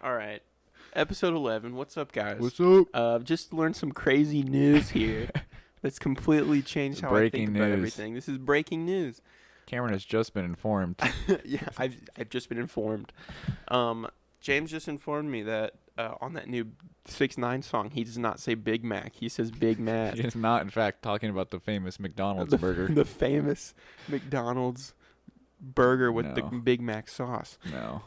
All right. Episode 11. What's up, guys? What's up? Just learned some crazy news here that's completely changed how I think Breaking about news. everything. This is breaking news. Cameron has just been informed. Yeah, I've just been informed. James just informed me that on that new 6ix9ine song, he does not say Big Mac. He says Big Mac. He is not, in fact, talking about the famous McDonald's burger. The famous McDonald's burger with the No. Big Mac sauce. No.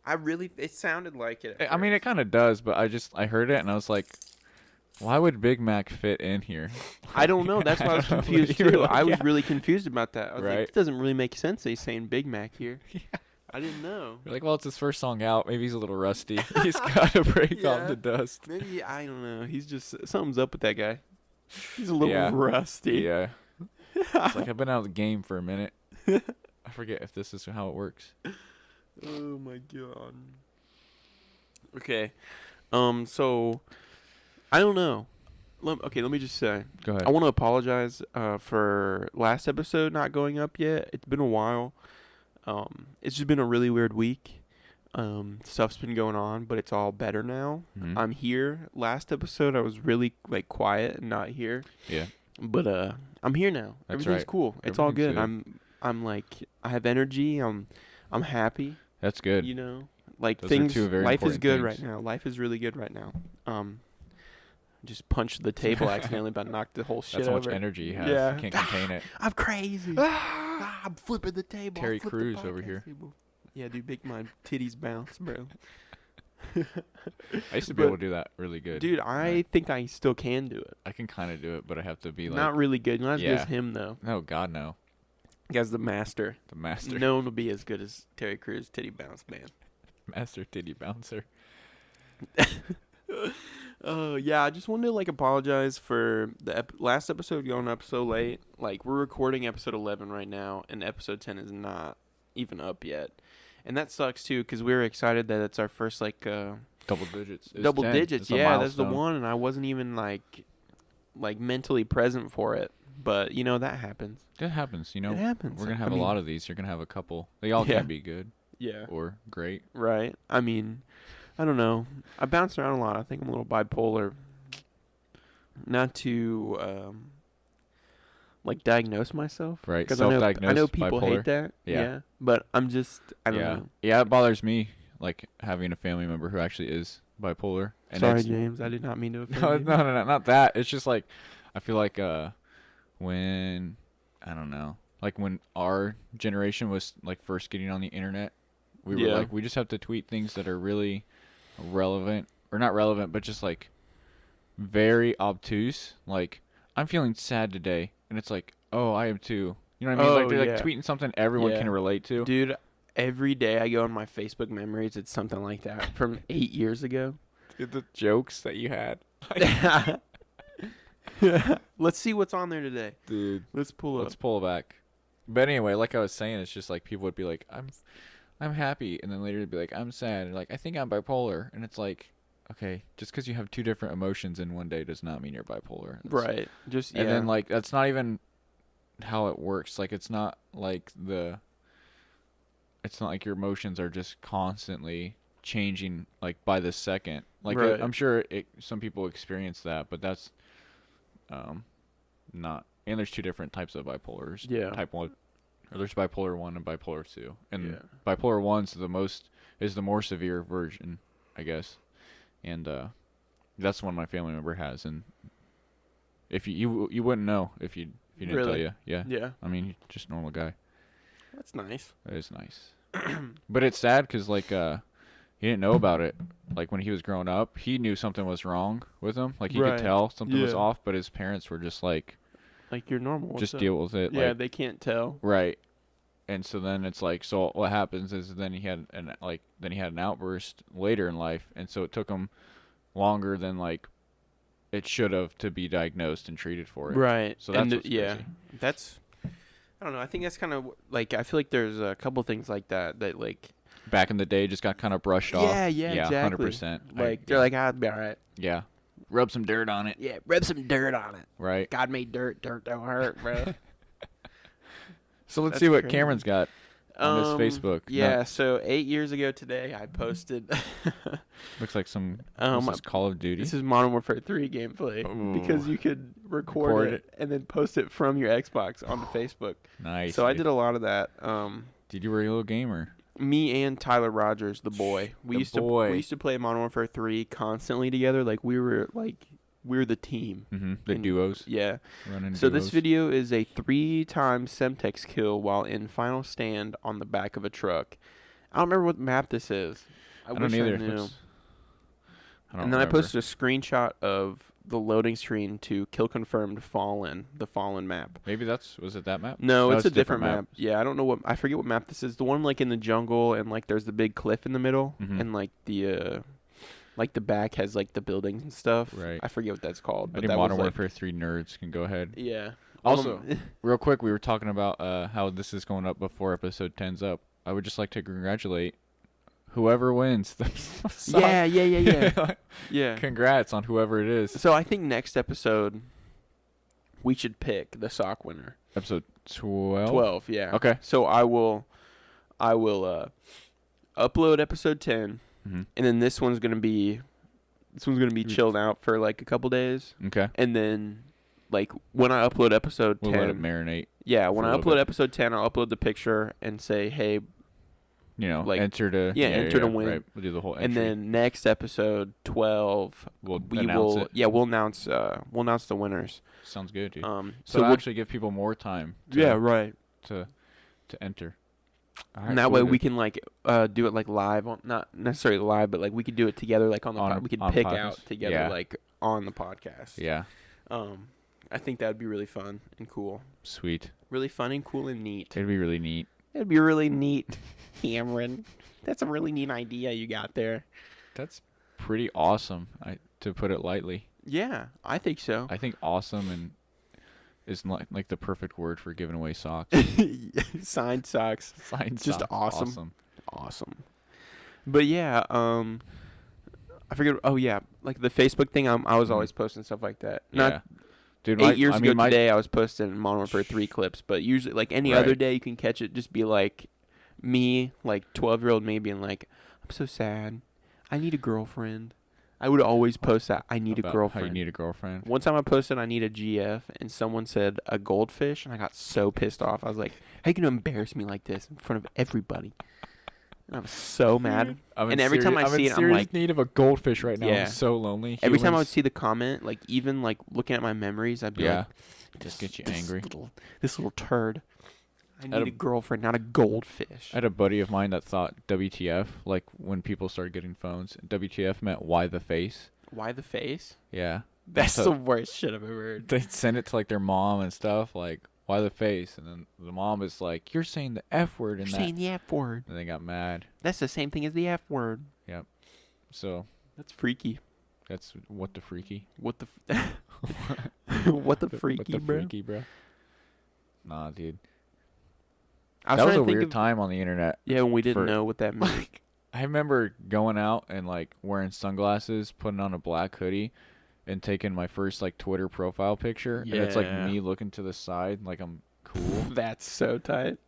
It sounded like it. I mean, it kind of does, but I heard it and I was like, why would Big Mac fit in here? I don't know. That's why I was don't know, confused but you were too. like, I was yeah. really confused about that. I was like, Right. it doesn't really make sense that he's saying Big Mac here. Yeah. I didn't know. You're like, well, it's his first song out. Maybe he's a little rusty. He's got to break Yeah. off the dust. Maybe, I don't know. He's just, something's up with that guy. He's a little Yeah. rusty. Yeah. It's like, I've been out of the game for a minute. I forget if this is how it works. Oh my god. Okay. So, I don't know. Let me just say. Go ahead. I want to apologize for last episode not going up yet. It's been a while. It's just been a really weird week. Stuff's been going on, but it's all better now. Mhm. I'm here. Last episode I was really quiet and not here. Yeah. But I'm here now. That's Everything's right. cool. It's all Everything's good. good. I'm I have energy. I'm happy. That's good. You know, Those are things. two very Life is important good things. right now. Life is really good right now. Just punched the table accidentally, about knocked the whole shit That's how much over. energy you have. Yeah. You can't contain it. I'm crazy. I'm flipping the table. Terry I flipped the Crews over podcast here. table. Yeah, dude, make my titties bounce, bro. I used to be But- able to do that really good. Dude, I think I still can do it. I can kind of do it, but I have to be like, Not really good. Not as good Yeah. as him, though. no, God, no. Guy's the master. The master, No one will be as good as Terry Crews, titty bounce, man. master titty bouncer. Oh, yeah, I just wanted to, apologize for the last episode going up so late. We're recording episode 11 right now, and episode 10 is not even up yet. And that sucks, too, because we were excited that it's our first, Double digits. It's double 10. digits. It's a Yeah, that's the milestone. one, and I wasn't even, mentally present for it. But, that happens. That happens, It happens. We're going to have I a lot mean, of these. You're going to have a couple. They all Yeah. can be good Yeah. or great. Right. I mean, I don't know. I bounce around a lot. I think I'm a little bipolar. Not to diagnose myself. Right. 'Cause I know Self-diagnosed people bipolar. hate that. Yeah. But I'm just, I don't yeah. know. Yeah, it bothers me, having a family member who actually is bipolar. And Sorry, it's- James. I did not mean to offend No, you. no, not that. It's just I feel like when I don't know, when our generation was first getting on the internet, we were Yeah. we just have to tweet things that are really relevant or not relevant, but just very obtuse. I'm feeling sad today, and it's oh, I am too. You know what I mean? Oh, They're yeah. tweeting something everyone Yeah. can relate to. Dude, every day I go on my Facebook memories, it's something like that from 8 years ago. Dude, the jokes that you had, Let's see what's on there today. dude. Let's pull up. Let's pull back. But anyway, like I was saying, it's just people would be I'm happy, and then later it'd be I'm sad, and I think I'm bipolar, and it's okay, just because you have two different emotions in one day does not mean you're bipolar. Right. Just, yeah. And then that's not even how it works. It's not it's not like your emotions are just constantly changing by the second. Right. I'm sure some people experience that, but that's not. And there's two different types of bipolars. Yeah. Type 1, or there's bipolar 1 and bipolar 2. And Yeah. bipolar 1 is the more severe version, I guess. And that's the one my family member has. And if you wouldn't know if you didn't tell Really? you. Yeah. Yeah. I mean, you're just a normal guy. That's nice. That is nice. But it's sad because he didn't know about it. When he was growing up, he knew something was wrong with him. He Right. could tell something was Yeah. off, but his parents were just You're normal. What's just up? deal with it. Yeah, they can't tell. Right. And so then it's so what happens is then he had an outburst later in life, and so it took him longer than it should have to be diagnosed and treated for it. Right. So that's and what's yeah. crazy. That's, I don't know. I think that's kind of I feel like there's a couple things like that Back in the day, just got kind of brushed off. Yeah, exactly. 100%. They're I'll be all right. Yeah. Rub some dirt on it. Yeah, rub some dirt on it. Right. God made dirt. Dirt don't hurt, bro. So let's That's see what crazy. Cameron's got. on this Facebook. Yeah, No, so 8 years ago today, I posted. looks like some Um, this is Call of Duty. This is Modern Warfare 3 gameplay because Ooh. you could record it and then post it from your Xbox onto Facebook. Nice. So I dude. did a lot of that. Dude, you were a little gamer. Me and Tyler Rogers, the boy, we The used boy. to play Modern Warfare 3 constantly together. Like we were the team. Mm-hmm. The And- duos. Yeah. Running So duos. this video is a 3-time Semtex kill while in final stand on the back of a truck. I don't remember what map this is. I I don't wish either. I knew. I don't And then remember. I posted a screenshot of the loading screen to kill confirmed Fallen, the Fallen map. Maybe was it that map? No, it's a different different map. Yeah, I don't know I forget what map this is. The one like in the jungle and like there's the big cliff in the middle Mhm. and like the back has like the buildings and stuff. Right. I forget what that's called. But Any that Modern was, like, Warfare 3 nerds can go ahead. Yeah. Also, Um, real quick, we were talking about how this is going up before episode 10's up. I would just like to congratulate whoever wins. The sock. yeah. Yeah. Congrats on whoever it is. So I think next episode we should pick the sock winner. Episode 12? 12, yeah. Okay. So I will upload episode 10 Mm-hmm. and then this one's going to be chilled out for like a couple days Okay. and then like when I upload episode We'll 10 let it marinate. yeah, when for a I little upload bit. episode 10 I'll upload the picture and say, "Hey," You know, like- enter to enter to win. Right. We'll do the whole entry. and then next episode 12 we'll we announce will it. we'll announce the winners. Sounds good, dude. So So we'll, actually give people more time. To, yeah, right. To enter. All And that way cool, we dude. can like do it like live on, not necessarily live, but like we could do it together like on the On- we could on pick podcast? out together Yeah. like on the podcast. Yeah. I think that would be really fun and cool. Sweet. Really fun and cool and neat. It'd be really neat. It'd be really neat, Cameron. That's a really neat idea you got there. That's pretty awesome. To put it lightly. Yeah, I think so. I think awesome and is like the perfect word for giving away socks. Signed socks. Signed Just socks. awesome. Awesome. But yeah, I forget. Oh yeah, like the Facebook thing. I was always posting stuff like that. Not Yeah. Dude, 8 years ago today, I was posting Modern Warfare 3 clips, but usually, like any other Right. day, you can catch it. Just be like me, like 12-year-old me, being like, "I'm so sad. I need a girlfriend." I would always post that. I need a about girlfriend. How you need a girlfriend. One time I posted I need a GF, and someone said a goldfish, and I got so pissed off. I was like, "How you gonna embarrass me like this in front of everybody?" And I was so mad. I'm And in every time I I'm see in it, I'm serious like- need of a goldfish right now. Yeah. I'm so lonely. Every time I would Humans- see the comment, like even like looking at my memories, I'd be Yeah. like, Just get you angry. This little turd. I Had need a girlfriend, not a goldfish." I had a buddy of mine that thought WTF, like when people started getting phones, WTF meant why the face. Why the face? Yeah. That's So- the worst shit I've ever heard. They'd send it to like their mom and stuff, like, why the face? And then the mom is like, you're saying the F word in You're that. saying the F word. And they got mad. That's the same thing as the F word. So That's freaky. that's what the freaky. What the what the freaky, what the bro? freaky, bro. Nah, dude. I That was trying a to think weird of- time on the internet. Yeah, when we didn't for- know what that meant. I remember going out and like wearing sunglasses, putting on a black hoodie, and taking my first like Twitter profile picture. And it's like Yeah. me looking to the side like I'm cool. That's so tight.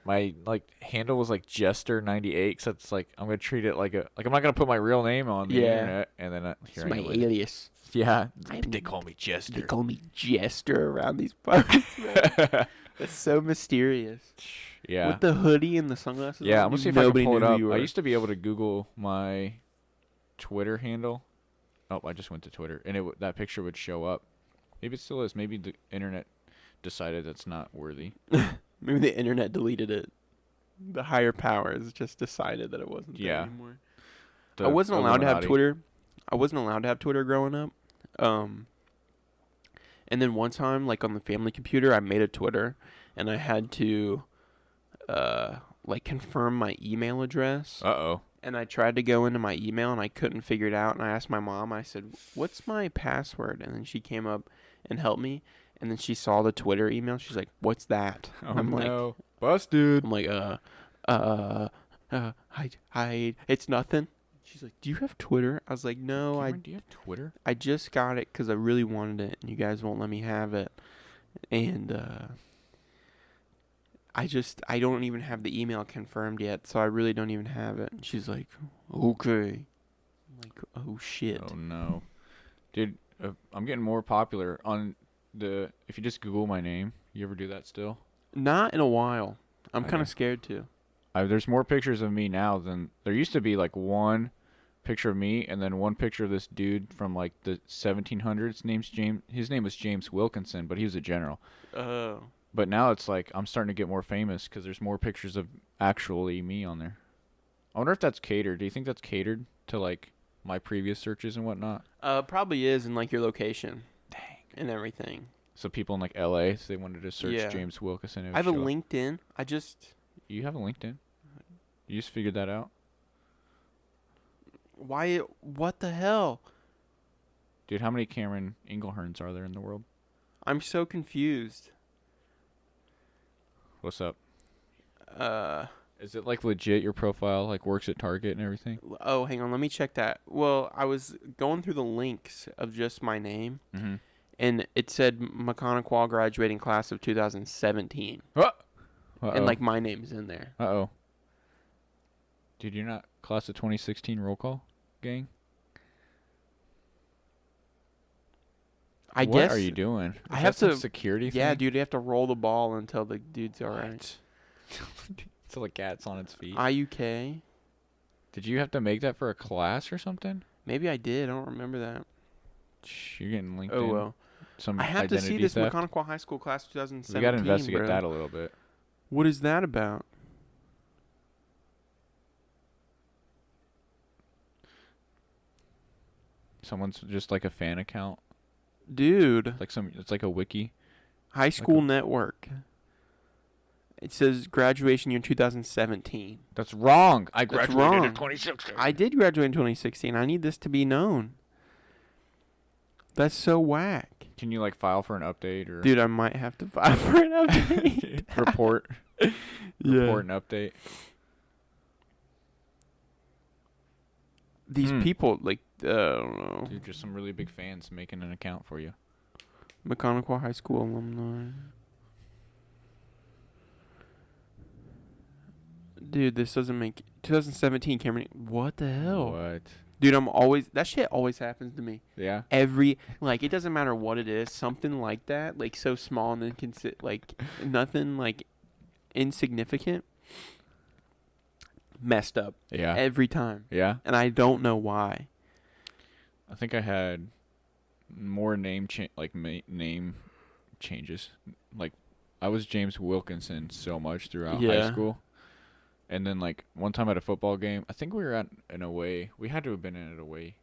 My like handle was like Jester98, so it's like I'm gonna treat it like I'm not gonna put my real name on the Yeah. internet, and then It's here I my am. alias. Yeah, I'm- they call me Jester. They call me Jester around these parts. man. That's so mysterious. Yeah, With the hoodie and the sunglasses. yeah. on, I'm gonna see if I can nobody pull it knew who up. you I were. used to be able to Google my Twitter handle. Oh, I just went to Twitter, and that picture would show up. Maybe it still is. Maybe the internet decided that's not worthy. Maybe the internet deleted it. The higher powers just decided that it wasn't there Yeah. anymore. The I wasn't allowed to have Illuminati. Twitter. I wasn't allowed to have Twitter growing up. And then one time, like on the family computer, I made a Twitter, and I had to, like confirm my email address. Uh-oh. And I tried to go into my email, and I couldn't figure it out. And I asked my mom. I said, "What's my password?" And then she came up and helped me. And then she saw the Twitter email. She's like, "What's that?" Oh I'm like, no, busted. I'm like, hide. It's nothing. She's like, "Do you have Twitter?" I was like, "No, Cameron, do you have Twitter? I just got it because I really wanted it, and you guys won't let me have it." And I don't even have the email confirmed yet, so I really don't even have it. And she's like, okay. I'm like, oh shit. Oh no, dude, I'm getting more popular on the. If you just Google my name, you ever do that still? Not in a while. I'm I kind do. of scared too. There's more pictures of me now than there used to be. Like one picture of me and then one picture of this dude from like the 1700s. His name was James Wilkinson, but he was a general. Oh. But now it's like I'm starting to get more famous because there's more pictures of actually me on there. I wonder if that's catered. Do you think that's catered to like my previous searches and whatnot? Probably is in like your location. Dang. And everything. So people in like LA, so they wanted to search Yeah. James Wilkinson. I have a LinkedIn. You have a LinkedIn? You just figured that out? Why? What the hell? Dude, how many Cameron Ingleherns are there in the world? I'm so confused. What's up? Uh. Is it like legit your profile like works at Target and everything? Oh, hang on. Let me check that. Well, I was going through the links of just my name, Mm-hmm. and it said McConaughey graduating class of 2017, Uh-oh. and like my name's in there. Uh-oh. Dude, you're not class of 2016 roll call gang? I what guess. are you doing? I Is have that some to- security Yeah, thing? dude. You have to roll the ball until the dude's all right. What? So the cat's on its feet. IUK. Did you have to make that for a class or something? Maybe I did. I don't remember that. You're getting linked Oh in. well. Some I have to see identity this theft. McConaughey High School class of 2017. We got to investigate bro. that a little bit. What is that about? Someone's just like a fan account, Dude. it's like a wiki. High School Network. It says graduation year 2017. That's wrong. I That's graduated in wrong. 2016. I did graduate in 2016. I need this to be known. That's so whack. Can you like file for an update or Dude, I might have to file for an update. report Yeah. an update? These Hmm. people, like, I don't know. Dude, just some really big fans making an account for you. McConaughey High School alumni. Dude, this doesn't make 2017 Cameron. What the hell? What? Dude, that shit always happens to me. Yeah. Like, it doesn't matter what it is, something like that, like so small and like nothing like insignificant, messed up Yeah. every time. Yeah. And I don't know why. I think I had more name changes. Like I was James Wilkinson so much throughout high Yeah. school. And then like one time at a football game, I think we were at an away. We had to have been in an away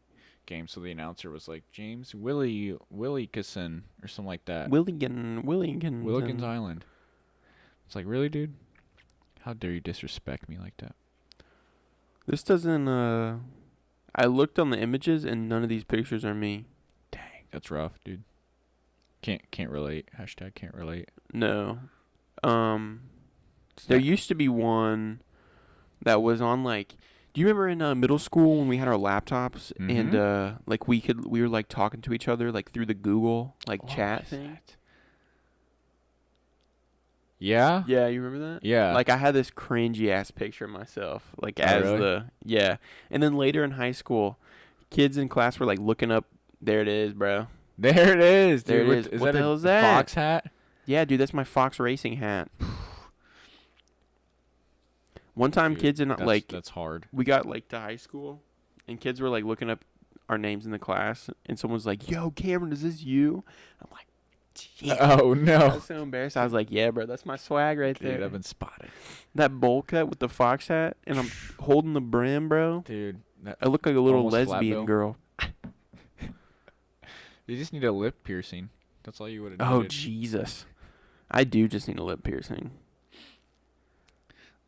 game, so the announcer was like James Willikison or something like that. Willigans Island. It's like, really, dude? How dare you disrespect me like that? This doesn't I looked on the images and none of these pictures are me. Dang, that's rough, dude. Can't relate. Hashtag can't relate. No. There used to be one that was on like, do you remember in middle school when we had our laptops and like we were like talking to each other like through the Google like chat thing? Yeah? Yeah, you remember that? Yeah. Like I had this cringy ass picture of myself like Oh, as really? yeah. And then later in high school, kids in class were like looking up, there it is, bro. There it is, dude. There it is. What the hell is that? Fox hat? Yeah, dude, that's my Fox Racing hat. One time Dude, kids in like that's hard. we got like to high school and kids were like looking up our names in the class and someone's like, yo, Cameron, is this you? I'm like, yeah. Oh I no. was so embarrassed. I was like, yeah, bro, that's my swag right Dude, there. I've been spotted. That bowl cut with the Fox hat and I'm holding the brim, bro. Dude, I look like a little Almost flat lesbian bill. girl. you just need a lip piercing. That's all you would have Oh, needed. Jesus. I do just need a lip piercing.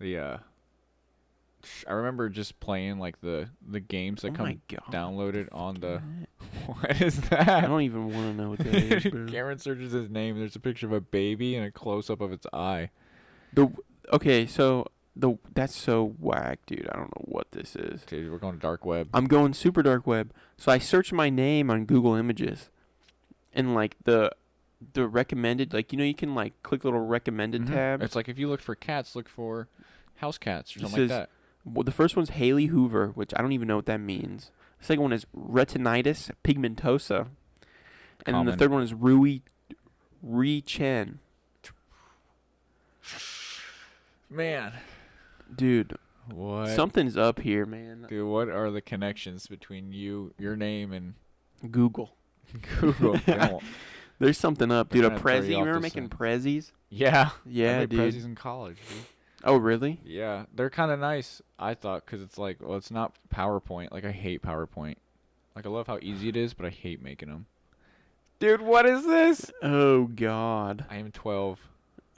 I remember just playing like the games that Oh come my God. downloaded on the. What? What is I that? don't even want to know what that is, bro. Cameron searches his name. There's a picture of a baby and a close up of its eye. Okay, so that's so whack, dude. I don't know what this is. Dude, we're going to dark web. I'm going super dark web. So I searched my name on Google Images, and like the the recommended, like, you can like click little recommended tabs. It's like if you look for cats, look for house cats or This something like is- that. Well, the first one's Haley Hoover, which I don't even know what that means. The second one is retinitis pigmentosa, and then the Common. third one is Rui Chen. Man, Dude, what? something's up here, man. Dude, what are the connections between your name, and Google. Google? Don't- There's something up, They're dude. A trying to throw Prezi. you You off remember the making scent. Prezis? Yeah. Yeah, I made dude. Prezzies in college, dude. Oh, really? Yeah, they're kind of nice, I thought, because it's like, well, it's not PowerPoint. Like, I hate PowerPoint. Like, I love how easy it is, but I hate making them. Dude, what is this? Oh, God. I am 12.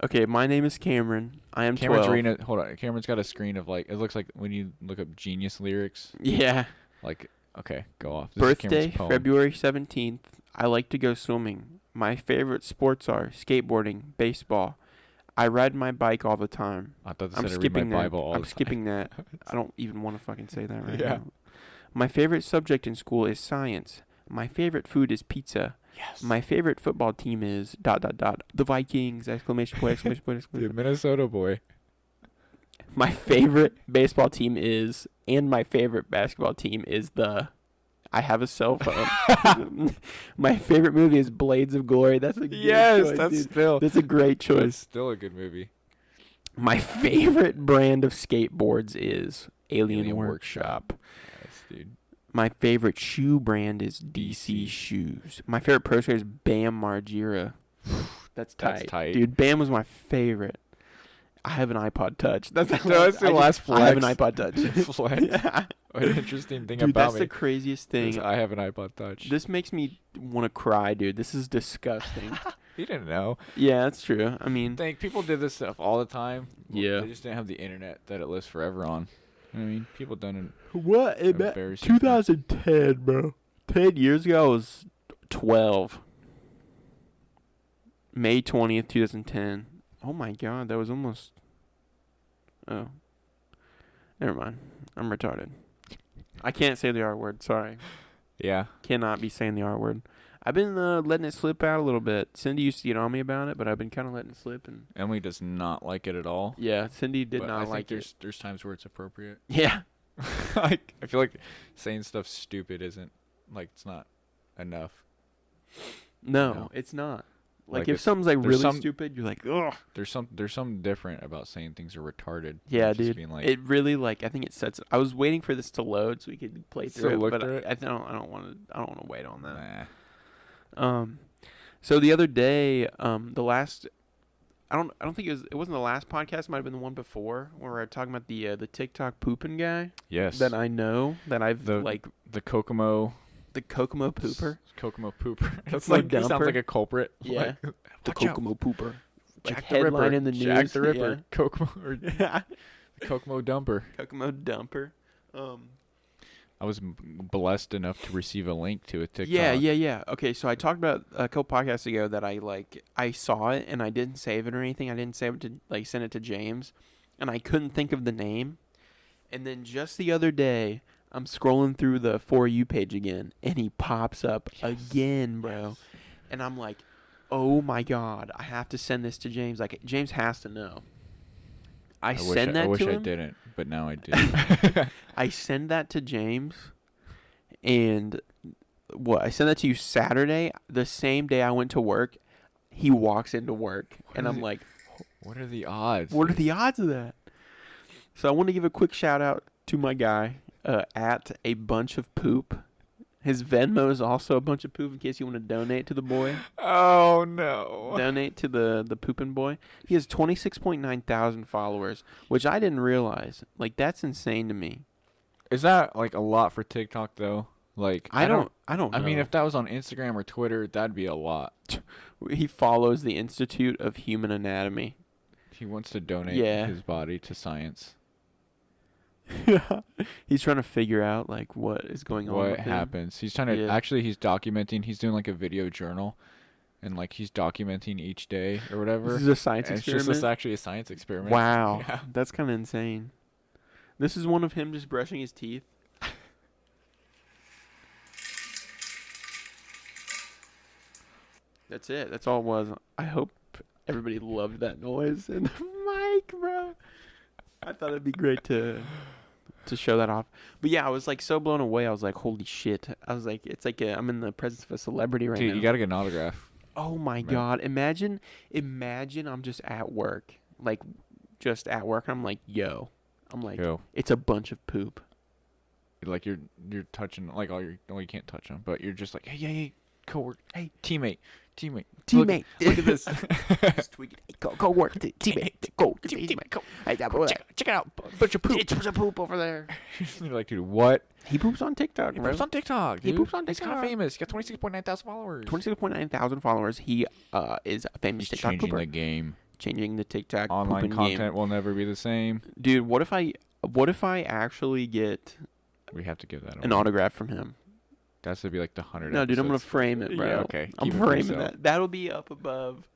Okay, my name is Cameron. I am Cameron's 12. reading it. Hold on. Cameron's got a screen of, like, it looks like when you look up Genius lyrics. Yeah. Like, okay, go off. This is Birthday, Cameron's poem. February 17th. I like to go swimming. My favorite sports are skateboarding, baseball. I ride my bike all the time. I thought this I'm said I read skipping my that. Bible all I'm the time. skipping that. I don't even want to fucking say that right Yeah. now. My favorite subject in school is science. My favorite food is pizza. Yes. My favorite football team is ... the Vikings! Exclamation point! Exclamation point! Exclamation Dude, Minnesota boy. point. My favorite baseball team is, and my favorite basketball team is the... I have a cell phone. My favorite movie is Blades of Glory. That's a good choice, dude. still. That's a great That's choice. still a good movie. My favorite brand of skateboards is Alien Alien Workshop. Yes, dude. My favorite shoe brand is DC Shoes. My favorite pro skater is Bam Margera. That's tight. That's tight. Dude, Bam was my favorite. I have an iPod Touch. That's the last I have an flex. iPod Touch. Flex. Yeah. What an interesting thing Dude, about that's me. the craziest is thing. I have an iPod Touch. This makes me want to cry, dude. This is disgusting. You didn't know. Yeah, that's true. I I mean, think people did this stuff all the time. Yeah. They just didn't have the internet that it lives forever on. I mean, people done what? it. Embarrassing. 2010, bro. 10 years ago, I was 12. May 20th, 2010. Oh my god, that was almost... Oh. Never mind. I'm retarded. I can't say the R word, sorry. Yeah. Cannot be saying the R word. I've been letting it slip out a little bit. Cindy used to get on me about it, but I've been kind of letting it slip. And Emily does not like it at all. yeah, Cindy did but not I think like it. there's times where it's appropriate. Yeah. Like, I feel like saying stuff stupid isn't, like, it's not enough. No, No. it's not. Like, Like, if it's- something's like there's really some- stupid, you're like, ugh. There's something different about saying things are retarded. Yeah, than just dude. Being like, It really I think it sets. I was waiting for this to load so we could play So through it, look but through it? I don't want to wait on that. nah. So the other day, the last, I don't think it wasn't the last podcast. It might have been the one before where we were talking about the TikTok pooping guy Yes. that I know that I've The- like the Kokomo. the Kokomo pooper. Kokomo pooper. That's My like, he sounds dumper. like a culprit. Yeah. Like, The watch out. Kokomo pooper. Like Jack the Ripper. headline in the Jack news. the Ripper. Kokomo or Yeah. Kokomo dumper. Kokomo dumper. I was blessed enough to receive a link to a TikTok. Yeah. Okay, so I talked about a couple podcasts ago that I saw it and I didn't save it or anything. I didn't save it to send it to James, and I couldn't think of the name. And then just the other day, I'm scrolling through the For You page again, and he pops up again, bro. And I'm like, oh my god, I have to send this to James. Like, James has to know. I send that I wish to I him. didn't, but now I do. I send that to James, and I send that to you Saturday, the same day I went to work. He walks into work, and I'm like, What are the odds? what are the odds of that? So I want to give a quick shout out to my guy at A Bunch of Poop. His Venmo is also A Bunch of Poop in case you want to donate to the boy. Oh no. Donate to the pooping boy. He has 26.9 thousand followers, which I didn't realize. Like, that's insane to me. Is that like a lot for TikTok though? Like I don't know. I mean, if that was on Instagram or Twitter, that'd be a lot. He follows the Institute of Human Anatomy. He wants to donate Yeah. his body to science. He's trying to figure out like what is going on. What with him. happens? He's trying to Yeah. actually he's documenting. He's doing like a video journal, and like he's documenting each day or whatever. This is a science And it's experiment. just actually a science experiment. Wow, Yeah. that's kind of insane. This is one of him just brushing his teeth. That's it. That's all it was. I hope everybody loved that noise and the mic, bro. I thought it'd be great to show that off. But yeah, I was like so blown away. I was like, holy shit. I was like, it's like I'm in the presence of a celebrity right Dude, now. you gotta get an autograph. Oh my God. Imagine I'm just at work. Like, just at work. And I'm like, yo. I'm like, Yo. it's a bunch of poop. Like you're touching like all your you can't touch them, but you're just like hey coworker, hey teammate. Teammate. Look at this. Just tweak it. Hey, go work. Teammate. Go. Teammate. Go. Hey, Check it out. Bunch of poop. it's a bunch of poop over there. You're like, dude, what? He poops on TikTok, He bro. poops on TikTok, dude. He poops on He's kind of TikTok. famous. He got 26.9 thousand followers. 26.9 thousand followers. He is a famous He's TikTok changing pooper. the game. Changing the TikTok Online pooping content game. will never be the same. Dude, what if I actually get We have to give that an away. autograph from him? That's to be like the 100. No, dude, I'm gonna episodes. frame it, bro. Yeah, okay. I'm Keep it for framing yourself. that. That'll be up above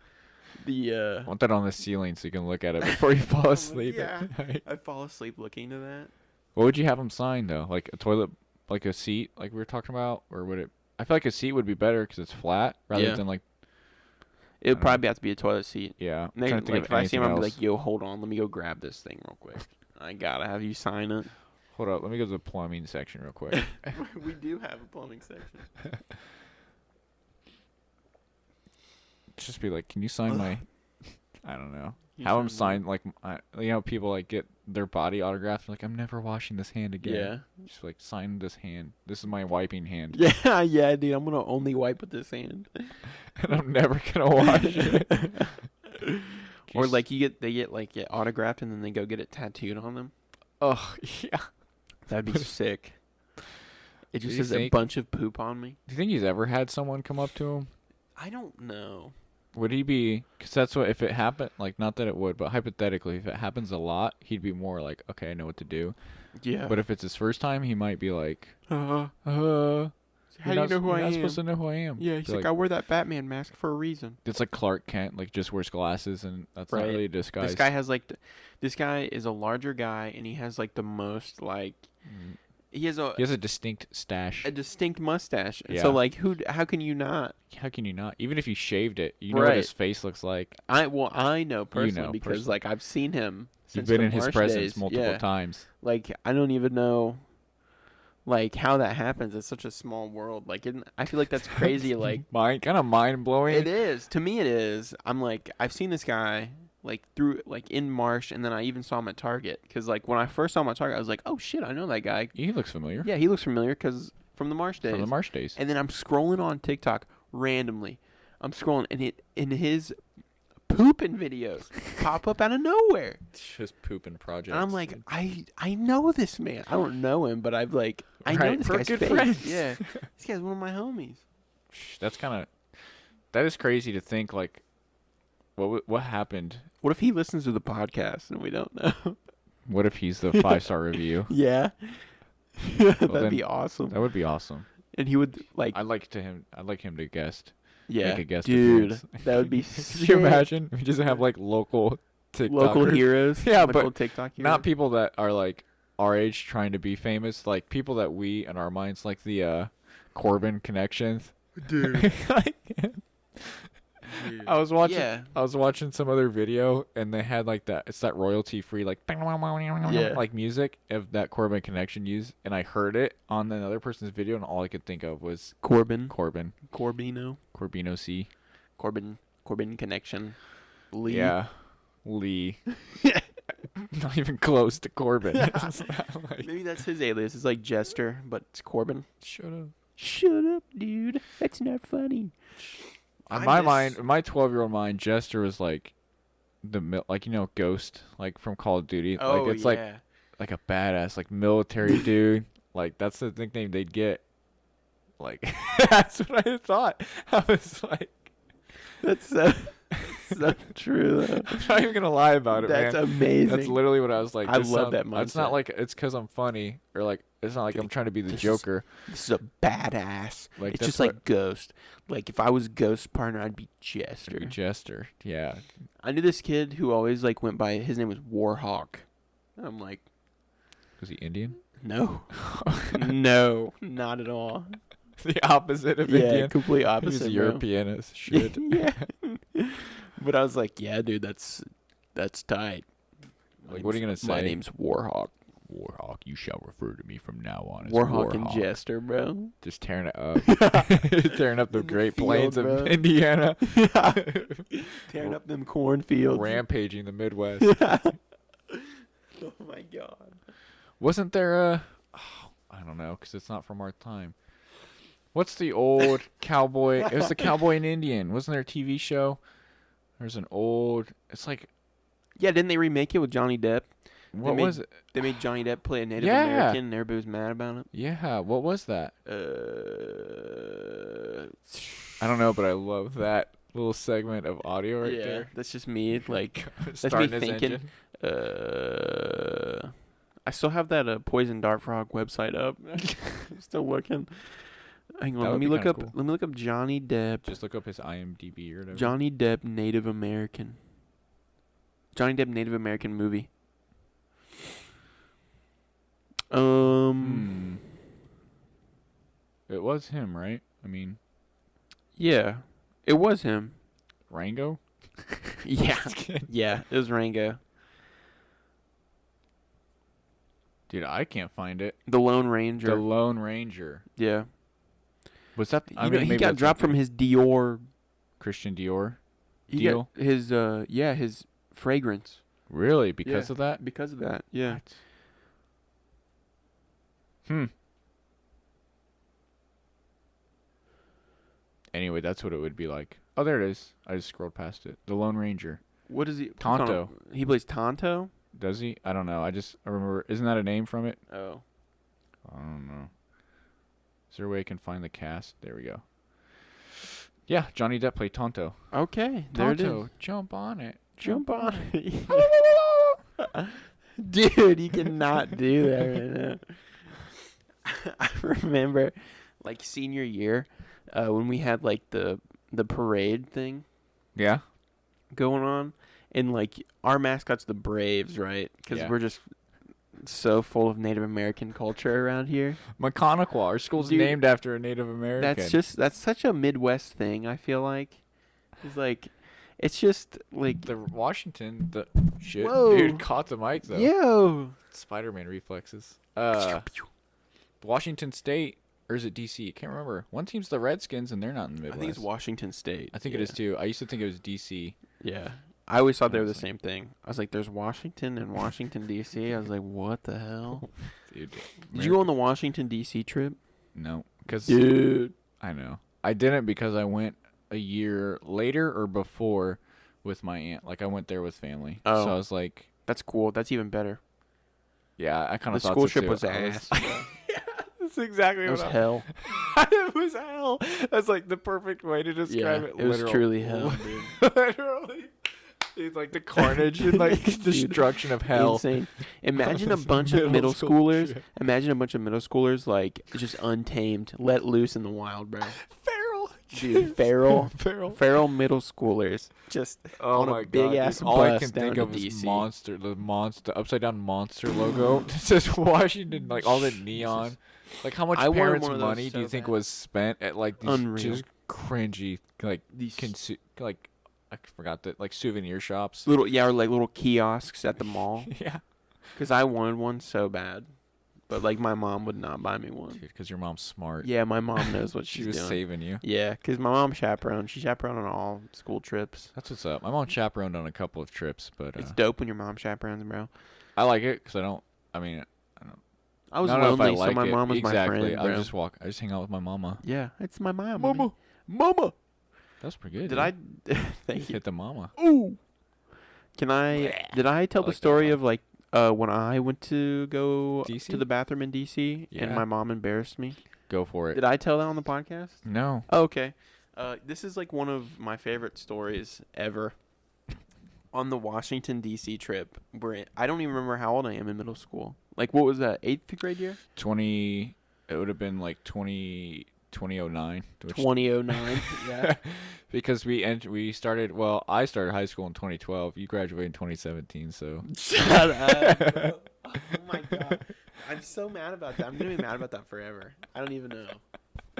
the. I want that on the ceiling so you can look at it before you fall asleep. Yeah. at night. I fall asleep looking to that. What would you have him sign though? Like a toilet, like a seat, like we were talking about, or would it? I feel like a seat would be better because it's flat rather Yeah. than like. It would I don't probably have to be a toilet seat. Yeah. And then, Trying to think like, of if I see him, anything I'll be else. like, "Yo, hold on, let me go grab this thing real quick. I gotta have you sign it." Hold up, let me go to the plumbing section real quick. We do have a plumbing section. Just be like, can you sign my? I don't know. You Have him sign sign like, people like get their body autographed. Like, I'm never washing this hand again. Yeah. Just like sign this hand. This is my wiping hand. Yeah, yeah, dude. I'm gonna only wipe with this hand. And I'm never gonna wash it. Or like they get autographed and then they go get it tattooed on them. Oh yeah. That'd be sick. It just you says a think- bunch of poop on me. Do you think he's ever had someone come up to him? I don't know. Would he be? Because that's what if it happened. Like, not that it would, but hypothetically, if it happens a lot, he'd be more like, okay, I know what to do. Yeah. But if it's his first time, he might be like, how How do you know who I You're not am? supposed to know who I am. Yeah, he's Be like, I wear that Batman mask for a reason. it's like Clark Kent, like just wears glasses, and that's Right. not really a disguise. This guy has like, this guy is a larger guy, and he has like the most like, he has He has a distinct stash. a distinct mustache. Yeah. So like, how can you not? How can you not? Even if you shaved it, you know what his Right. face looks like. I know personally because personally. like I've seen him. You've Since been the in his Marsh presence days. multiple Yeah. times. Like I don't even know, like how that happens. It's such a small world. Like I feel like that's crazy. Like Kind of mind blowing. it is to me. It is. I'm like I've seen this guy like through like in Marsh, and then I even saw him at Target. Because like when I first saw him at Target, I was like, oh shit, I know that guy. He looks familiar. Yeah, he looks familiar because from the Marsh days. From the Marsh days. And then I'm scrolling on TikTok randomly. I'm scrolling, and his pooping videos pop up out of nowhere. Just pooping projects. And I'm like, I know this man. I don't know him, but I've like I know Right, this we're guy's good face. friends. Yeah, this guy's one of my homies. That's kind of. That is crazy to think. Like, what happened? What if he listens to the podcast and we don't know? What if he's the 5-star review? Yeah, that'd then- be awesome. That would be awesome. And he would like, I'd like him to guest. yeah, make a guest dude, appearance. that would be Could sick. you imagine? We just have like local TikTokers. Local heroes, Yeah, local but TikTok heroes. Not people that are like our age trying to be famous. Like people that we in our minds like the Corbin connections. dude. Like, I was watching. Yeah. I was watching some other video, and they had like that. It's that royalty free, like like music of that Corbin connection used, and I heard it on another person's video, and all I could think of was Corbin, Corbino C. Corbin connection. Lee. Yeah, Lee. Not even close to Corbin. It's not like- Maybe that's his alias. It's like Jester, but it's Corbin. Shut up. Shut up, dude. That's not funny. On my mind, in my 12-year-old mind, Jester was like Ghost, like from Call of Duty. Oh, like it's yeah. like a badass, like military dude. Like that's the nickname they'd get. Like that's what I thought. I was like, That's so true, though. I'm not even gonna lie about it, That's man. amazing. That's literally what I was like. I this love that It's not mindset. like it's because I'm funny or like it's not like I'm trying to be the This is- Joker. This is a badass. Like It's that's just like Ghost. Like if I was Ghost partner, I'd be Jester. Jester. Yeah. I knew this kid who always like went by. His name was Warhawk. I'm like, Was he Indian? no, no, not at all. The opposite of Yeah, Indian. complete He's opposite. Bro. European as shit. Yeah. But I was like, yeah, dude, that's tight. Like, what are you gonna My say? name's Warhawk. Warhawk, you shall refer to me from now on as Warhawk and Jester, bro. Just tearing it up. Tearing up the In the Great field, Plains bro. of Indiana. Tearing up them cornfields. Rampaging the Midwest. Oh my god. Wasn't there a... Oh, I don't know, because it's not from our time. What's the old cowboy... It was the Cowboy and Indian. Wasn't there a TV show? There's an old... It's like... Yeah, didn't they remake it with Johnny Depp? What made- was it? They made Johnny Depp play a Native Yeah. American, and everybody was mad about it. Yeah, what was that? Uh, I don't know, but I love that little segment of audio right yeah, there. that's just me. Like, Starting me his thinking. engine. I still have that Poison Dart Frog website up. I'm still looking. Hang on, That let would me be look kinda up. cool. Let me look up Johnny Depp. Just look up his IMDb or whatever. Johnny Depp Native American. Johnny Depp Native American movie. It was him, right? I mean, Yeah, it was him. Rango? Yeah, yeah, it was Rango, Dude, I can't find it. the Lone Ranger. The Lone Ranger. Yeah, Was that... he got dropped from his Dior. Christian Dior? He Deal? got his his fragrance Really? Because Yeah. of that? because of that. Yeah. What? Hmm. Anyway, that's what it would be like. Oh, there it is. I just scrolled past it. The Lone Ranger. What is he? Tonto. He plays Tonto. Does he? I don't know. I remember. Isn't that a name from it? Oh. I don't know. Is there a way I can find the cast? There we go. Yeah, Johnny Depp played Tonto. Okay, there it is. Tonto, jump on it. Jump on it. Dude, you cannot do that right now. I remember, like, senior year, when we had, like, the parade thing Yeah. going on, and, like, our mascot's the Braves, right? Because Yeah. we're just so full of Native American culture around here. Maconaquah. Our school's Dude, named after a Native American. That's such a Midwest thing, I feel like. It's like, it's just, like, The Washington. The shit. Whoa. Dude, caught the mic though. yo. Spider-Man reflexes. Washington State, or is it DC? Can't remember. One team's the Redskins, and they're not in the I Midwest. think it's Washington State. I think it is too. I used to think it was DC. Yeah. I always thought they were the Honestly. same thing. I was like, there's Washington and Washington, D.C. I was like, what the hell? Dude. Did you go on the Washington, D.C. trip? No, because Dude. I know I didn't because I went a year later or before with my aunt. Like I went there with family. Oh. So I was like, That's cool. That's even better. yeah, I kind The of thought school so trip too. was I ass. That's exactly It was what hell. it was hell. That's like the perfect way to describe Yeah, it. it was Literal- truly hell, dude. Literally. It's like the carnage and like Dude. destruction of hell. Insane. Imagine a This bunch of middle school schoolers. shit. Imagine a bunch of middle schoolers, like, just untamed, let loose in the wild, bro. Feral. Dude, feral. Feral. Feral middle schoolers. Just Oh on a my big god! ass dude. All I bus can down think to of is DC. monster, the upside down monster logo. It says Washington, like all the neon. Like how much I wanted parents' one of those money do you so think bad. was spent at like these Unreal. just cringy like These like I forgot that like souvenir shops. little, yeah, or like little kiosks at the mall. Yeah, Because I wanted one so bad. But, like, my mom would not buy me one. dude, because your mom's smart. Yeah, my mom knows what she she's was doing. saving you. Yeah, because my mom chaperoned. She chaperoned on all school trips. That's what's up. My mom chaperoned on a couple of trips, but It's dope when your mom chaperones, bro. I like it because I don't. I mean, I was I don't know if I lonely, so like my it. mom was exactly. my friend, I bro. just hang out with my mama. Yeah, it's my mom. Mama. Mama. That's pretty good. Did dude. I? Thank you. hit the mama? Ooh. Did I tell I the like that story one. of, like, when I went to go DC? to the bathroom in DC Yeah. and my mom embarrassed me? Go for it. Did I tell that on the podcast? No. Oh, okay. This is like one of my favorite stories ever. On the Washington D.C. trip, I don't even remember how old I am in middle school. Like, what was that? 8th grade year? 20. It would have been like 2009. 2009. Yeah. Because we started. Well, I started high school in 2012. You graduated in 2017. So. Shut up. Bro. Oh my god. I'm so mad about that. I'm gonna be mad about that forever. I don't even know.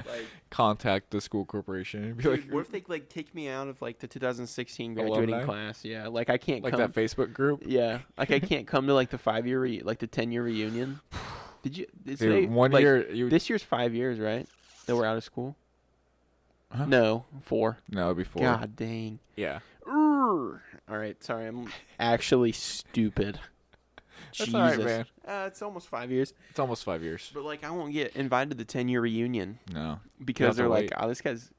Like, contact the school corporation and be dude, like, what if they like kick me out of like the 2016 graduating Alumni? class? Yeah, like I can't like come. that Facebook group? Yeah, like I can't come to like the 5-year, like the 10-year reunion. Did you? Did Dude, they, one like, year you This year's 5 years, right? That we're out of school. Huh? No, 4. No, before. God dang. Yeah. All right, sorry, I'm actually stupid. That's Jesus. all right, man. It's almost 5 years. It's almost 5 years. But like, I won't get invited to the 10-year reunion No. because to they're wait. like, "Oh, this guy's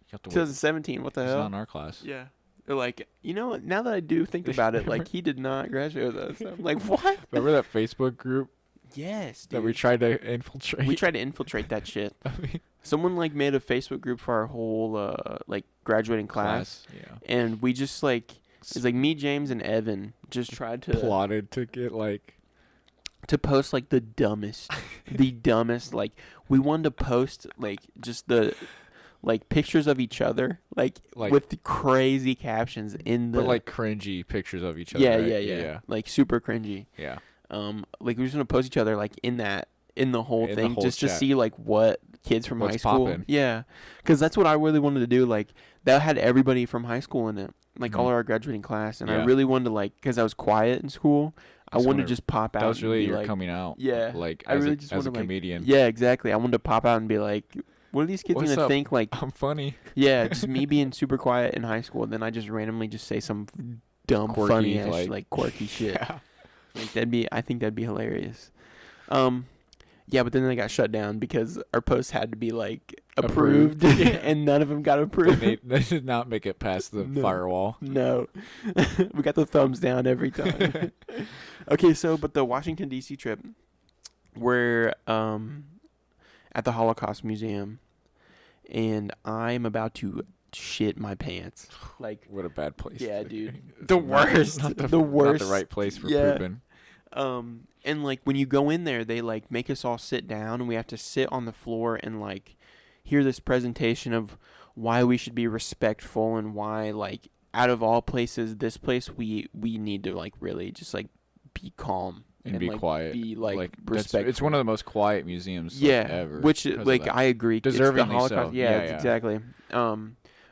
You have to wait. 2017. What the He's hell?" not in our class. Yeah. They're like, you know what? Now that I do think about it, like he did not graduate with us. I'm like, what? Remember that Facebook group Yes, dude. that we tried to infiltrate? We tried to infiltrate that shit. I mean, Someone like made a Facebook group for our whole like graduating class, Yeah. and we just like it's like me, James, and Evan just tried to Plotted to get like post like the dumbest, like we wanted to post like just the like pictures of each other like with the crazy captions in the but like cringy pictures of each other. yeah, right? yeah, like super cringy. Yeah. Like we just want to post each other like in the whole In the thing whole just to chat. see like what kids from What's high school. poppin'. Yeah, because that's what I really wanted to do. Like that had everybody from high school in it, like all Mhm. our graduating class, and I Yeah. really wanted to like because I was quiet in school. I Just wanted to wanna- just pop out. That was and really be your like, coming out. Yeah, Like I as really a, just as a wanted, like- comedian. Yeah, exactly. I wanted to pop out and be like, what are these kids What's gonna up? think? Like, I'm funny. yeah, just me being super quiet in high school, and then I just randomly just say some dumb, Quirky, funny ass, like- quirky shit. Yeah. Like I think that'd be hilarious. Yeah, but then they got shut down because our posts had to be like approved, Approved. and none of them got approved. They did not make it past the No. firewall. No, we got the thumbs down every time. Okay, but the Washington D.C. trip, we're at the Holocaust Museum, and I'm about to shit my pants. Like, What a bad place. yeah, to- dude, it's the not- worst, not the worst. Not the right place for Yeah. pooping. And like when you go in there, they like make us all sit down, and we have to sit on the floor and like hear this presentation of why we should be respectful and why like out of all places, this place we need to like really just like be calm And be like, quiet. be like That's- respectful. it's one of the most quiet museums like, yeah, ever. which because of like that. I agree. It's the Deservingly Holocaust. so. Yeah, Yeah, yeah. exactly.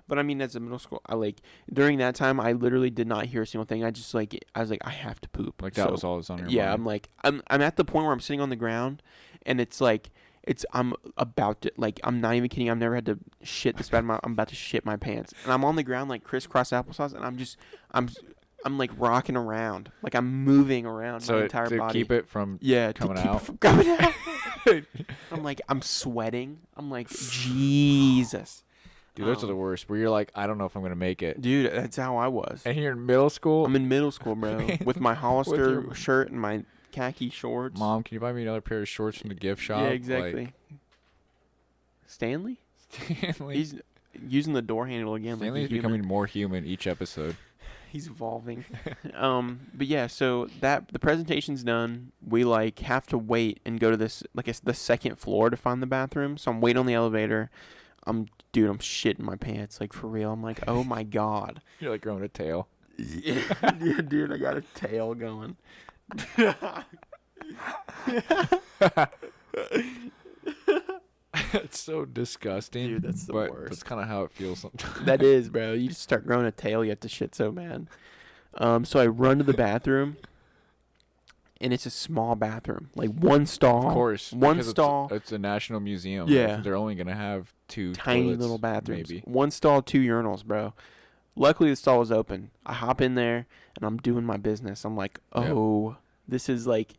But I mean, as a middle school, I like during that time, I literally did not hear a single thing. I was like, I have to poop. Like that So, was all that's on your yeah, mind. I'm like, I'm at the point where I'm sitting on the ground, and it's like, I'm about to, like, I'm not even kidding. I've never had to shit this bad. I'm about to shit my pants, and I'm on the ground like crisscross applesauce, and I'm like rocking around, like I'm moving around So my entire to body. keep it from Yeah, coming to keep out. it from coming out. I'm like, I'm sweating. I'm like, Jesus. Dude, those are the worst. Where you're like, I don't know if I'm gonna make it. Dude, that's how I was. And you're in middle school. I'm in middle school, bro, with my Hollister your- shirt and my khaki shorts. Mom, can you buy me another pair of shorts from the gift shop? Yeah, exactly. Stanley? Like, Stanley, He's using the door handle again. Stanley's like a human. becoming more human each episode. He's evolving. But yeah, so that the presentation's done. We like have to wait and go to this like it's the second floor to find the bathroom. So I'm waiting on the elevator. I'm shitting my pants like for real. I'm like, oh my god. You're like growing a tail. Yeah, dude, I got a tail going. It's so disgusting. Dude, that's the but worst. that's kind of how it feels sometimes. That is, bro. You just start growing a tail, you have to shit so bad. So I run to the bathroom, and it's a small bathroom, like one stall. Of course. One because stall. It's a national museum. Yeah. They're only going to have two Tiny toilets, little bathrooms. Maybe. One stall, 2 urinals, bro. Luckily, the stall was open. I hop in there, and I'm doing my business. I'm like, oh, this is like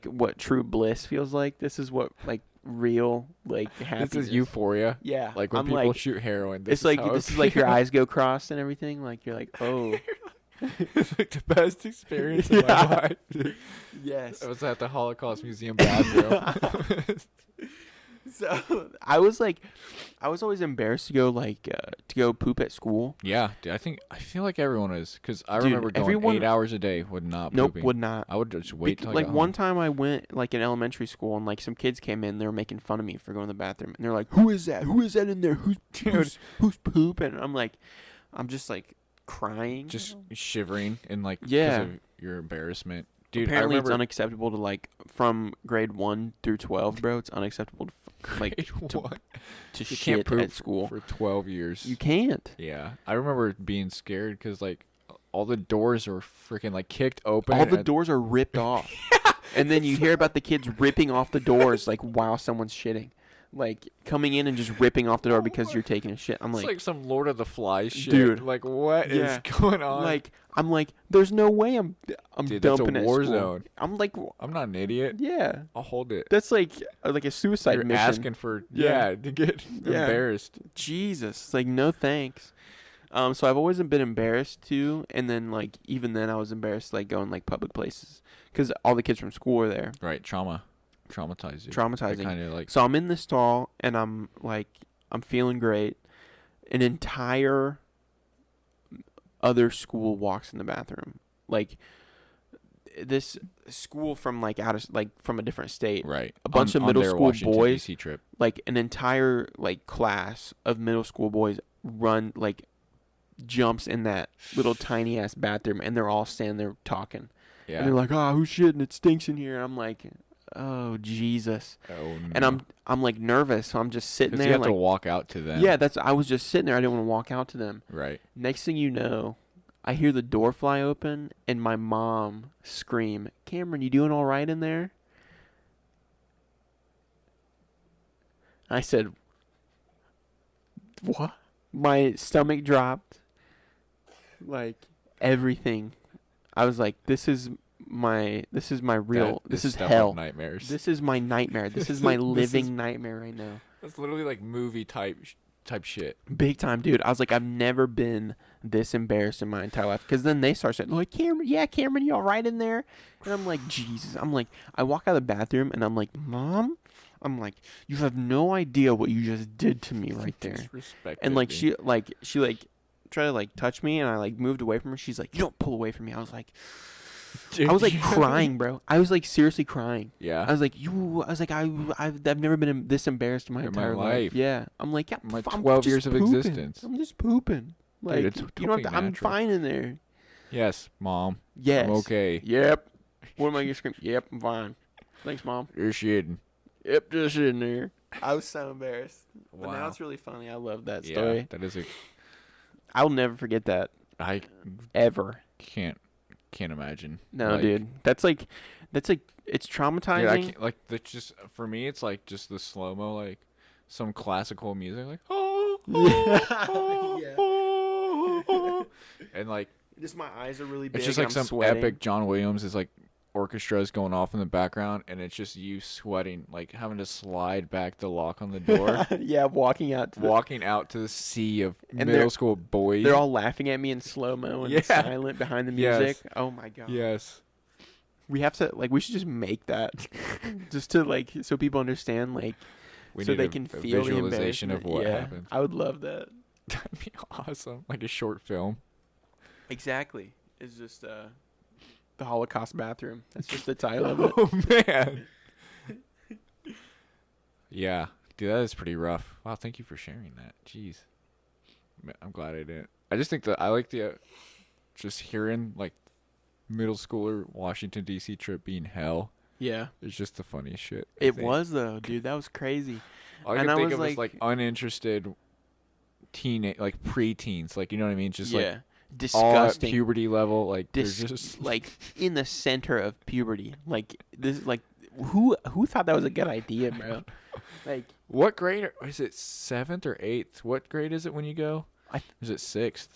what true bliss feels like. This is what like real like happiness. This is euphoria. Yeah, Like when I'm people like, shoot heroin. it's like how this it is like your feels. eyes go crossed and everything. Like you're like, oh, It's like the best experience of Yeah. my life. yes. I was at the Holocaust Museum bathroom. So I was always embarrassed to go poop at school. Yeah, dude, I feel like everyone is, because I Dude, remember going everyone- 8 hours a day with not Nope, pooping. would not. I would just wait till I like got one home. time I went like in elementary school and like some kids came in, they were making fun of me for going to the bathroom, and they're like, "Who is that? Who is that in there? Who's pooping?" I'm just like crying. Just shivering and like Yeah. because of your embarrassment. Dude, Apparently, I it's remember unacceptable to like from grade 1 through 12, bro. It's unacceptable to like grade to, one. to You can't shit poop at school. for 12 years. You can't. Yeah, I remember being scared because like all the doors were freaking like kicked open. All the and- doors are ripped off, and then you hear about the kids ripping off the doors like while someone's shitting, like coming in and just ripping off the door because you're taking a shit. I'm It's like, like some Lord of the Flies shit. Dude. Like what is Yeah. going on? I'm like, there's no way I'm Dude, that's a dumping at war school. zone. I'm like, I'm not an idiot. yeah, I'll hold it. that's like a suicide You're mission. asking for Yeah. to get Yeah. embarrassed. Jesus, it's like no thanks. So I've always been embarrassed too, and then like even then I was embarrassed like going like public places because all the kids from school were there. Right, traumatized you. Traumatizing. Kind of like So I'm in the stall and I'm feeling great. An entire other school walks in the bathroom. Like this school from like from a different state. right. A bunch of on middle their school Washington, boys. DC trip. Like an entire like class of middle school boys run like jumps in that little tiny ass bathroom and they're all standing there talking. Yeah. And they're like, "Oh, who's shitting? It stinks in here." I'm like, "Oh, Jesus." oh, no. And I'm like nervous, so I'm just sitting 'Cause there you have like to walk out to them. yeah, I was just sitting there. I didn't want to walk out to them. Right. Next thing you know, I hear the door fly open and my mom scream, "Cameron, you doing all right in there?" I said, "What?" My stomach dropped. Like everything. I was like, this is my real this is stuff hell. of nightmares. This is my nightmare. This is my This living is- nightmare right now. That's literally like movie type shit. Big time, dude. I was like, I've never been this embarrassed in my entire life. Because then they start saying, like, Cameron, you all right in there? And I'm like, Jesus. I'm like, I walk out of the bathroom and I'm like, Mom? I'm like, you have no idea what you just did to me right there. Disrespected And like, me. she tried to like touch me and I like moved away from her. She's like, you don't pull away from me. I was like, Dude, I was like crying, bro. I was like seriously crying. Yeah. I was like, I've never been this embarrassed in my In my entire life. Yeah. I'm like, yeah, My I'm 12 just years of pooping. existence. I'm just pooping. Like, it's you don't have to, totally I'm natural. fine in there. Yes, Mom. Yes. I'm okay. Yep. What am I gonna scream? Yep, I'm fine. Thanks, Mom. You're shitting. Yep, just in there. I was so embarrassed. But now Wow. it's really funny. I love that Yeah, story. that is a. I'll never forget that. I Ever. can't imagine. No, Like, dude. That's like it's Dude, I traumatizing. can't, like that's just for me. It's like just the slow mo, like some classical music, like oh, and like Just my eyes are really big. it's just like I'm some sweating. epic John Williams is like orchestras going off in the background, and it's just you sweating, like having to slide back the lock on the door, Yeah, walking out. walking out to the sea of And middle school boys. They're all laughing at me in slow mo and Yeah. silent behind the Yes. music. Oh my god. yes. We have to we should just make that just to so people understand We so need they a, can a feel the visualization of embarrassment. what Yeah, happens. I would love that. That'd be awesome, like a short film. Exactly. It's just the Holocaust bathroom. That's just the title of it. Oh man. Yeah, dude, that is pretty rough. Wow, thank you for sharing that. Jeez, I'm glad I didn't. I just think that I like the just hearing like middle schooler Washington D.C. trip being hell. Yeah. It's just the funniest shit. I It think. was though, dude. That was crazy. All I and can I think was of is like uninterested like preteens, like you know what I mean, just like yeah. all at Disgusting. puberty level, like they're Dis- just like in the center of puberty. Like this who thought that was a good idea, bro? Like What grade is it? 7th or 8th? What grade is it when you go? Is it 6th?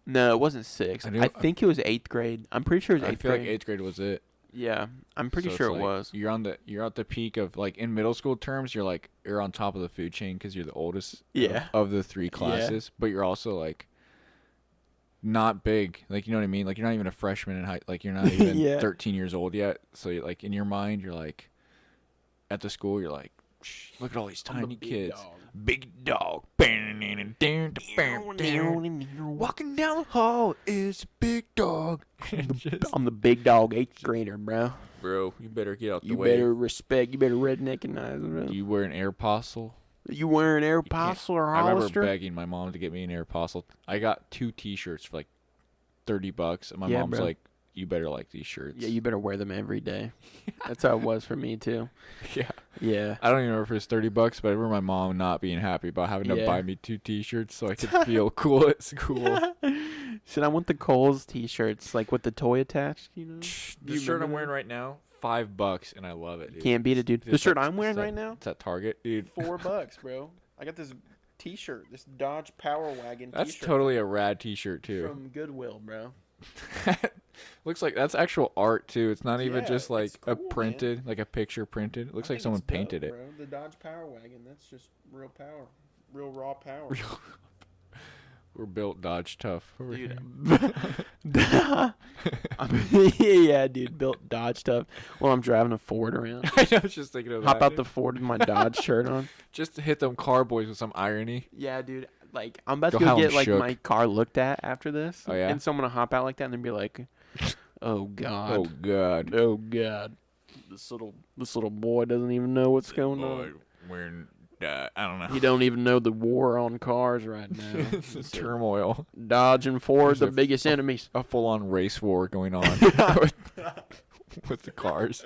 no, it wasn't 6th. I think it was 8th grade. I'm pretty sure it was 8th I feel grade. like 8th grade was it. Yeah, I'm pretty So sure it's it like was. You're at the peak of like in middle school terms. You're on top of the food chain because you're the oldest. Yeah. Of the 3 classes, but you're also like not big. Like you know what I mean. Like you're not even a freshman in high. Like you're not even Yeah. 13 years old yet. So you're, like in your mind, you're like at the school. You're like, "Shh, look at all these I'm the tiny big kids. dog." Big dog. Walking down the hall is a big dog. I'm the big dog 8th grader, bro. Bro, you better get out the You way. better respect. You better redneckinize, bro. Do you wear an Aeropostale? You wearing You can't- Aeropostale or I remember Hollister? begging my mom to get me an Aeropostale. I got 2 T-shirts for like $30, and my Yeah, mom's bro. like, you better like these shirts. Yeah, you better wear them every day. That's how it was for me too. Yeah. Yeah. I don't even know if it was $30, but I remember my mom not being happy about having to Yeah. buy me 2 T-shirts so I could feel cool at school. Shit, I want the Kohl's T-shirts, like with the toy attached. You know, The You shirt remember I'm wearing that? right now, $5, and I love it, dude. Can't beat it, dude. It's The shirt at- I'm wearing it's at- right now, It's at Target, dude. $4, bro. I got this T-shirt, this Dodge Power Wagon That's T-shirt totally a rad T-shirt too. from Goodwill, bro. Looks like that's actual art too. It's not even Yeah, just like it's a cool, printed, like a picture printed. It looks like someone painted it. Bro. The Dodge Power Wagon, that's just real power, real raw power. We're built Dodge tough. over Dude, here. yeah, dude, built Dodge stuff. Well, I'm driving a Ford around. I was just thinking of that. Hop out dude. the Ford with my Dodge shirt on. Just to hit them car boys with some irony. Yeah, dude. Like, I'm about to Go go how get I'm like shook. my car looked at after this. Oh, yeah? And someone will hop out like that and then be like, "Oh Oh God, God. oh God, this little boy doesn't even know what's going on. wearing I don't know. He don't even know the war on cars right now. It's a turmoil. Dodge and Ford, There's the a- biggest enemies. A full-on race war going on with the cars.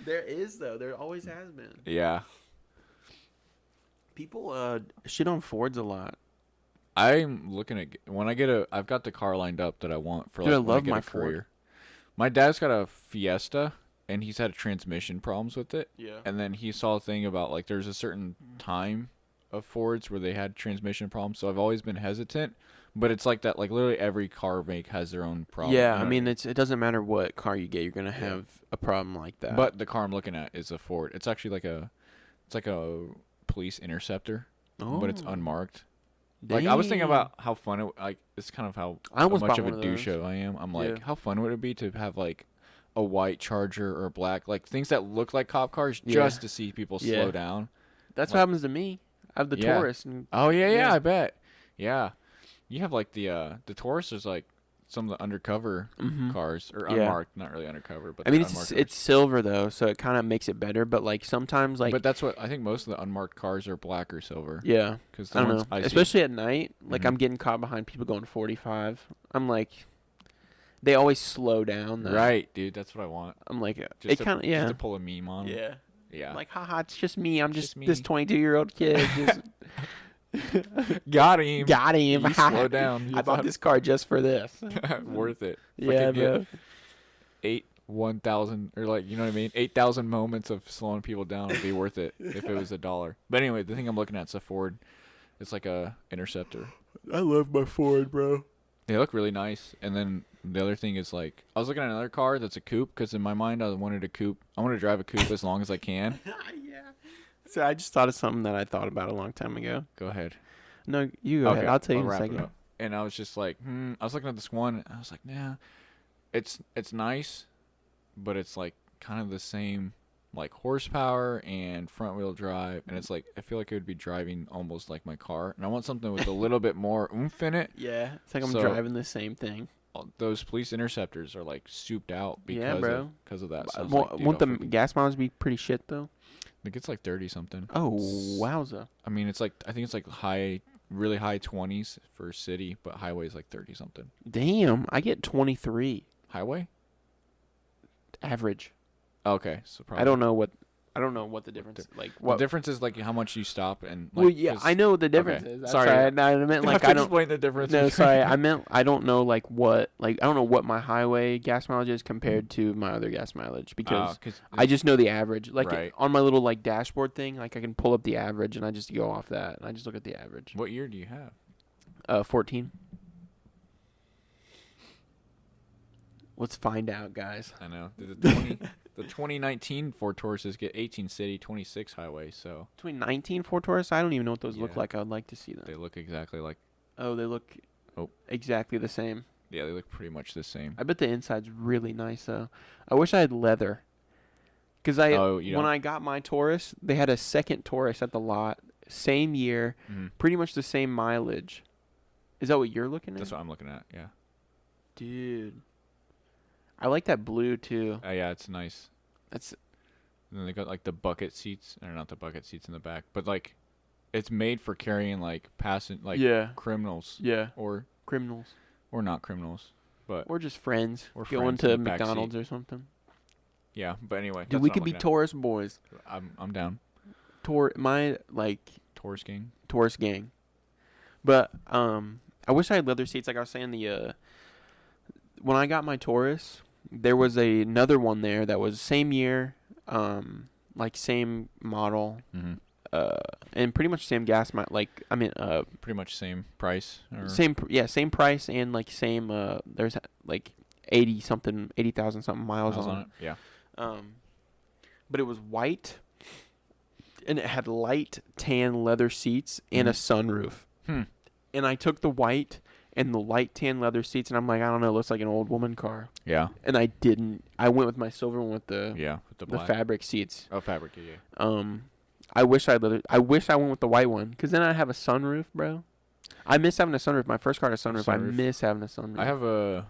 There is though. There always has been. Yeah. People shit on Fords a lot. I'm looking at when I get I've got the car lined up that I want for Dude, like I when love get my a Ford. career. My dad's got a Fiesta and he's had transmission problems with it. Yeah. And then he saw a thing about like there's a certain time of Fords where they had transmission problems. So I've always been hesitant, but it's like that. Like literally every car make has their own problem. Yeah, you I know mean, what it doesn't matter what car you get, you're gonna Yeah. have a problem like that. But the car I'm looking at is a Ford. It's actually it's like a police interceptor, but it's Oh, unmarked. Like I was thinking dang. about how fun it like it's kind of how I almost much bought of a one of those. douche I am. I'm like, Yeah. how fun would it be to have like a white Charger or a black, like things that look like cop cars, Yeah. just to see people Yeah. slow down. That's like- what happens to me. I have the Yeah. Taurus, and Oh yeah, Yeah. I bet. Yeah, you have like the Taurus is like some of the undercover Mhm. cars or Yeah. unmarked, not really undercover, but I mean, they're it's unmarked it's silver though, so it kind of makes it better. But like sometimes, like but that's what I think most of the unmarked cars are black or silver. yeah, Because I don't know. I see, Especially at night, like Mhm. I'm getting caught behind people going 45. I'm like, they always slow down. Though. right, dude. That's what I want. I'm like, Just it to, kind of just yeah. to pull a meme on. 'em. Yeah. Yeah. I'm like, haha, it's just me. I'm Just just this me. 22-year-old kid. Just got him. got him. You slow down. You I bought thought- this car just for this. worth it. Yeah, Fucking get bro. 1,000 or like you know what I mean, 8,000 moments of slowing people down would be worth it if it was $1. But anyway, the thing I'm looking at is a Ford. It's like a Interceptor. I love my Ford, bro. They look really nice. And then the other thing is like I was looking at another car that's a coupe because in my mind I wanted a coupe. I want to drive a coupe as long as I can. Yeah. So I just thought of something that I thought about a long time ago. Go ahead. No, you go ahead. I'll tell you in a wrap it second. up. And I was just like, I was looking at this one. And I was like, nah, it's nice, but it's like kind of the same like horsepower and front wheel drive, and it's like I feel like it would be driving almost like my car, and I want something with a little bit more oomph in it. Yeah, it's like I'm So- driving the same thing. Those police interceptors are like souped out because Yeah, bro. of that. So I was Won't, like, dude, won't the I'll freaking- gas mileage be pretty shit though? I think it's like 30 something. Oh, wowza. I mean, it's like I think it's like really high 20s for city, but highway is like 30 something. Damn, I get 23 Highway? average. Okay, so probably I don't know what the difference is. Like The what difference is like how much you stop and like, well, yeah, 'cause- I know what the difference Okay. is. That's Sorry. why I meant like I don't explain the difference. No, between- sorry. I meant I don't know like what I don't know what my highway gas mileage is compared to my other gas mileage because 'cause I just know the average. Like Right. on my little like dashboard thing, like I can pull up the average and I just go off that and I just look at the average. what year do you have? 14. Let's find out, guys. I know the 2019 Ford Tauruses get 18 city, 26 highway, so 2019 Ford Taurus. I don't even know what those look Yeah. like. I would like to see them. they look exactly like Oh, they look Oh. exactly the same. they look pretty much the same. I bet the inside's really nice though. I wish I had leather. Cause I Oh, you when don't- I got my Taurus, they had a second Taurus at the lot, same year, Mhm. pretty much the same mileage. Is that what you're looking at? That's what I'm looking at. Yeah. Dude, I like that blue too. Yeah, it's nice. That's And then they got like the bucket seats, or not the bucket seats in the back, but like it's made for carrying like yeah, criminals yeah, or criminals. not criminals. but Or just friends. Or Going friends in to the back McDonald's or something. yeah. But anyway, Dude, that's we what could I'm be looking tourist boys. at. I'm down. My Taurus gang. tourist gang. But I wish I had leather seats. Like I was saying, when I got my Taurus, there was another one there that was same year, like same model, Mm-hmm. and pretty much same gas Pretty much same price. Or same price and like same there's like 80,000 something miles miles on on it. Yeah. but it was white and it had light tan leather seats and a sunroof. And I took the white and the light tan leather seats and I'm like, I don't know, it looks like an old woman car. Yeah. And I didn't. I went with my silver one with the With the the black. fabric seats. Oh, fabric. Yeah. I wish I went with the white one because then I have a sunroof, bro. I miss having a sunroof. My first car had a sunroof. I Sunroof. miss having a sunroof. I have a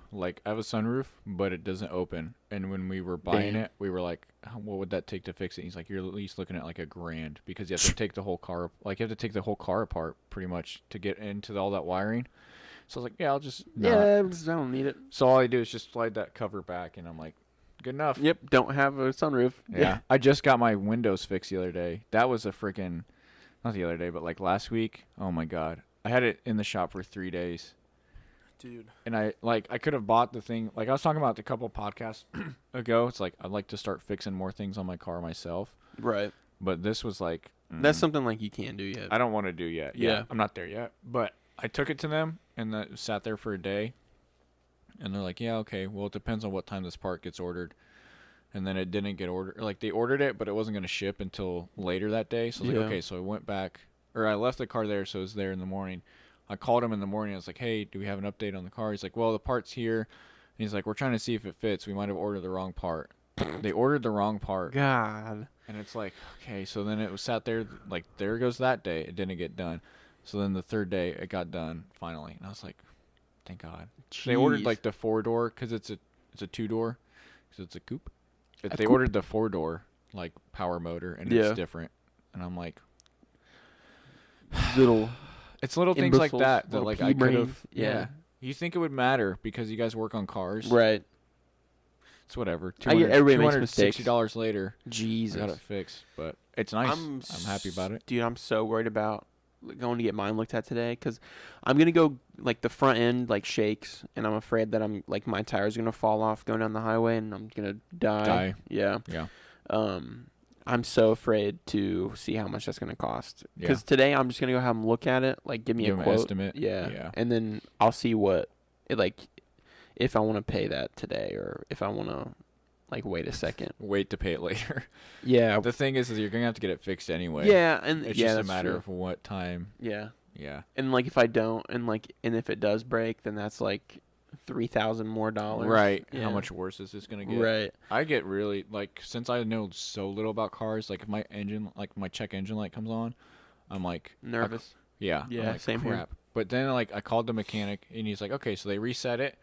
sunroof, but it doesn't open. And when we were buying Damn. it, we were like, what would that take to fix it? He's like, you're at least looking at like $1,000 because you have to take the whole car, like you have to take the whole car apart pretty much to get into all that wiring. So I was like, yeah, I'll just not. Yeah, I don't need it. So all I do is just slide that cover back, and I'm like, good enough. Yep, don't have a sunroof. Yeah. I just got my windows fixed the other day. That was a freaking, not the other day, but like last week. Oh my God. I had it in the shop for 3 days. Dude. And I could have bought the thing. Like I was talking about a couple podcasts ago. It's like, I'd like to start fixing more things on my car myself. Right. But this was like, That's something like you can't do yet. I don't want to do yet. Yeah. I'm not there yet. But I took it to them and that sat there for a day. And they're like, yeah, okay. Well, it depends on what time this part gets ordered. And then it didn't get ordered. Like they ordered it, but it wasn't going to ship until later that day. So I was like, okay. So I went back, or I left the car there, so it was there in the morning. I called him in the morning. I was like, hey, do we have an update on the car? He's like, well, the part's here. And he's like, we're trying to see if it fits. We might have ordered the wrong part. They ordered the wrong part. God. And it's like, okay. So then it was sat there, like, there goes that day. It didn't get done. So then the third day, it got done finally. And I was like, thank God. They ordered, like, the 4-door because it's a 2-door because it's a coupe. But they ordered the 4-door, like, power motor, and it's different. And I'm like, it's little things like that like I could have. Yeah. You think it would matter because you guys work on cars, right? It's whatever. Everybody makes mistakes. $260 later, Jesus, I got it fixed. But it's nice. I'm happy about it, dude. I'm so worried about going to get mine looked at today because I'm gonna go like the front end like shakes, and I'm afraid that I'm like my tire's gonna fall off going down the highway and I'm gonna die. Yeah. I'm so afraid to see how much that's going to cost. Because today I'm just going to go have them look at it, like give me a quote. An estimate. Yeah. And then I'll see what, if I want to pay that today or if I want to, like, wait a second. Wait to pay it later. Yeah. The thing is you're going to have to get it fixed anyway. Yeah. And it's just a matter of what time. Yeah. Yeah. And, like, if I don't, and if it does break, then that's, like, $3,000 more. Right. Yeah. How much worse is this going to get? Right. I get really, like, since I know so little about cars, like, if my engine, like, my check engine light comes on, I'm, like... nervous. Yeah. Yeah, like, same crap. here. But then, like, I called the mechanic, and he's like, okay, so they reset it,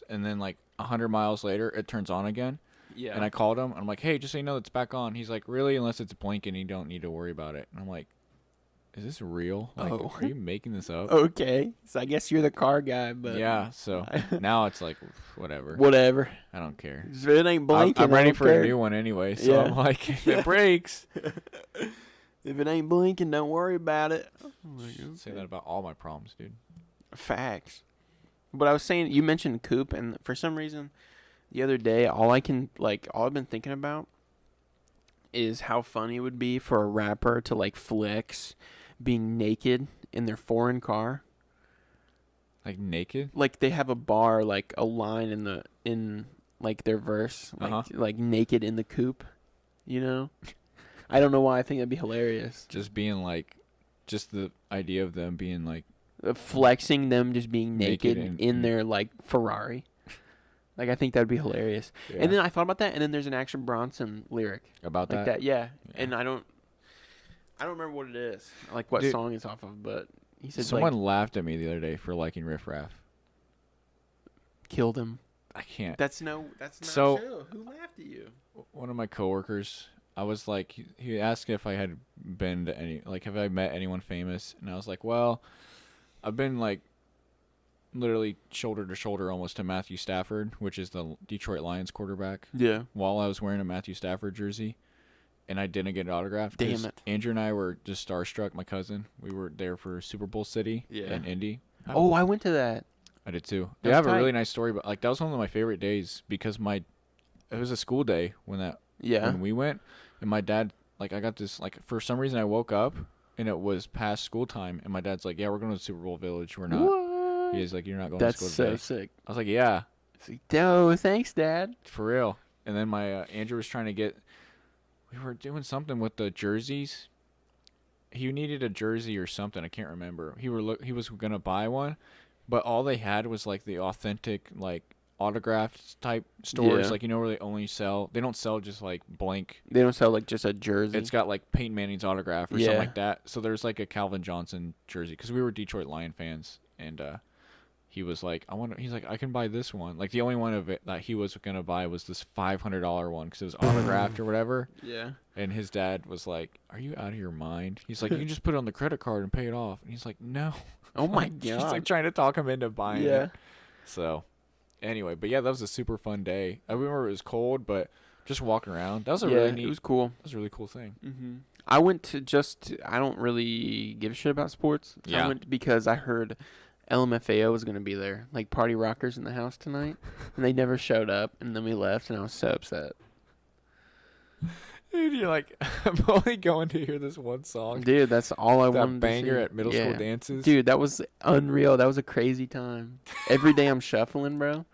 and then, like, 100 miles later, it turns on again. Yeah. And I called him, and I'm like, hey, just so you know, it's back on. He's like, really? Unless it's blinking, you don't need to worry about it. And I'm like, is this real? Like, are you making this up? Okay. So I guess you're the car guy, but... Yeah, so now it's like, whatever. Whatever. I don't care. If it ain't blinking, I'm ready for a new one anyway, so I'm like, if it breaks... If it ain't blinking, don't worry about it. Say that about all my problems, dude. Facts. But I was saying, you mentioned coupe, and for some reason, the other day, all I've been thinking about is how funny it would be for a rapper to, like, flex being naked in their foreign car. Like, naked? Like, they have a bar, like, a line in like, their verse. Like, naked in the coupe, you know? I don't know why I think that'd be hilarious. Just being, like, just the idea of them being, like... flexing them just being naked and, in their, like, Ferrari. Like, I think that would be hilarious. Yeah. And then I thought about that, and then there's an Action Bronson lyric. About like that? Yeah. And I don't remember what it is. Like, what song it's off of, but he said, someone laughed at me the other day for liking Riff Raff. Killed him. I can't. That's not true. Who laughed at you? One of my coworkers, I was like, he asked if I had been to have I met anyone famous? And I was like, well, I've been, like, literally shoulder to shoulder almost to Matthew Stafford, which is the Detroit Lions quarterback, Yeah. while I was wearing a Matthew Stafford jersey, and I didn't get an autograph. Damn it. Andrew and I were just starstruck. My cousin, we were there for Super Bowl City in Indy. Oh, I went to that. I did too. That's They have a tight. really nice story, but like that was one of my favorite days because it was a school day when we went, and my dad, like, I got this, like, for some reason I woke up and it was past school time, and my dad's like, yeah, we're going to Super Bowl Village. We're not. What? He's like, you're not going That's to school today. so sick. I was like, yeah, Oh, thanks, Dad. for real. And then my Andrew was trying to we were doing something with the jerseys. He needed a jersey or something. I can't remember. He was going to buy one, but all they had was like the authentic, like, autographed type stores, Yeah. like, where they don't sell just like blank. They don't sell like just a jersey. It's got like Peyton Manning's autograph or Yeah. something like that. So there's like a Calvin Johnson jersey because we were Detroit Lion fans, and he was like, he's like, I can buy this one. Like the only one of it that he was gonna buy was this $500 one because it was autographed or whatever. Yeah. And his dad was like, "Are you out of your mind?" He's like, "You can just put it on the credit card and pay it off." And he's like, "No." Oh my He's god. like trying to talk him into buying Yeah. it. So, anyway, but yeah, that was a super fun day. I remember it was cold, but just walking around, that was a really neat. It was cool. That was a really cool thing. Mm-hmm. I went to I don't really give a shit about sports. So Yeah. I went because I heard LMFAO was going to be there, like Party Rockers in the house tonight, and they never showed up, and then we left, and I was so upset. Dude, you're like, I'm only going to hear this one song. Dude, that's all I wanted That banger to see. at middle school dances. Dude, that was unreal. That was a crazy time. Every day I'm shuffling, bro.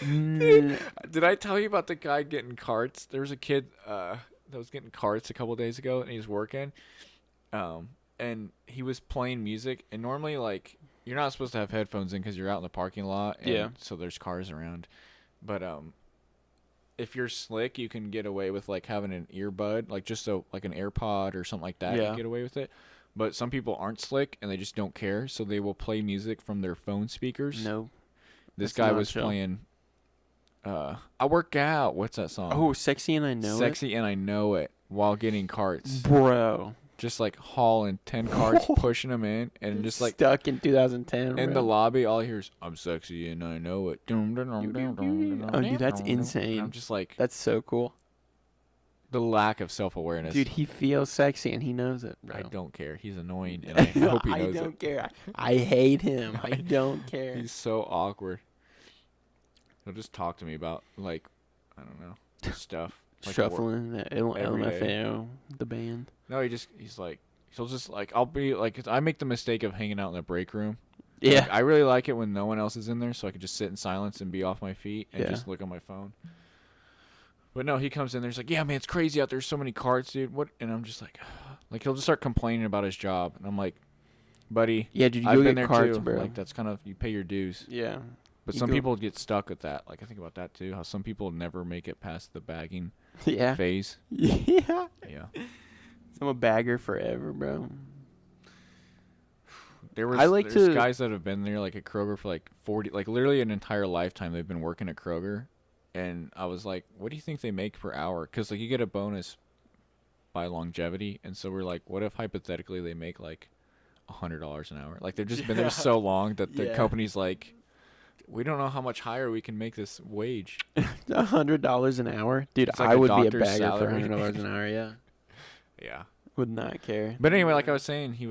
Dude, did I tell you about the guy getting carts? There was a kid that was getting carts a couple days ago, and he was working, and he was playing music. And normally, like, you're not supposed to have headphones in because you're out in the parking lot, and Yeah. so there's cars around. But if you're slick, you can get away with like having an earbud, like just like an AirPod or something like that. You Yeah. can get away with it. But some people aren't slick and they just don't care, so they will play music from their phone speakers. No. This that's guy not was chill. playing. I work out. What's that song? Oh, Sexy and I Know Sexy and I Know It while getting carts. It. Bro. Just like hauling 10 carts, pushing them in, and just like stuck in 2010. in bro. the lobby, all I hear is I'm sexy and I know it. Oh, dude, that's insane. I'm just like That's so cool. the lack of self-awareness. Dude, he feels sexy and he knows it, bro. I don't care. He's annoying, and I hope he knows I don't it. care. I hate him. I don't care. He's so awkward. He'll just talk to me about like, I don't know, stuff. Like Shuffling, the every day. LMFAO, the band. No, he'll just like, I'll be like, I make the mistake of hanging out in the break room. Yeah. Like, I really like it when no one else is in there, so I can just sit in silence and be off my feet and Yeah. just look on my phone. But no, he comes in there, he's like, yeah, man, it's crazy out there. There's so many carts, dude. What? And I'm just like he'll just start complaining about his job, and I'm like, buddy, Yeah, dude, you I've go been get there cards, too. bro. Like that's kind of, you pay your dues. Yeah. But You some go- people get stuck with that. Like I think about that too. How some people never make it past the bagging Yeah. phase. Yeah. Yeah. I'm a bagger forever, bro. There's guys that have been there like at Kroger for like 40, like literally an entire lifetime. They've been working at Kroger, and I was like, what do you think they make per hour? Because like you get a bonus by longevity, and so we're like, what if hypothetically they make like $100 an hour? Like they've just been there so long that the Yeah. company's like, we don't know how much higher we can make this wage. $100 an hour, dude. It's like I a would be a doctor's bagger for salary. $100 an hour. Yeah. Yeah. Would not care. But anyway, like I was saying, he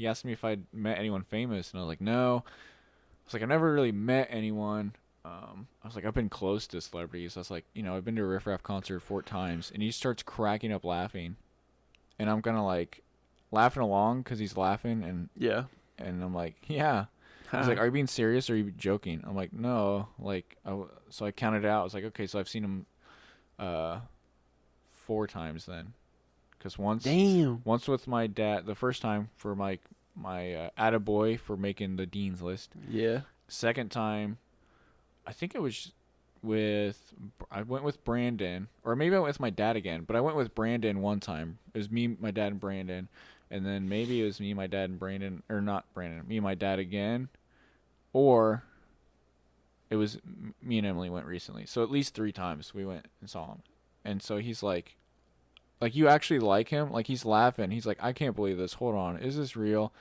asked me if I'd met anyone famous, and I was like, no. I was like, I never really met anyone. I was like, I've been close to celebrities. I was like, I've been to a Riff Raff concert 4 times, and he starts cracking up laughing, and I'm kind of like laughing along because he's laughing, Yeah. and I'm like, yeah. I was like, are you being serious or are you joking? I'm like, no. Like, so I counted it out. I was like, okay, so I've seen him 4 times then. Because Damn. once with my dad, the first time for my attaboy for making the dean's list. Yeah. Second time, I think it was I went with Brandon, or maybe I went with my dad again, but I went with Brandon one time. It was me, my dad, and Brandon. And then maybe it was me, my dad, and Brandon, or not Brandon, me and my dad again. Or it was me and Emily went recently. So at least 3 times we went and saw him. And so he's like, you actually like him? Like, he's laughing. He's like, I can't believe this. Hold on. Is this real?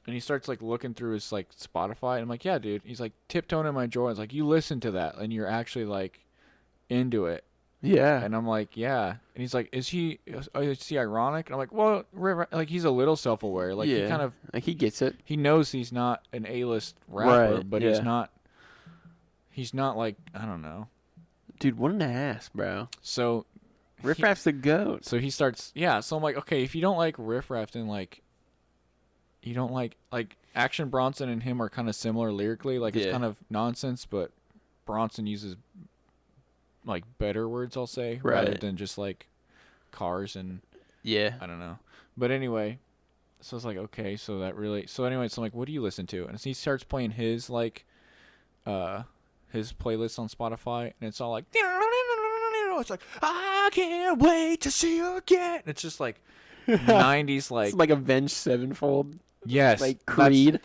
And he starts like looking through his like Spotify, and I'm like, yeah, dude. He's like tiptoeing in my Jordans, like you listen to that, and you're actually like into it. Yeah. And I'm like, yeah. And he's like, is he ironic? And I'm like, well, like he's a little self-aware. Like he kind of like he gets it. he knows he's not an A-list rapper, Right, but yeah. he's not like, I don't know. Dude, what an ass, bro. So Riff Raff's the goat. So he starts, yeah. So I'm like, okay, if you don't like Riff Raff, then like, you don't like Action Bronson and him are kind of similar lyrically. Like it's Yeah. kind of nonsense, but Bronson uses like better words, I'll say, Right. rather than just like cars and Yeah. I don't know. But anyway, so it's like, okay, so that really, so anyway, so I'm like, what do you listen to? And so he starts playing his like, his playlist on Spotify, and it's all like, it's like, I can't wait to see you again. And it's just like 90s, like, It's like Avenged Sevenfold, yes, like Creed.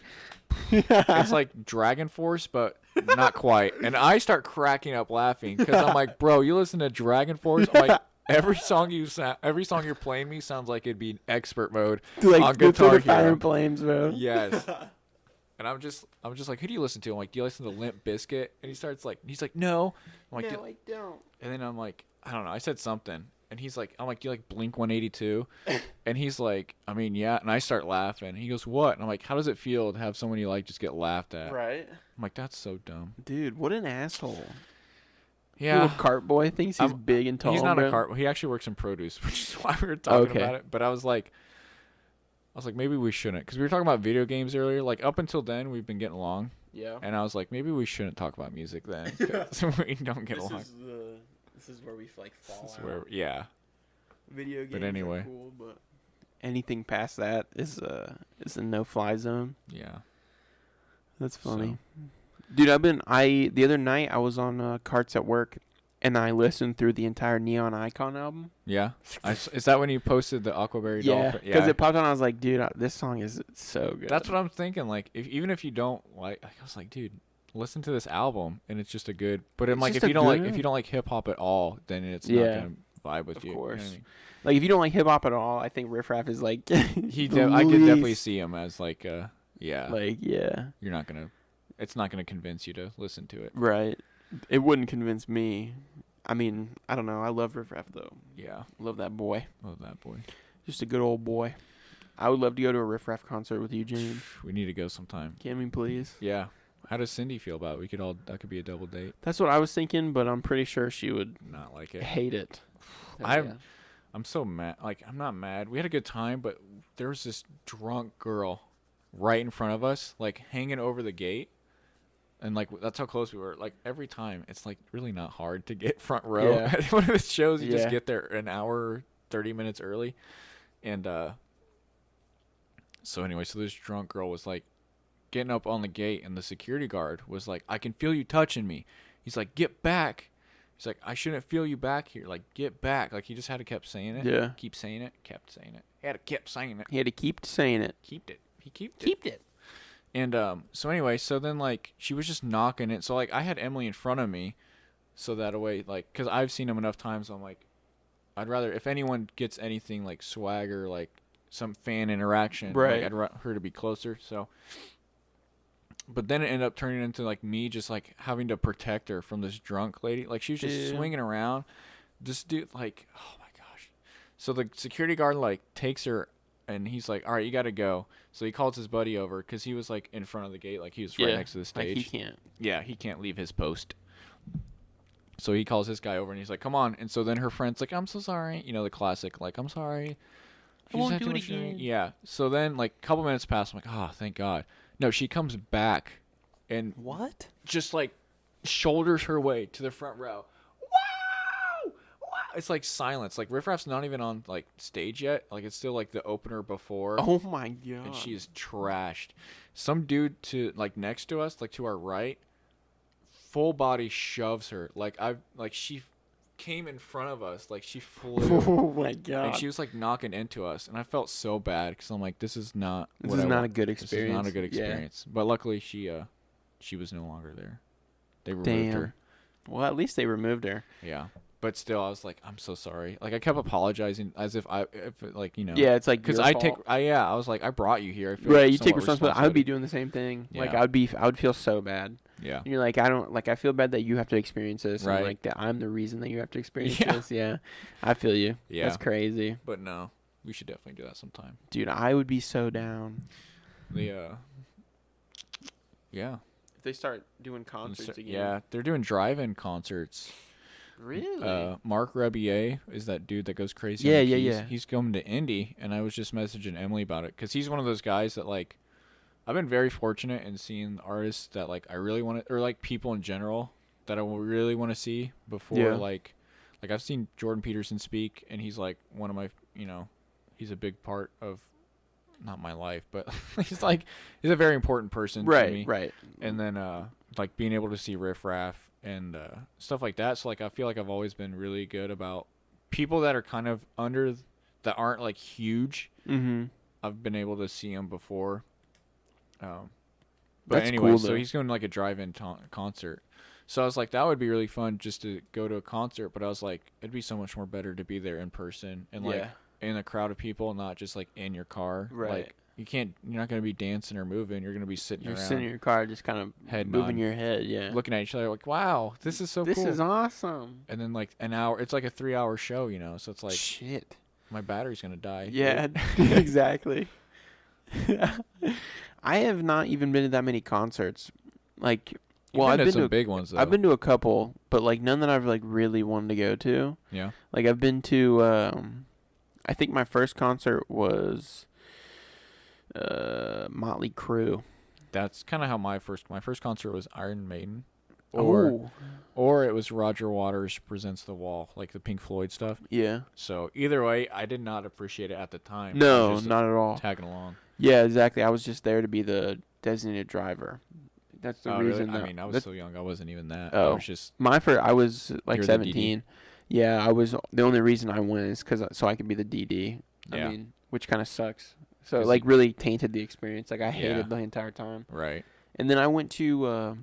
it's like Dragon Force, but not quite. And I start cracking up laughing because I'm like, bro, you listen to Dragon Force? I'm like, every song you're playing me sounds like it'd be expert mode like on go through Guitar the Fire Hero. and Flames, bro. Yes. And I'm just like, who do you listen to? I'm like, do you listen to Limp Bizkit? And he's like, no. I'm like, No, I don't. and then I'm like, I don't know. I said something, and he's like, I'm like, do you like Blink 182? And he's like, I mean, yeah. And I start laughing. He goes, what? And I'm like, how does it feel to have someone you like just get laughed at? Right. I'm like, that's so dumb. Dude, what an asshole. Yeah. Little cart boy thinks he's big and tall. He's not bro. a cart. He actually works in produce, which is why we were talking Okay. about it. But I was like, maybe we shouldn't, because we were talking about video games earlier. Like up until then, we've been getting along, Yeah. and I was like, maybe we shouldn't talk about music then, 'cause we don't get along. This is where we like fall This is where, yeah. Video games But anyway. are cool, but anything past that is a no-fly zone. Yeah. That's funny. Dude, the other night I was on Carts at work, and I listened through the entire Neon Icon album. Yeah. Is that when you posted the Aquaberry Yeah, Dolphin? because it popped on. I was like, dude, this song is so good. That's what I'm thinking. Like, even if you don't like, I was like, dude, listen to this album, and it's just a good. But I'm It's like, just if a you don't like, good- if you don't like hip hop at all, then it's not Yeah. gonna vibe with Of you. You know what I course. mean? Like, if you don't like hip hop at all, I think Riff Raff is like. I could definitely see him as like, yeah. Like, yeah. You're not gonna. It's not gonna convince you to listen to it. Right. It wouldn't convince me. I mean, I don't know. I love Riff Raff though. Yeah. Love that boy. Love that boy. Just a good old boy. I would love to go to a Riff Raff concert with you, James. We need to go sometime. Can we please? Yeah. How does Cindy feel about it? That could be a double date. That's what I was thinking, but I'm pretty sure she would Not like it. hate it. I'm so mad. Like, I'm not mad. We had a good time, but there was this drunk girl right in front of us, like hanging over the gate. And like that's how close we were. Like every time, it's like really not hard to get front row Yeah. at one of the shows. You just Yeah. get there an hour, 30 minutes early, and so anyway, so this drunk girl was like getting up on the gate, and the security guard was like, "I can feel you touching me." He's like, "Get back." He's like, "I shouldn't feel you back here. Like, get back." Like he just had to kept saying it. Yeah. Keep saying it. Kept saying it. He had to kept saying it. He had to keep saying it. Kept it. He kept it. Keep it. And so anyway, so then like she was just knocking it. So like I had Emily in front of me, so that way like because I've seen him enough times. I'm like, I'd rather if anyone gets anything like swagger, like some fan interaction, Right. Like, I'd rather her to be closer. So, but then it ended up turning into like me just like having to protect her from this drunk lady. Like she was just Yeah. swinging around. This dude like, oh my gosh. So the security guard like takes her. And he's like, all right, you got to go. So he calls his buddy over because he was like in front of the gate. Like he was right next to the stage. Like he can't. Yeah, he can't leave his post. So he calls this guy over and he's like, come on. And so then her friend's like, I'm so sorry. You know, the classic, like, I'm sorry. I won't had do too it much to again. Yeah. So then like a couple minutes pass. I'm like, oh, thank God. No, she comes back and What? just like shoulders her way to the front row. Wow! Wow! It's like silence. Like Riff Raff's not even on like stage yet. Like it's still like the opener before. Oh my God. And she is trashed. Some dude to like next to us, like to our right, full body shoves her. Like she came in front of us. Like she flew. Oh my God. And she was like knocking into us, and I felt so bad because I'm like, this is not. This what is I not want. a good This is not a experience. good Yeah. experience. But luckily, she was no longer there. They removed Damn. her. Well, at least they removed her. Yeah. But still, I was like, I'm so sorry. Like I kept apologizing as if like, you know. Yeah, it's like Because your I fault. I was like, I brought you here. I feel Right, you take somewhat responsibility. I would be doing the same thing. Like Yeah. I would feel so bad. Yeah. And you're like, I don't like. I feel bad that you have to experience this. Right. And like that I'm the reason that you have to experience Yeah. this. Yeah, I feel you. Yeah. That's crazy, But no, we should definitely do that sometime. dude. I would be so down Yeah. if they start doing concerts again. Yeah, they're doing drive-in concerts. Really? Mark Rebier is that dude that goes crazy. Yeah, on the yeah, keys. yeah. He's coming to Indy, and I was just messaging Emily about it because he's one of those guys that like. I've been very fortunate in seeing artists that like I really want to, or like people in general that I really want to see before. Yeah. Like I've seen Jordan Peterson speak, and he's like one of my, he's a big part of, not my life, but he's a very important person to me. Right. And then like being able to see Riff Raff and stuff like that. So like I feel like I've always been really good about people that are kind of that aren't like huge. Mm-hmm. I've been able to see them before. But That's anyway, cool, so though. he's going to like a drive-in concert. So I was like, that would be really fun just to go to a concert. But I was like, it'd be so much more better to be there in person and like in a crowd of people, not just like in your car. Right. Like you're not going to be dancing or moving. You're going to be sitting You're around. sitting in your car, just kind of Head moving nod, your head. Yeah. looking at each other like, wow, this is so This cool. is awesome. And then like an hour, it's like a 3-hour show, so it's like Shit. my battery's going to die. Yeah, exactly. I have not even been to that many concerts. Like, well, I've been some to big ones though. I've been to a couple, but like none that I've like really wanted to go to. Yeah. Like I've been to I think my first concert was Motley Crue. That's kind of how my first concert was Iron Maiden. Oh. Or it was Roger Waters Presents the Wall, like the Pink Floyd stuff. Yeah. So either way, I did not appreciate it at the time. I No, was just, not at all. tagging along. Yeah, exactly. I was just there to be the designated driver. That's the reason. Really? That, I mean, I was so young, I wasn't even that. Oh. I was just I was like You were the 17. Yeah, I was. The only reason I went is so I could be the DD. Yeah. I mean, which kind of sucks. So 'Cause like really tainted the experience. Like I hated Yeah. the entire time. right And then I went to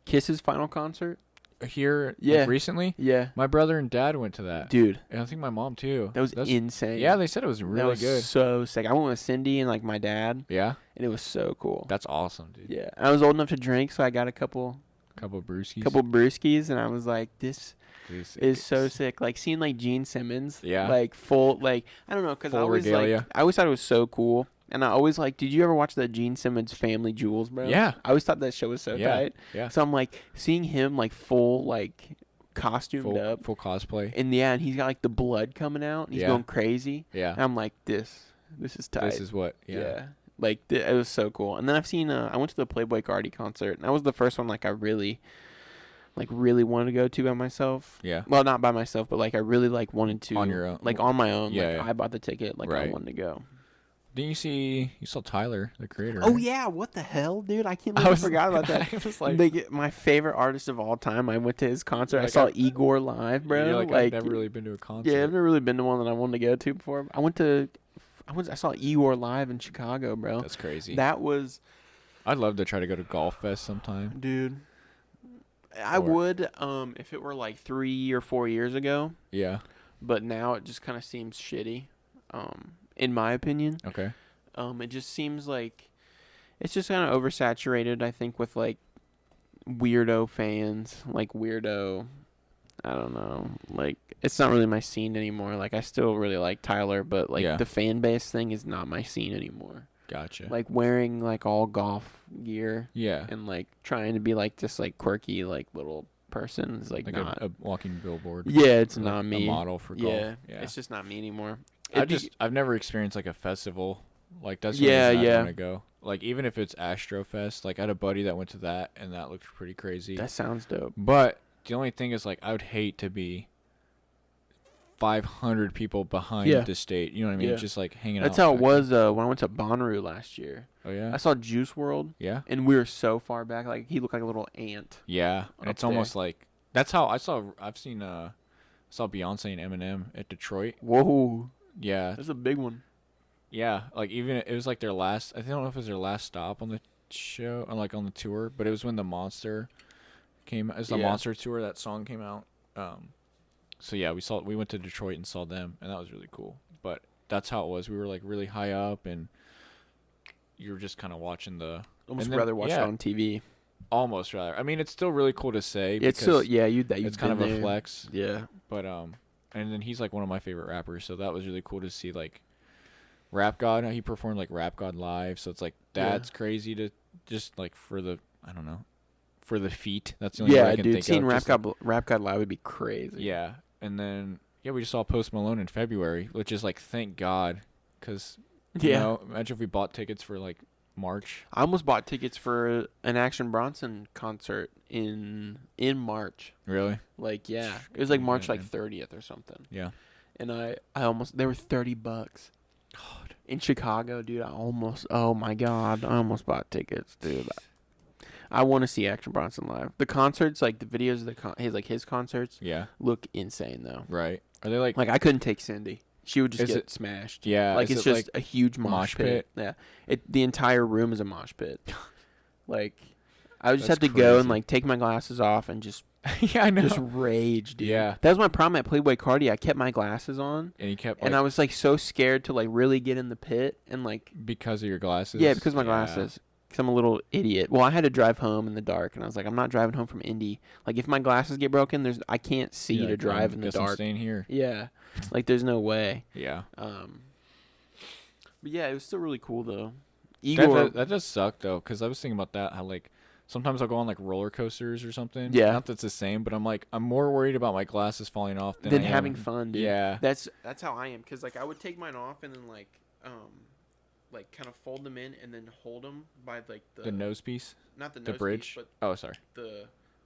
Kiss's final concert. here. Yeah. Like, recently. Yeah, My brother and dad went to that, dude, and I think my mom too. that was That's- insane. Yeah, they said it was that really was good. so sick. I went with Cindy and like my dad, Yeah, and it was so cool. that's awesome, dude. Yeah, I was old enough to drink, so I got a couple Couple brewskis. brewskis, and I was like, this This is so sick. Like seeing like Gene Simmons. Yeah. Like full like I don't know because I Full always regalia. like I always thought it was so cool. And I always like, did you ever watch the Gene Simmons Family Jewels, bro? Yeah. I always thought that show was so Yeah. tight. Yeah. So I'm like seeing him like full like costumed up. Full cosplay. And yeah, and he's got like the blood coming out and he's Yeah. going crazy. Yeah. And I'm like, this is tight. This is what. Yeah. Like it was so cool. And then I've seen I went to the Playboy Cardi concert, and that was the first one like I really wanted to go to by myself. Yeah. Well, not by myself, but like I really like wanted to On your own. like on my own. Yeah, Like yeah. I bought the ticket, like I Right. wanted to go. Didn't you saw Tyler, the creator? Oh right? yeah, what the hell, dude? I can't believe I forgot about that. I was like, My favorite artist of all time. I went to his concert. I Like, saw I- Igor live, bro. You're like, I've never really been to a concert. yeah, I've never really been to one that I wanted to go to before. I saw Igor live in Chicago, bro. That's crazy. That was, I'd love to try to go to Golf Fest sometime. dude. I Or- would, if it were like 3 or 4 years ago, Yeah. but now it just kind of seems shitty, in my opinion. Okay. It just seems like it's just kind of oversaturated, I think, with like weirdo fans, like weirdo. I don't know. Like it's not really my scene anymore. Like I still really like Tyler, but like Yeah. the fan base thing is not my scene anymore. Gotcha. Like wearing like all golf gear yeah. and like trying to be like this like quirky like little person is like, Like not. a walking billboard. Yeah, it's Or, not like, me. A model for golf. Yeah, Yeah. it's just not me anymore. I've never experienced like a festival. Like that's Yeah, the reason I yeah. want to go. Like even if it's Astrofest, like I had a buddy that went to that and that looked pretty crazy. That sounds dope. But the only thing is like I would hate to be 500 people behind Yeah. the stage. You know what I mean? Yeah. Just like hanging That's out. how it back was when I went to Bonnaroo last year. there. Oh yeah. I saw Juice World, Yeah. and we were so far back. Like he looked like a little ant. Yeah. And Up it's almost like that's how I saw. I've seen. Saw Beyonce and Eminem at Detroit. Whoa, Yeah. that's a big one. Yeah. Like even it was like their last. I don't know if it was their last stop on the show, or like on the tour, but it was when the Monster came. It was the Yeah. Monster tour. That song came out. So yeah, we went to Detroit and saw them, and that was really cool. But that's how it was. We were like really high up, and you were just kind of watching the. Almost and then- rather watch it yeah. on TV. Almost rather. I mean, it's still really cool to say. It's still because you've it's kind of been a there. flex. Yeah. But and then he's like one of my favorite rappers, so that was really cool to see. Like, Rap God, he performed like Rap God live, so it's like that's crazy to just like for the for the feat. That's the only way I can dude, think seeing of. Rap God live would be crazy. Yeah, and then we just saw Post Malone in February, which is like thank God, because imagine if we bought tickets for like March. I almost bought tickets for an Action Bronson concert in March. Really? Like, it was like March Yeah, like man. 30th or something. Yeah. And I almost, they were $30. God. In Chicago, dude, oh my God, I almost bought tickets, dude. I want to see Action Bronson live. The concerts, like the videos of his concerts, Yeah. look insane though. Right. Are they like? Like I couldn't take Cindy. She would just Is get it- smashed. Yeah. Like is it's it, just a huge mosh pit. Yeah. The entire room is a mosh pit. Like I would just That's have to go and crazy. like take my glasses off and just yeah, I know. just rage, dude. Yeah. That was my problem at Playboy Cardi. I kept my glasses on and you kept and I was like so scared to like really get in the pit and like because of your glasses. yeah, because of my Yeah. glasses. Because I'm a little idiot. Well, I had to drive home in the dark, and I was like, I'm not driving home from Indy. Like, if my glasses get broken, I can't see You're to like, drive in the guess I'm dark. staying here. Yeah, like there's no way. Yeah. But yeah, it was still really cool though. That, Igor, that does suck though, because I was thinking about that. How like sometimes I'll go on like roller coasters or something. Yeah. Not that's the same, but I'm more worried about my glasses falling off than then I am- having fun, dude. Yeah. That's how I am. Cause like I would take mine off and then like kind of fold them in and then hold them by like The nose piece, not the the nose bridge. piece, Oh, sorry. but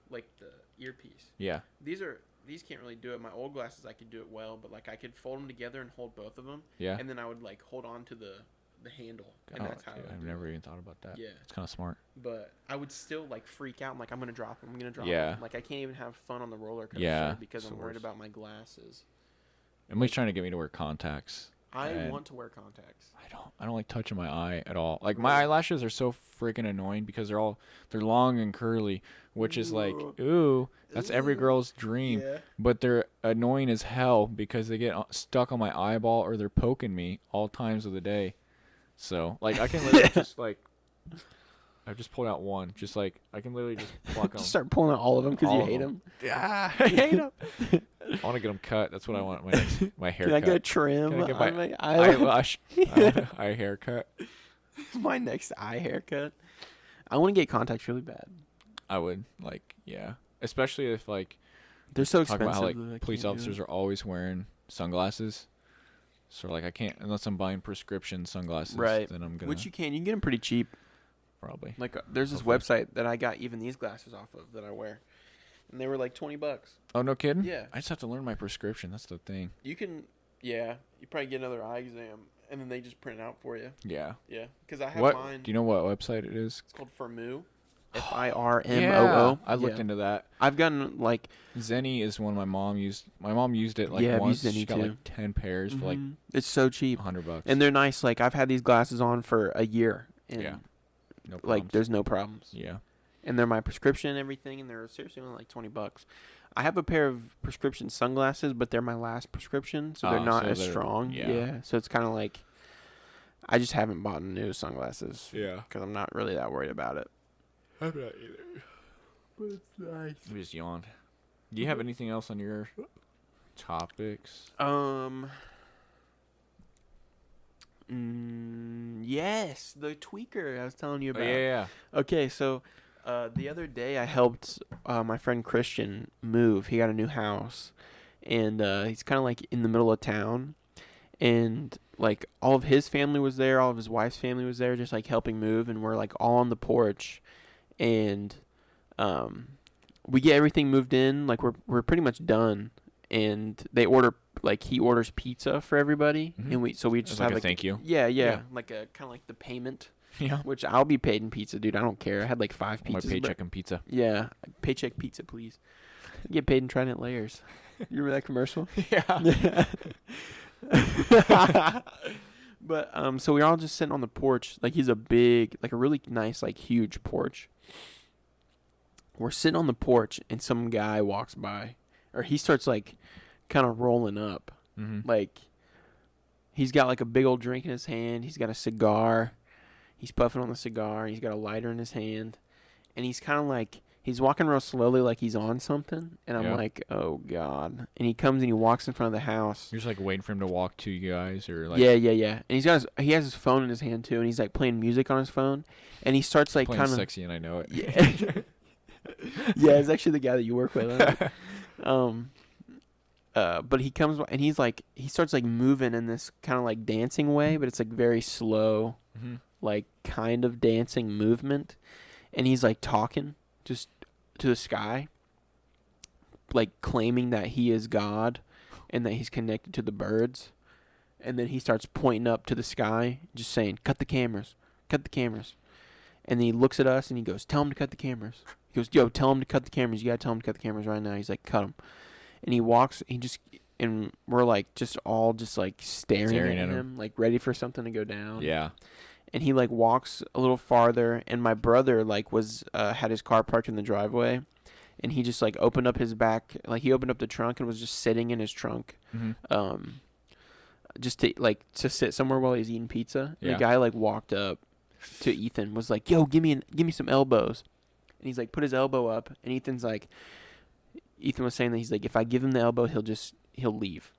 the earpiece. Yeah. These can't really do it. My old glasses I could do it well, but like I could fold them together and hold both of them. Yeah. And then I would like hold on to the handle, and that's how. dude, I would I've do never it. even thought about that. Yeah, It's kind of smart. but I would still like freak out. I'm like, I'm gonna drop them. I'm gonna drop Yeah. them. Like I can't even have fun on the roller coaster Yeah, because it's I'm the worried worst. about my glasses. Emily's trying to get me to wear contacts. I And want to wear contacts. I don't like touching my eye at all. Like my Really? eyelashes are so freaking annoying because they're long and curly, which is like, Ooh. ooh, that's every Ooh. girl's dream. Yeah. But they're annoying as hell because they get stuck on my eyeball or they're poking me all times of the day. So like I can literally just like, I've just pulled out one. Just like I can literally just pluck them. Just start pulling out all of them because you All of hate them. them. Yeah, I hate them. I want to get them cut. That's what I want. My haircut. Can I get a trim Can I get on my my eyelash? eyelash? I want a eye haircut. My next eye haircut. I want to get contacts really bad. I would especially if like They're so talk expensive. about how like that I police can't do officers it. are always wearing sunglasses. So like I can't unless I'm buying prescription sunglasses. Right. Then I'm gonna Which you can get them pretty cheap. probably. Like there's this Hopefully. website that I got even these glasses off of that I wear, and they were like $20. Oh no kidding. Yeah. I just have to learn my prescription. That's the thing. You can, you probably get another eye exam, and then they just print it out for you. Yeah. Yeah, because I have What mine. do you know? What website it is? It's called Firmoo. FIRMOO. Yeah, I looked Yeah. into that. I've gotten like Zenny is one my mom used. My mom used it like Yeah, I've once. used She Zenny got too. like 10 pairs for like it's so cheap, $100. and they're nice. Like I've had these glasses on for a year, and Yeah. No like problems. there's no problems. Yeah. And they're my prescription and everything, and they're seriously only like $20. I have a pair of prescription sunglasses, but they're my last prescription, so they're Ah, not so as they're- strong. yeah. Yeah, so it's kind of like I just haven't bought new sunglasses Yeah. because I'm not really that worried about it. I'm not either. But it's nice. I just yawned. Do you have anything else on your topics? Yes, the tweaker I was telling you Oh, about. yeah. Okay, so the other day I helped my friend Christian move. He got a new house, and he's kind of like in the middle of town, and like all of his family was there, all of his wife's family was there, just like helping move, and we're like all on the porch, and we get everything moved in, like we're pretty much done, and he orders pizza for everybody, Mhm. and we As just like have a thank you. yeah, Yeah. like a kind of like the payment. Yeah. Which I'll be paid in pizza, dude. I don't care. I had like 5 My pizzas. but- paycheck and pizza. Yeah, paycheck pizza, please. Get paid in Trident layers. You remember that commercial? Yeah. But so we're all just sitting on the porch. Like he's a really nice, like huge porch. We're sitting on the porch, and some guy walks by, or he starts like kind of rolling up. Mm-hmm. Like, he's got like a big old drink in his hand. He's got a cigar. He's puffing on the cigar. He's got a lighter in his hand. And he's kind of like, he's walking real slowly like he's on something. And I'm Yeah. like, oh, God. And he comes and he walks in front of the house. You're just like waiting for him to walk to you guys, or like Yeah. And he has his phone in his hand too. And he's like playing music on his phone. And he starts like playing kind of. sexy, and I know it. Yeah. Yeah, it's actually the guy that you work with. But he comes and he's like, he starts like moving in this kind of like dancing way, but it's like very slow, Mm-hmm. like kind of dancing movement. And he's like talking just to the sky, like claiming that he is God and that he's connected to the birds. And then he starts pointing up to the sky, just saying, cut the cameras, cut the cameras. And then he looks at us and he goes, tell him to cut the cameras. He goes, yo, tell him to cut the cameras. You got to tell him to cut the cameras right now. He's like, cut them. And he walks, and we're like just all just like staring at him, like ready for something to go down. Yeah. And he like walks a little farther, and my brother like was had his car parked in the driveway, and he just like opened up his back, like he opened up the trunk and was just sitting in his trunk, Mm-hmm. just to sit somewhere while he's eating pizza. And Yeah. the guy like walked up to Ethan, was like, yo, give me some elbows. And he's like put his elbow up, and Ethan was saying that he's like, if I give him the elbow, he'll leave.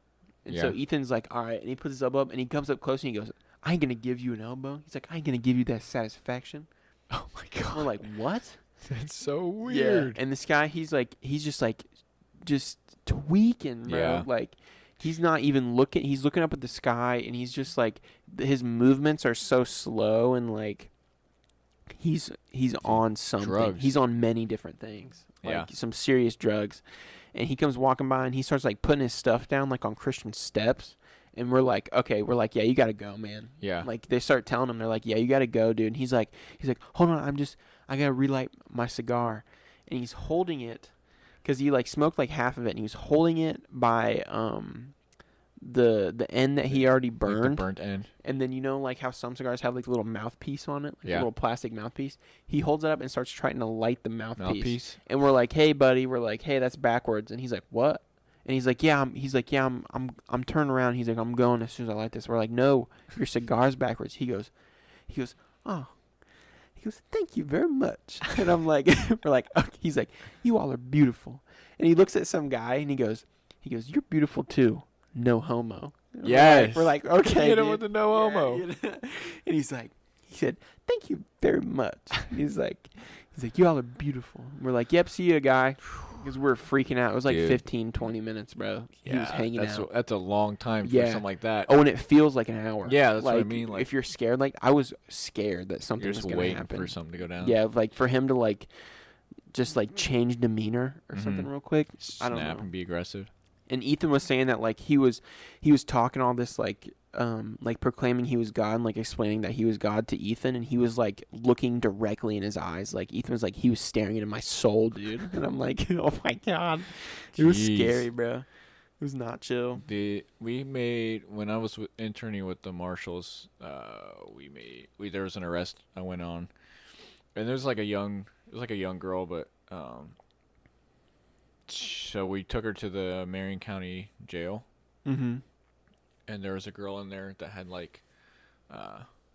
And so Yeah. Ethan's like, all right. And he puts his elbow up, and he comes up close, and he goes, I ain't going to give you an elbow. He's like, I ain't going to give you that satisfaction. Oh my And we're god. like, what? That's so weird. Yeah. And this guy, he's just tweaking, bro. Yeah. Like, he's not even looking. He's looking up at the sky, and he's just like, his movements are so slow, and like, he's on something. Drugs. He's on many different things. Like Yeah. some serious drugs. And he comes walking by and he starts like putting his stuff down like on Christian steps. And we're like, yeah, you gotta go, man. Yeah. Like they start telling him, they're like, yeah, you gotta go, dude. And he's like, hold on, I gotta relight my cigar. And he's holding it, cause he like smoked like half of it, and he was holding it by the end that he already Like burned. the burnt end. And then you know like how some cigars have like a little mouthpiece on it, like Yeah. a little plastic mouthpiece. He holds it up and starts trying to light the Mouthpiece. and we're like, "Hey, buddy," we're like, "Hey, that's backwards." And he's like, "What?" And he's like, "Yeah, I'm turning around." He's like, "I'm going as soon as I light this." We're like, "No, your cigar's backwards." He goes, "Oh." He goes, "Thank you very much." And I'm like, we're like, okay. He's like, "You all are beautiful." And he looks at some guy and he goes, "You're beautiful too. No homo." And Yes. We're like, okay. Hit him dude. with the no Yeah, homo. you know? And he said, "Thank you very much." He's like, "You all are beautiful." And we're like, "Yep, see you, guy." Because we're freaking out. It was like Dude. 15, 20 minutes, bro. He was hanging out. That's a long time for Yeah. something like that. Oh, and it feels like an hour. Yeah, that's what I Like, mean, like- if you're scared, like I was scared that something You're was just going to waiting happen. for something to go down. Yeah, like for him to like just like change demeanor or something Mhm. real quick. I Snap don't know. and be aggressive. And Ethan was saying that like he was talking all this like proclaiming he was God and like explaining that he was God to Ethan, and he was like looking directly in his eyes. Like Ethan was like, he was staring into my soul, dude. And I'm like, oh my god, it was Jeez. scary, bro. It was not chill. We made when I was interning with the marshals. There was an arrest I went on, and there was like a young girl, but so we took her to the Marion County Jail, Mm-hmm. and there was a girl in there that had like,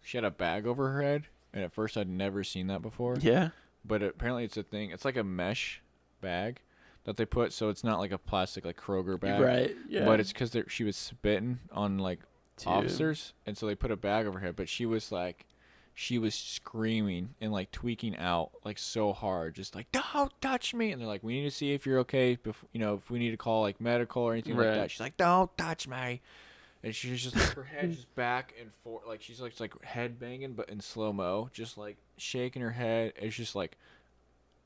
she had a bag over her head, and at first I'd never seen that before. Yeah. But apparently it's a thing. It's like a mesh bag that they put, so it's not like a plastic like Kroger bag. Right. Yeah. But it's because she was spitting on like Dude. officers, and so they put a bag over her head. But she was screaming and like tweaking out like so hard, just like, don't touch me. And they're like, we need to see if you're okay, if we need to call like medical or anything like Right. that. She's like, don't touch me. And she's just like, her head just back and forth, like she's like head banging, but in slow mo, just like shaking her head. It's just like,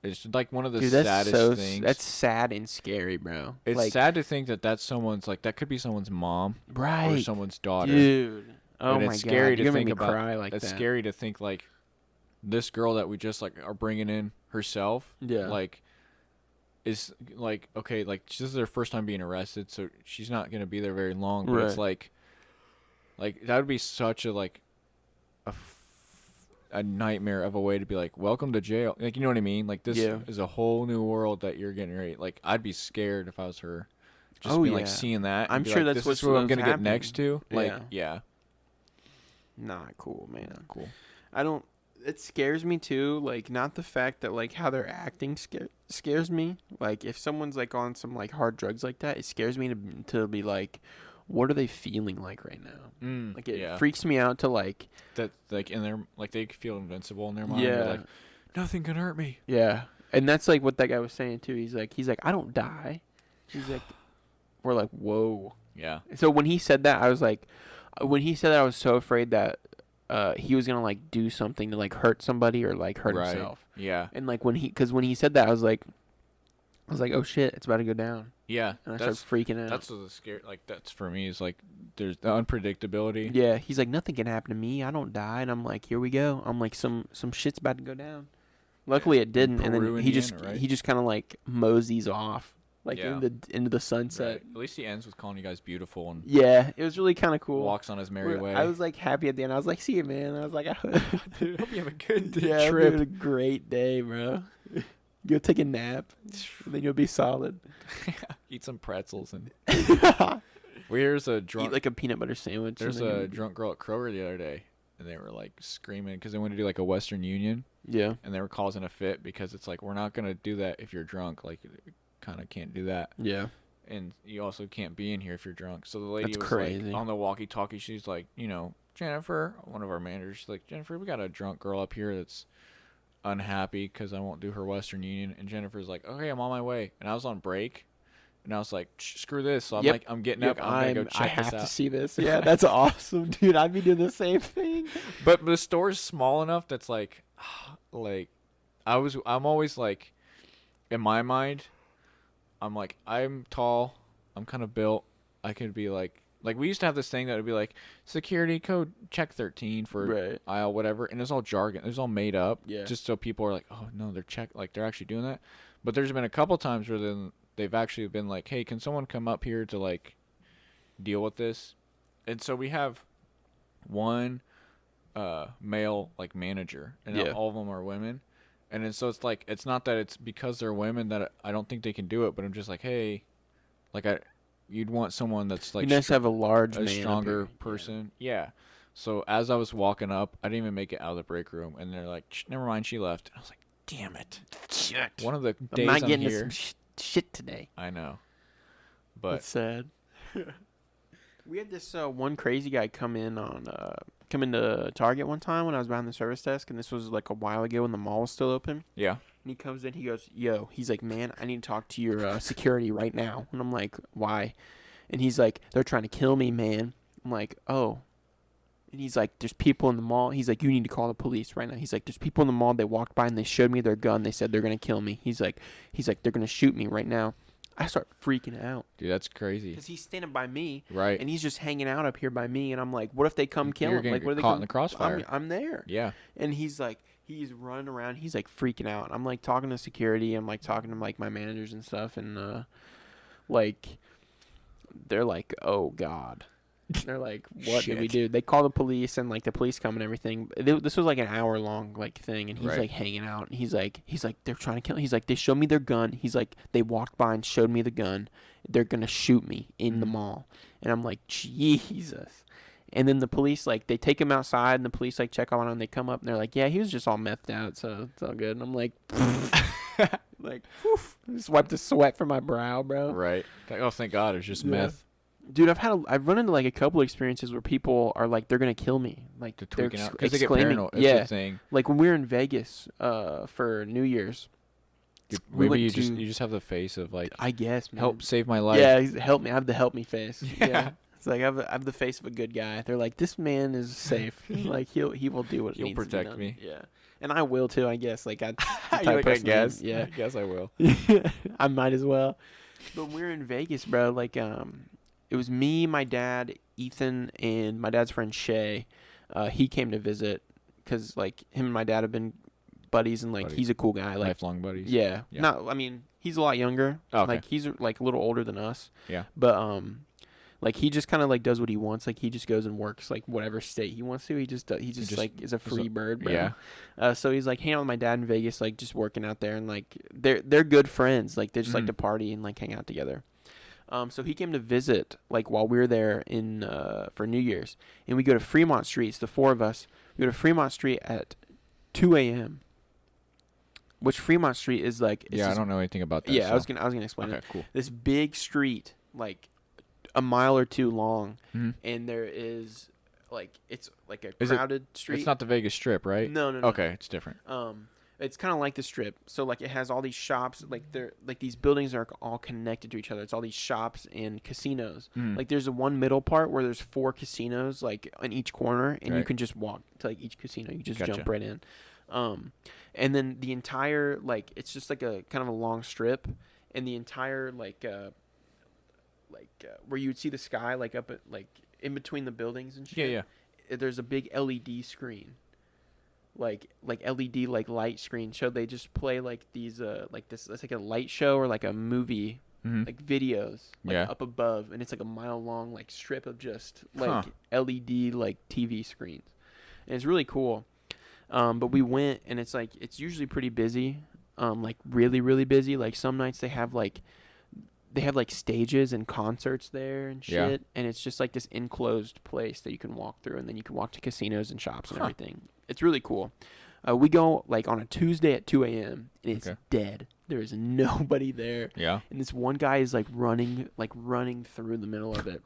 it's like one of the Dude, that's saddest things. That's sad and scary, bro. It's like, sad to think that that's someone's like that could be someone's mom right, or someone's daughter. dude. Oh And my it's god, scary to you're gonna think make me about- cry like It's that. scary to think like this girl that we just like are bringing in herself, Yeah. like is like okay, like this is her first time being arrested, so she's not gonna be there very long. But it's like that would be such a like a nightmare of a way to be like, welcome to jail. Like, you know what I mean? Like this Yeah. is a whole new world that you're getting ready. Like I'd be scared if I was her. Just Oh, being like yeah. seeing that. I'm and be sure like, that's this is what's who I'm gonna get happening. next to. Like, Yeah. yeah. Not cool, man. Cool. I don't. It scares me too. Like, not the fact that like how they're acting scares me. Like, if someone's like on some like hard drugs like that, it scares me to be like, what are they feeling like right now? Like, it freaks me out to like. That like in their like they feel invincible in their mind. Yeah. They're like, nothing can hurt me. Yeah, and that's like what that guy was saying too. He's like, I don't die. He's like, we're like, whoa. Yeah. So when he said that, I was like, I was so afraid that he was gonna like do something to like hurt somebody or like hurt Right. himself. Yeah. And like when he said that, I was like, oh shit, it's about to go down. Yeah. And I started freaking out. That's the scare. Like that's for me is like there's the unpredictability. Yeah, he's like, nothing can happen to me. I don't die. And I'm like, here we go. I'm like, some shit's about to go down. Luckily, it didn't. And then Peru, he Indiana, right? just kind of like moseys off, like Yeah. into the sunset. Right. At least he ends with calling you guys beautiful and Yeah, it was really kind of cool. walks on his merry way. I was like happy at the end. I was like, see you, man. I was like, Dude, hope you have a good yeah, I'm trip. having a great day, bro. Go take a nap, and then you'll be solid. Eat some pretzels and There's a drunk. Eat like a peanut butter sandwich. There's and then a you'll- drunk girl at Kroger the other day, and they were like screaming because they wanted to do like a Western Union, Yeah. and they were causing a fit because it's like we're not gonna do that if you're drunk. Like, kind of can't do that, Yeah. and you also can't be in here if you're drunk. So the lady That's was crazy. like on the walkie-talkie. She's like, Jennifer, one of our managers, she's like, Jennifer, we got a drunk girl up here that's unhappy because I won't do her Western Union. And Jennifer's like, okay, I'm on my way. And I was on break, and I was like, screw this. So I'm Yep. like, I'm getting Yep, up. I'm gonna go I check have this to out. see this. Yeah, that's awesome, dude. I'd be doing the same thing. But the store's small enough that's like, I'm always like, in my mind, I'm like, I'm tall, I'm kind of built, I could be like we used to have this thing that would be like security code check 13 for Right. aisle whatever, and it's all jargon, it's all made up, Yeah. just so people are like, oh no, they're actually doing that. But there's been a couple times where then they've actually been like, hey, can someone come up here to like deal with this? And so we have one male like manager, and Yeah. all of them are women. And then, so it's like, it's not that it's because they're women that I don't think they can do it, but I'm just like, hey, like you'd want someone that's like It'd be nice to have a large a man up stronger here. person. Yeah. So as I was walking up, I didn't even make it out of the break room, and they're like, never mind, she left. I was like, damn it. Shit. One of the I'm days not I'm getting to here. some shit today. I know. But That's sad. We had this one crazy guy come into Target one time when I was behind the service desk, and this was like a while ago when the mall was still open. yeah. And he comes in, he goes, yo, he's like, man, I need to talk to your security right now. And I'm like, why? And he's like, they're trying to kill me, man. I'm like, oh. And he's like, there's people in the mall. He's like, you need to call the police right now. He's like, there's people in the mall. They walked by and they showed me their gun. They said they're going to kill me. He's like, they're going to shoot me right now. I start freaking out. Dude, that's crazy. Because he's standing by me. Right. And he's just hanging out up here by me. And I'm like, what if they come kill You're him? gonna Like, get what if they caught come? in the crossfire. I'm there. Yeah. And he's like, he's running around. He's like freaking out. I'm like talking to security. I'm like talking to like my managers and stuff. And like, they're like, oh God. They're like, what did we Shit. do? They call the police and like the police come and everything. This was like an hour long like thing. And he's Right. like hanging out. And he's like, they're trying to kill me. He's like, they showed me their gun. He's like, they walked by and showed me the gun. They're going to shoot me in the mall. And I'm like, Jesus. And then the police, like, they take him outside, and the police, like, check on him, and they come up, and they're like, yeah, he was just all methed out, so it's all good. And I'm like, like, whew, just wipe the sweat from my brow, bro. Right. Like, oh, thank God, it's just Yeah. meth. Dude, I've run into, like, a couple experiences where people are like, they're going to kill me. Like, They're they're tweaking out because they get exclaiming. paranoid. That's Yeah. the thing. Like, when we were in Vegas for New Year's. We Maybe went you to- just have the face of like, I guess, man. help save my life. Yeah, help me. I have the help me face. Yeah. It's like I have the face of a good guy. They're like, this man is safe. Like he will do what He'll needs to be protect done. me. Yeah, and I will too. I guess. Like I. You're like, I guess. Yeah, I guess I will. I might as well. But when we were in Vegas, bro. Like it was me, my dad, Ethan, and my dad's friend Shay. He came to visit because like him and my dad have been buddies, and like Buddies. he's a cool guy. Like Lifelong buddies. yeah. Yeah. Not. I mean, he's a lot younger. Oh, okay. Like he's like a little older than us. Yeah. But like he just kind of like does what he wants. Like he just goes and works like whatever state he wants to. He just like is a free bird, bro. Yeah. So he's like hanging out with my dad in Vegas, like just working out there, and like they're good friends. Like they just like Mhm. to party and like hang out together. So he came to visit like while we were there in for New Year's, and we go to Fremont Street. It's the four of us. We go to Fremont Street at 2 a.m. Which Fremont Street is like. It's Yeah, I this- don't know anything about that. Yeah, so. I was gonna explain Okay, it. cool. This big street, like a mile or two long, Mhm. and there is like it's like a Is it- crowded street. It's not the Vegas Strip, right? No, no, no. Okay, it's different. It's kind of like the Strip. So like it has all these shops. Like they're like these buildings are all connected to each other. It's all these shops and casinos. Mhm. Like there's a one middle part where there's 4 casinos like on each corner, and you Right. can just walk to like each casino. You just Gotcha. jump right in. And then the entire like it's just like a kind of a long strip, and the entire where you would see the sky like up at like in between the buildings and shit. Yeah, There's a big LED screen. Like LED like light screen. So they just play like these like this. It's like a light show or like a movie Mhm. like videos like Yeah. up above, and it's like a mile long like strip of just like Huh. LED like TV screens, and it's really cool. But we went, and it's like it's usually pretty busy, like really really busy. Like some nights they have like stages and concerts there and shit, Yeah. and it's just like this enclosed place that you can walk through, and then you can walk to casinos and shops and Huh. everything. It's really cool. We go like on a Tuesday at 2 a.m. and it's Okay. dead. There is nobody there. Yeah. And this one guy is like running through the middle of it.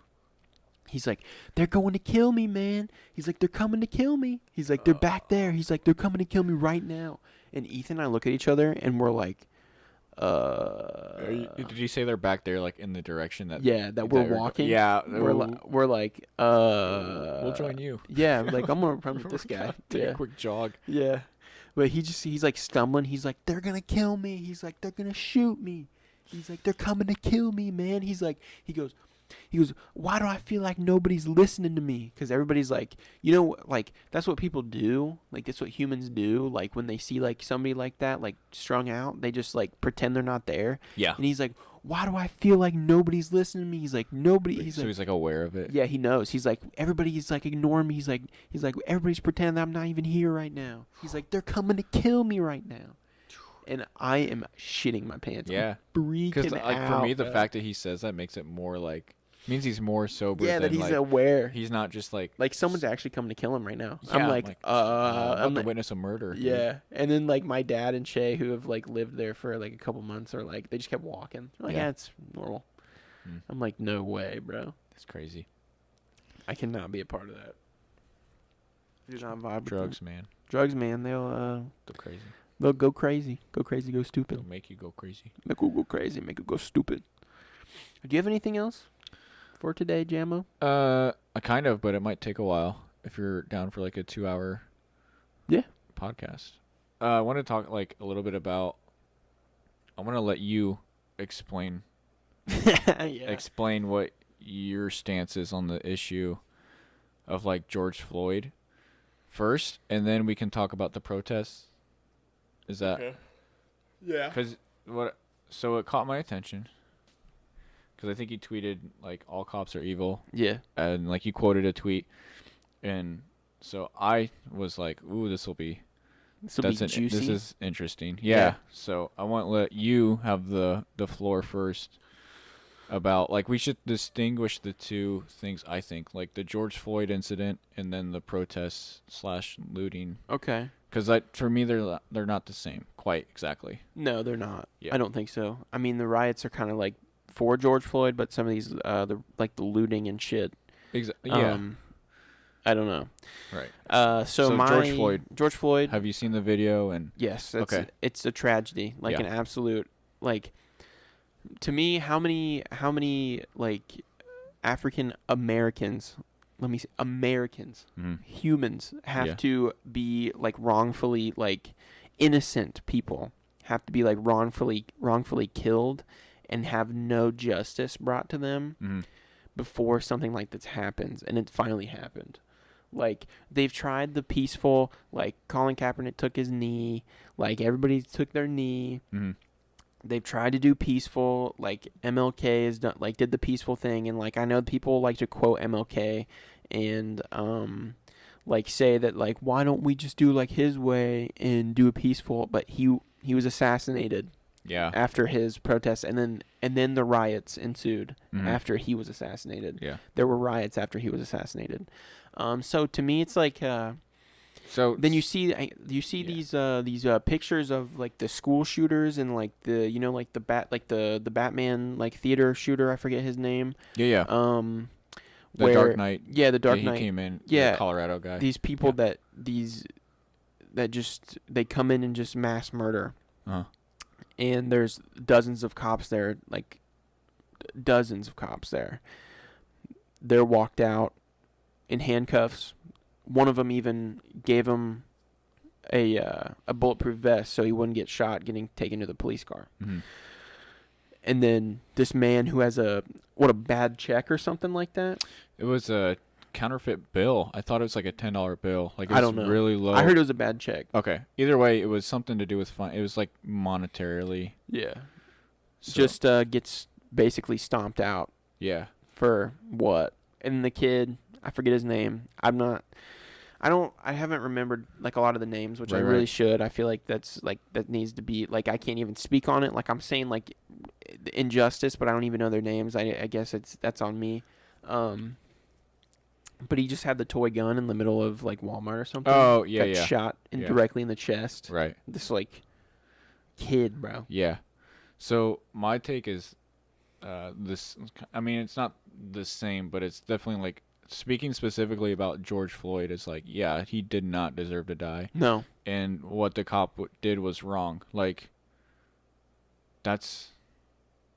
He's like, they're going to kill me, man. He's like, they're coming to kill me. He's like, they're back there. He's like, they're coming to kill me right now. And Ethan and I look at each other and we're like, Did you say they're back there, like in the direction that? yeah, that we're you're- walking. Yeah. We're like, We'll join you. Yeah, like I'm gonna run with this guy. Take Yeah. a quick jog. Yeah. But he's like stumbling. He's like, they're going to kill me. He's like, they're going to shoot me. He's like, they're coming to kill me, man. He's like, he goes, why do I feel like nobody's listening to me? Because everybody's like, like that's what people do. Like that's what humans do. Like when they see like somebody like that, like strung out, they just like pretend they're not there. Yeah. And he's like, why do I feel like nobody's listening to me? He's like, nobody. So he's like aware of it. Yeah, he knows. He's like, everybody's like ignoring me. He's like, everybody's pretending that I'm not even here right now. He's like, they're coming to kill me right now, and I am shitting my pants. Yeah. Because Because like for me, the fact that he says that makes it more like means he's more sober. yeah, than, that he's like, aware. He's not just like Someone's actually coming to kill him right now. Yeah, I'm like, I'm I'm about to like, witness a murder. dude. yeah. And then like my dad and Shay, who have like lived there for like a couple months, are like, they just kept walking. They're like, Yeah. yeah, it's normal. Hmm. I'm like, no way, bro. That's crazy. I cannot be a part of that. Do not vibe with Drugs, them. man. Drugs, man. Go crazy. They'll go crazy. Go crazy. Go stupid. It'll make you go crazy. Make it go crazy. Make it go stupid. Do you have anything else for today, Jammo? I kind of, but it might take a while if you're down for like a 2-hour Yeah. podcast. I want to talk like a little bit about. I want to let you explain Yeah. explain what your stance is on the issue of like George Floyd first, and then we can talk about the protests. Is that Yeah. because what? So it caught my attention because I think he tweeted like all cops are evil, Yeah. and like you quoted a tweet, and so I was like, "Ooh, this will be This will be juicy. this is interesting." Yeah. Yeah. So I want to let you have the floor first about like we should distinguish the two things. I think like the George Floyd incident and then the protests / looting, Okay. because for me they're not the same quite exactly. No, they're not. Yeah. I don't think so. I mean, the riots are kind of like for George Floyd, but some of these, the looting and shit. Yeah. I don't know. Right. So George Floyd. Have you seen the video? And Yes. Okay. It's a tragedy, like Yeah. an absolute, like, to me, how many like African Americans, Americans, Mhm. humans have Yeah. to be like wrongfully, like innocent people have to be like wrongfully killed and have no justice brought to them Mhm. before something like this happens, and it finally happened. Like, they've tried the peaceful, like Colin Kaepernick took his knee, like everybody took their knee. Mhm. They've tried to do peaceful, like MLK has done, like did the peaceful thing, and like I know people like to quote MLK and like say that like why don't we just do like his way and do a peaceful, but he was assassinated Yeah. after his protest, and then the riots ensued Mhm. after he was assassinated. Yeah. There were riots after he was assassinated. So to me, it's like So then you see these pictures of like the school shooters and like the like the Batman like theater shooter. I forget his name. Yeah. The Where, Dark Knight. Yeah, the Dark He Knight. came in. Yeah. The Colorado guy. These people Yeah. that just they come in and just mass murder. Uh-huh. And there's dozens of cops there, like dozens of cops there. They're walked out in handcuffs. One of them even gave him a bulletproof vest so he wouldn't get shot getting taken to the police car. Mm-hmm. And then this man who has a bad check or something like that. It was a counterfeit bill. I thought it was like a $10 bill. Like it was I don't know. really low. I heard it was a bad check. Okay. Either way, it was something to do with fun. It was like monetarily. Yeah. So, Just gets basically stomped out yeah. for what? And the kid, I forget his name. I haven't remembered like a lot of the names, which I Right, really right. should. I feel like that needs to be like I can't even speak on it. Like I'm saying like injustice, but I don't even know their names. I guess that's on me. But he just had the toy gun in the middle of like Walmart or something. Oh, yeah, Got yeah. shot Yeah. directly in the chest. Right. This like kid, bro. Yeah. So my take is this. I mean, it's not the same, but it's definitely like speaking specifically about George Floyd is like, yeah, he did not deserve to die. No. And what the cop did was wrong. Like, that's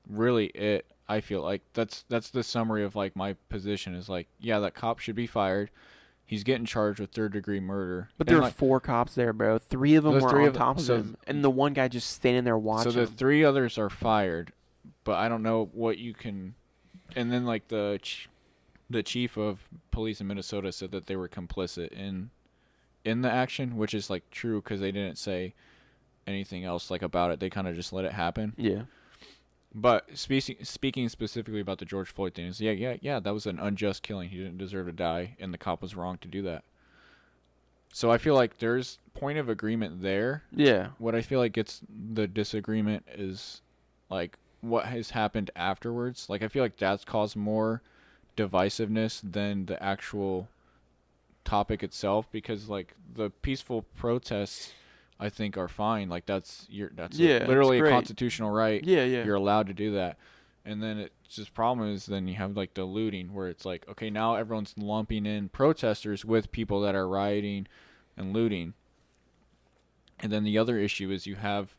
really it. I feel like that's the summary of like my position is like, yeah, that cop should be fired. He's getting charged with third-degree murder. But And, there were like, 4 cops there, bro. 3 of them Those were three on of them- top of so- him, and the one guy just standing there watching. So the him. 3 others are fired, but I don't know what you can. And then like the chief of police in Minnesota said that they were complicit in the action, which is like true because they didn't say anything else like about it. They kind of just let it happen. Yeah. But speaking specifically about the George Floyd thing, is yeah, that was an unjust killing. He didn't deserve to die, and the cop was wrong to do that. So I feel like there's point of agreement there. Yeah. What I feel like gets the disagreement is like what has happened afterwards. Like I feel like that's caused more divisiveness than the actual topic itself, because like the peaceful protests I think are fine. Like that's literally it's a great. constitutional right. Yeah, yeah. You're allowed to do that. And then it's just problem is then you have like the looting where it's like, okay, now everyone's lumping in protesters with people that are rioting and looting. And then the other issue is you have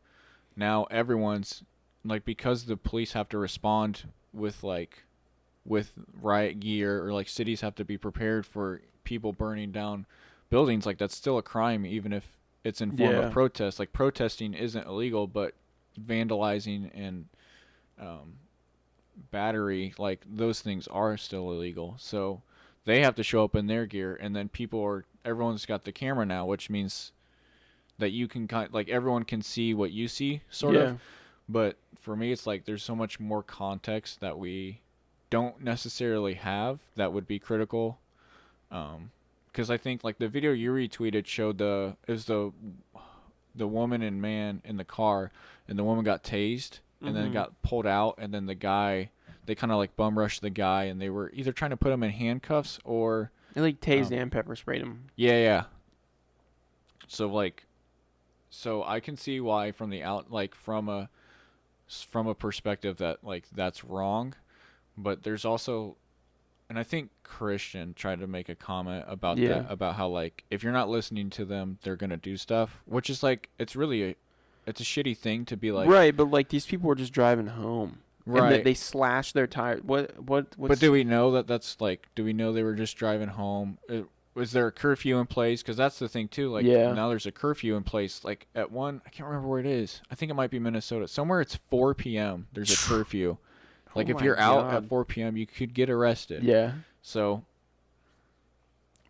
now everyone's like, because the police have to respond with riot gear, or like cities have to be prepared for people burning down buildings, like that's still a crime even if it's in form Yeah. of protest. Like protesting isn't illegal, but vandalizing and battery, like those things are still illegal. So they have to show up in their gear, and then everyone's got the camera now, which means that you can like everyone can see what you see sort of. But for me, it's like there's so much more context that we don't necessarily have that would be critical. Because I think like the video you retweeted showed the woman and man in the car, and the woman got tased and then got pulled out, and then the guy, they kind of like bum rushed the guy, and they were either trying to put him in handcuffs or They like tased and pepper sprayed him. yeah. So I can see why from the from a perspective that like that's wrong, but there's also, and I think Christian tried to make a comment about that, about how like if you're not listening to them, they're gonna do stuff, which is like it's a shitty thing to be like. Right, but like these people were just driving home. Right. And they slashed their tire. What's But do we know that's like? Do we know they were just driving home? Was there a curfew in place? Because that's the thing too. Like now there's a curfew in place. Like at I can't remember where it is. I think it might be Minnesota. Somewhere it's 4 p.m. There's a curfew. Like if you're out at 4 p.m., you could get arrested. Yeah. So,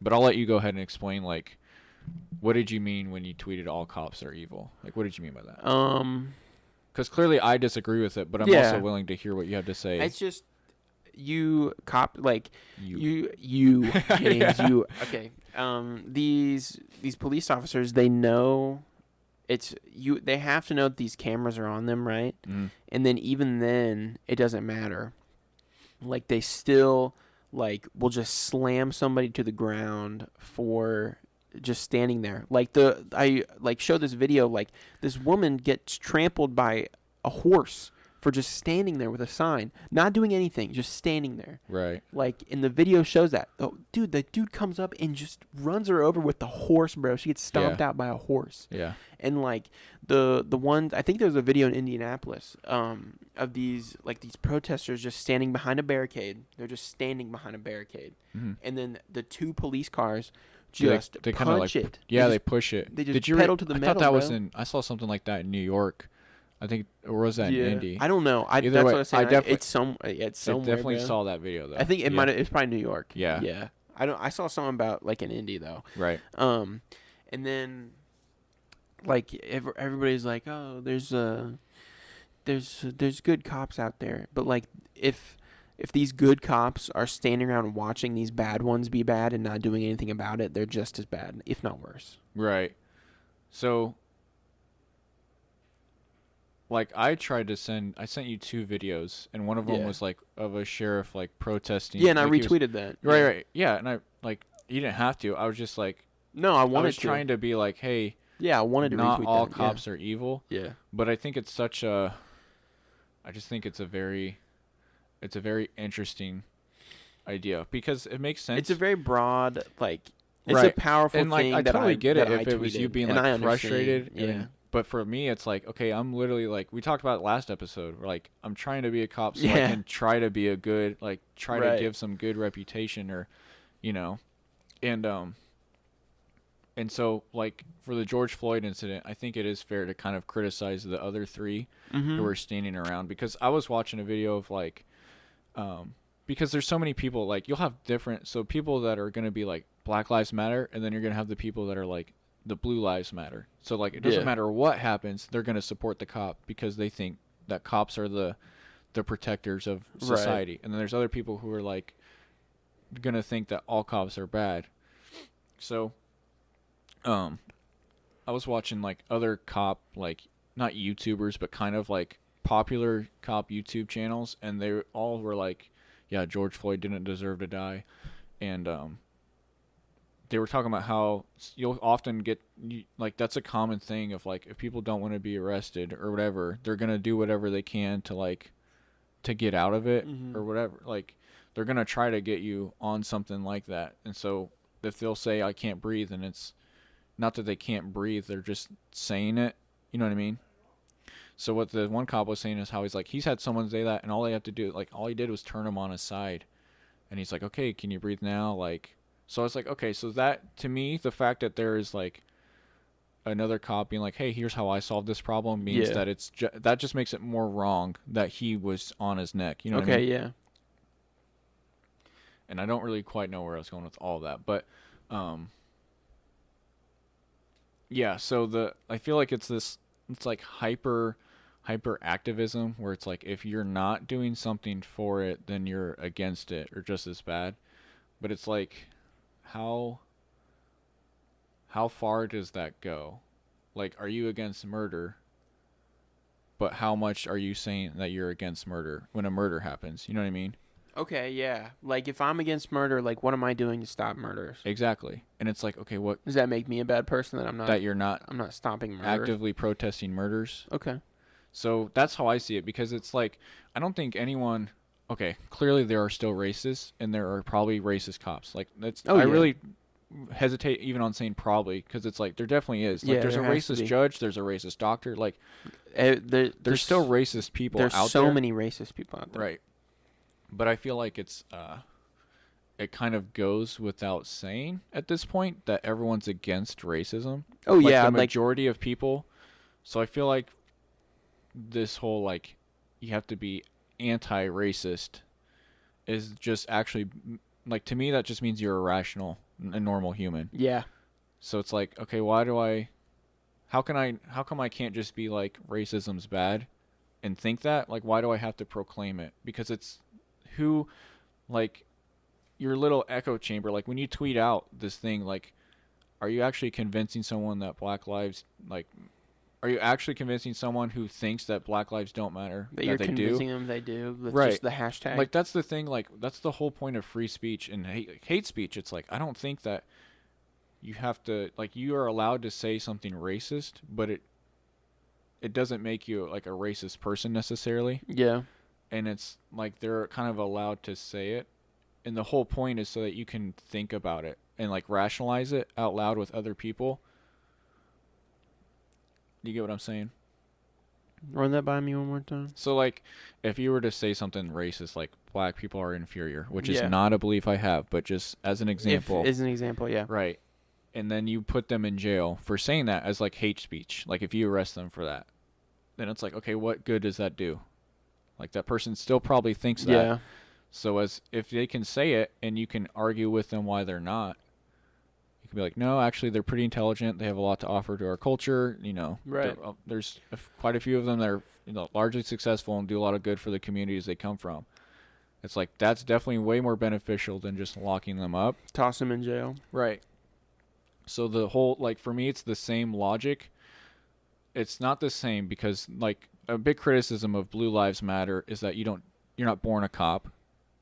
but I'll let you go ahead and explain. Like, what did you mean when you tweeted "all cops are evil"? Like, what did you mean by that? Because clearly I disagree with it, but I'm also willing to hear what you have to say. It's just you James, okay. These police officers, they know it's you. They have to know that these cameras are on them, right? Mm. And then even then, it doesn't matter. Like they still like will just slam somebody to the ground for just standing there. Like I like showed this video, like this woman gets trampled by a horse for just standing there with a sign, not doing anything, just standing there. Right. Like in the video shows that. Oh, dude, the dude comes up and just runs her over with the horse, bro. She gets stomped out by a horse. Yeah. And like the one, I think there was a video in Indianapolis of these protesters just standing behind a barricade. They're just standing behind a barricade, Mm-hmm. and then the two police cars just they kind of punch like it. yeah, they just, push it. they just Did you pedal to the I metal, thought that was bro. in. I saw something like that in New York. I think, or was that in Indy? I don't know. Either That's way, what I was saying. I definitely- It's somewhere. I definitely bro. saw that video though. I think it Yeah. might. It's probably New York. Yeah. Yeah. I saw something about like in Indy though. Right. And then like everybody's like, oh, there's good cops out there, but like if these good cops are standing around watching these bad ones be bad and not doing anything about it, they're just as bad, if not worse. Right. So, like, I sent you 2 videos, and one of them Yeah. was like of a sheriff like protesting. Yeah, and I like, he was- retweeted that. Right, Yeah. right, yeah, and I like you didn't have to. I was just like, No, I I wanted was to. trying to be like, hey, Yeah, I wanted to not retweet all that. cops are evil, Yeah. but I think it's such a, I just think it's a very interesting idea because it makes sense. It's a very broad, like, it's Right. a powerful and like thing. I that totally get it that if I it was you tweeted, being and I like frustrated. understand. Yeah. But for me, it's like, okay, I'm literally like, we talked about it last episode. Where like, I'm trying to be a cop so I Yeah. can try to be a good, like, try Right. to give some good reputation or, you know, and so like for the George Floyd incident, I think it is fair to kind of criticize the other 3 Mm-hmm. who were standing around because I was watching a video of like, because there's so many people, like you'll have different, so people that are going to be like Black Lives Matter, and then you're going to have the people that are like the Blue Lives Matter. So like it doesn't Yeah. matter what happens, they're going to support the cop because they think that cops are the protectors of society. Right. And then there's other people who are like going to think that all cops are bad. So I was watching like other cop, like not YouTubers, but kind of like popular cop YouTube channels, and they all were like, yeah, George Floyd didn't deserve to die. And they were talking about how you'll often get, like, that's a common thing of like, if people don't want to be arrested or whatever, they're going to do whatever they can to like, to get out of it or whatever. Like, they're going to try to get you on something like that. And so if they'll say, I can't breathe, and it's not that they can't breathe, they're just saying it. You know what I mean? So what the one cop was saying is how he's like, he's had someone say that, and all they have to do, like, all he did was turn him on his side. And he's like, okay, can you breathe now? Like, so I was like, okay, so that, to me, the fact that there is, like, another cop being like, hey, here's how I solved this problem means that it's that just makes it more wrong that he was on his neck. You know what I mean? Okay, yeah. And I don't really quite know where I was going with all that, but yeah, so I feel like it's like hyper activism where it's like if you're not doing something for it, then you're against it or just as bad. But it's like how far does that go? Like, are you against murder? But how much are you saying that you're against murder when a murder happens? You know what I mean? Okay, yeah. Like, if I'm against murder, like, what am I doing to stop murders? Exactly. And it's like, okay, what... Does that make me a bad person that I'm not... That you're not... I'm not stopping murders? Actively protesting murders? Okay. So that's how I see it, because it's like, I don't think anyone... Okay, clearly there are still racists, and there are probably racist cops. Like, that's... I really hesitate even on saying probably, because it's like, there definitely is. Like, there's a racist judge, there's a racist doctor, like... there's still racist people out there. There's so many racist people out there. Right. But I feel like it's it kind of goes without saying at this point that everyone's against racism. Oh, like yeah. The majority of people. So I feel like this whole, like, you have to be anti-racist is just actually, like, to me that just means you're a rational, a normal human. Yeah. So it's like, okay, how come I can't just be like, racism's bad and think that? Like, why do I have to proclaim it? Because it's who, like, your little echo chamber, like when you tweet out this thing, like, are you actually convincing someone that Black lives, like, Are you actually convincing someone who thinks that Black lives don't matter That you're they convincing do? them they do with Right. just the hashtag. Like, that's the thing. Like, that's the whole point of free speech and hate speech. It's like, I don't think that you have to, like, you are allowed to say something racist, but it doesn't make you like a racist person necessarily. Yeah. And it's like they're kind of allowed to say it, and the whole point is so that you can think about it and like rationalize it out loud with other people. Do you get what I'm saying? Run that by me one more time. So like, if you were to say something racist like black people are inferior, which is Yeah. not a belief I have, but just as an example, As an example, yeah. right? And then you put them in jail for saying that as like hate speech. Like if you arrest them for that, then it's like, okay, what good does that do? Like that person still probably thinks that. Yeah. So as if they can say it and you can argue with them why they're not, you can be like, no, actually they're pretty intelligent. They have a lot to offer to our culture. You know, Right. There's quite a few of them that are largely successful and do a lot of good for the communities they come from. It's like that's definitely way more beneficial than just locking them up. Toss them in jail. Right. So the whole, like, for me, it's the same logic. It's not the same because, like, a big criticism of Blue Lives Matter is that you're not born a cop,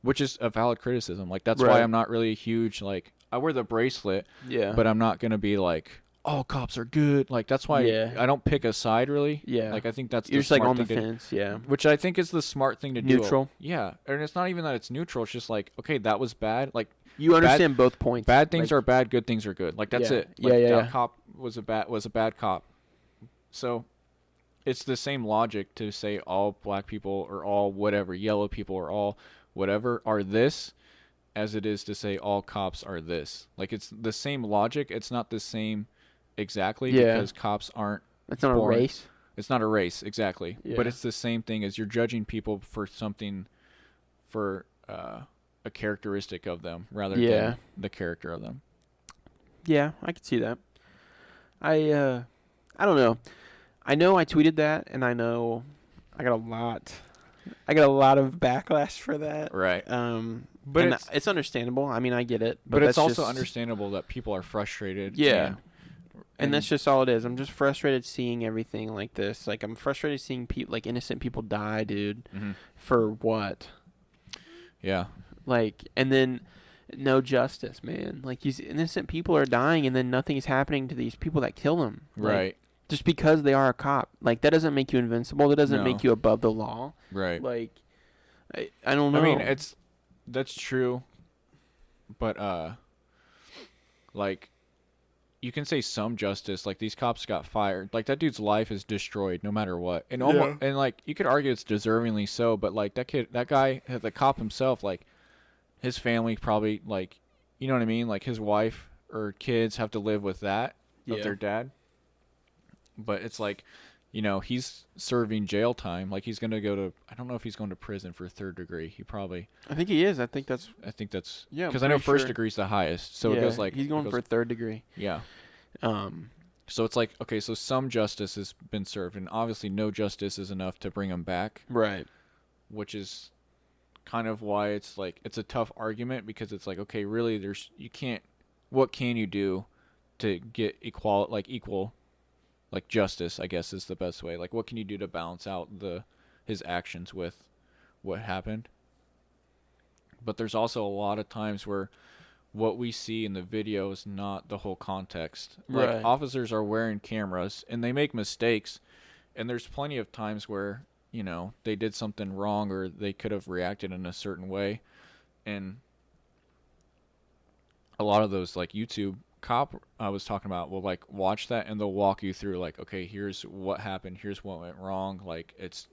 which is a valid criticism. Like, that's why Right. I'm not really a huge, like, I wear the bracelet, Yeah. but I'm not going to be like, all cops are good. Like, that's why Yeah. I don't pick a side, really. Yeah. Like, I think that's You're the just like smart on the thing to- fence, yeah. which I think is the smart thing to do. Neutral. Yeah. And it's not even that it's neutral. It's just like, okay, that was bad. Like, You understand both points. bad things Like, are bad, good things are good. Like that's Yeah. it. Yeah, Like, yeah, that yeah. cop was a bad cop. So it's the same logic to say all black people or all whatever, yellow people or all whatever are this, as it is to say all cops are this. Like it's the same logic. It's not the same exactly Yeah. because cops aren't. It's not born- a race. It's not a race exactly, Yeah. but it's the same thing as you're judging people for something, for a characteristic of them rather Yeah. than the character of them. Yeah, I can see that. I don't know. I know I tweeted that, and I know I got a lot of backlash for that. Right. But But it's understandable. I mean, I get it. But it's that's also just- understandable that people are frustrated. Yeah. And that's just all it is. I'm just frustrated seeing everything like this. Like I'm frustrated seeing like innocent people die, dude. Mhm. For what? Yeah. Like, and then no justice, man. Like these innocent people are dying, and then nothing is happening to these people that kill them. Like, Right. just because they are a cop. Like that doesn't make you invincible. That doesn't No. make you above the law. Right. Like, I don't know. I mean, that's true, but like, you can say some justice. Like these cops got fired. Like that dude's life is destroyed no matter what. And almost, and like you could argue it's deservingly so. But like that guy, the cop himself, like his family probably like, you know what I mean? Like his wife or kids have to live with that of Yeah. their dad. But it's like, he's serving jail time. Like he's gonna go to. I don't know if he's going to prison for third degree. He probably. I think he is. I think that's. I think that's. Yeah, I'm Because I know pretty first sure. degree's the highest. So it yeah, goes like. he's going for third degree. Yeah. Um. So it's like, okay, so some justice has been served, and obviously no justice is enough to bring him back, Right. which is kind of why it's like it's a tough argument because it's like, okay, really, what can you do to get equal like justice, I guess is the best way. Like what can you do to balance out his actions with what happened? But there's also a lot of times where what we see in the video is not the whole context. Like Right. officers are wearing cameras and they make mistakes, and there's plenty of times where, they did something wrong or they could have reacted in a certain way. And a lot of those like YouTube cop I was talking about will like watch that and they'll walk you through like, okay, here's what happened, here's what went wrong. Like it's,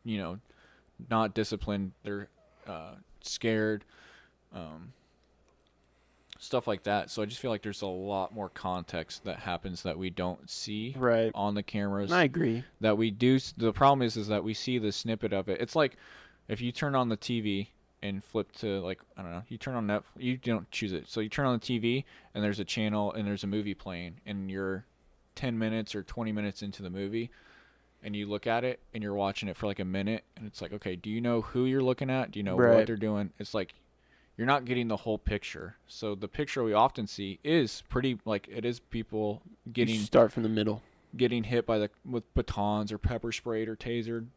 not disciplined. They're scared. Stuff like that. So I just feel like there's a lot more context that happens that we don't see Right. on the cameras. And I agree. That we do. The problem is that we see the snippet of it. It's like if you turn on the TV and flip to like, I don't know, you turn on Netflix, you don't choose it. So you turn on the TV and there's a channel and there's a movie playing and you're 10 minutes or 20 minutes into the movie and you look at it and you're watching it for like a minute and it's like, okay, do you know who you're looking at? Do you know Right. what they're doing? It's like you're not getting the whole picture. So the picture we often see is pretty like it is people You getting should start from the middle. getting hit with batons or pepper sprayed or tasered,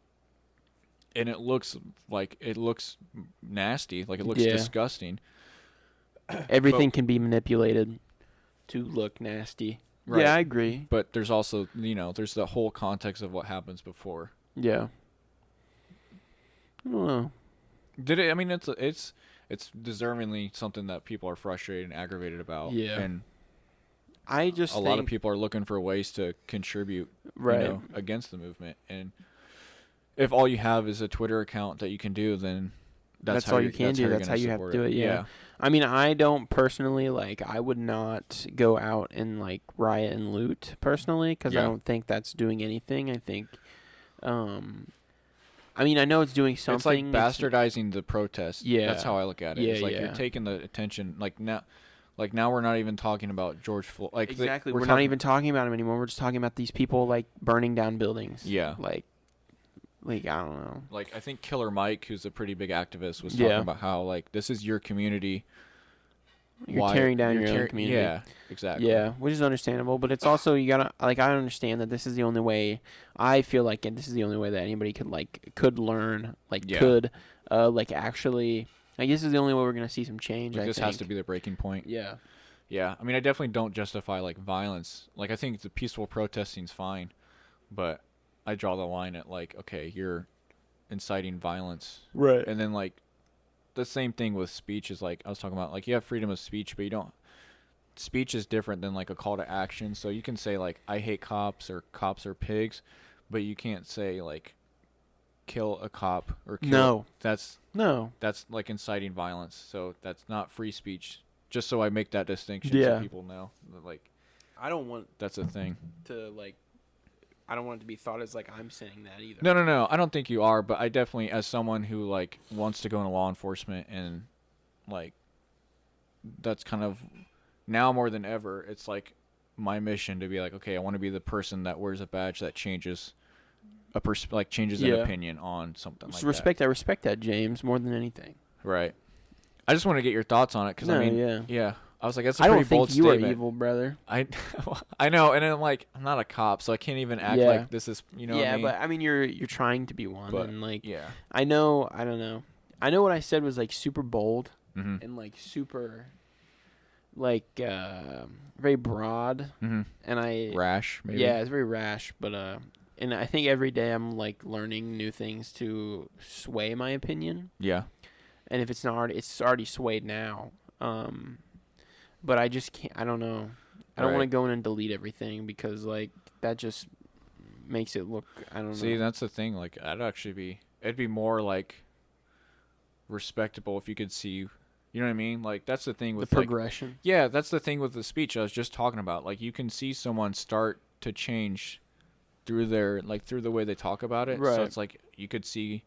and it looks nasty, like it looks Yeah. disgusting. Everything can be manipulated to look nasty. Right. Yeah, I agree. But there's also, there's the whole context of what happens before. Yeah. I don't know. I mean, it's deservingly something that people are frustrated and aggravated about. Yeah. And I just a lot of people are looking for ways to contribute, right. against the movement. And if all you have is a Twitter account that you can do, then that's all you can do. That's how you have to do it. Yeah. I mean, I don't personally I would not go out and riot and loot personally because I don't think that's doing anything. I think, I mean, I know it's doing something. It's like bastardizing the protest. Yeah. That's how I look at it. Yeah, it's like you're taking the attention. Now we're not even talking about George Floyd. Exactly. We're not even talking about him anymore. We're just talking about these people burning down buildings. Yeah. I don't know. I think Killer Mike, who's a pretty big activist, was talking about how this is your community. You're tearing down your own community. Yeah, exactly. Yeah, which is understandable, but it's also you gotta I understand that this is the only way. I feel like this is the only way that anybody could learn actually. This is the only way we're gonna see some change. This has to be the breaking point. Yeah. Yeah, I mean, I definitely don't justify violence. I think the peaceful protesting's fine, but I draw the line at okay, you're inciting violence, right? And then the same thing with speech is I was talking about you have freedom of speech, but you don't. Speech is different than a call to action. So you can say I hate cops or cops are pigs, but you can't say kill a cop or kill. No. That's inciting violence. So that's not free speech. Just so I make that distinction so people know I don't want that's a thing to I don't want it to be thought as I'm saying that either. No. I don't think you are, but I definitely, as someone who wants to go into law enforcement and that's kind of now more than ever, it's my mission to be okay, I want to be the person that wears a badge that changes changes an opinion on something Just that. I respect that, James, more than anything. Right. I just want to get your thoughts on it because yeah. I was that's a I pretty don't bold think you statement. are evil, brother. I know, and then I'm not a cop, so I can't even act like this is what I mean? But I mean you're trying to be one, But, and yeah. I don't know. I know what I said was super bold Mm-hmm. and super very broad, Mm-hmm. and Rash, maybe. yeah, it's very rash, but and I think every day I'm learning new things to sway my opinion. Yeah. And if it's not, it's already swayed now. But I just can't. I don't know. I don't want to go in and delete everything because that just makes it look. I don't know. See, that's the thing. It'd be more respectable if you could see. You know what I mean? That's the thing with the progression. Yeah, that's the thing with the speech I was just talking about. You can see someone start to change through their through the way they talk about it. Right. So it's you could see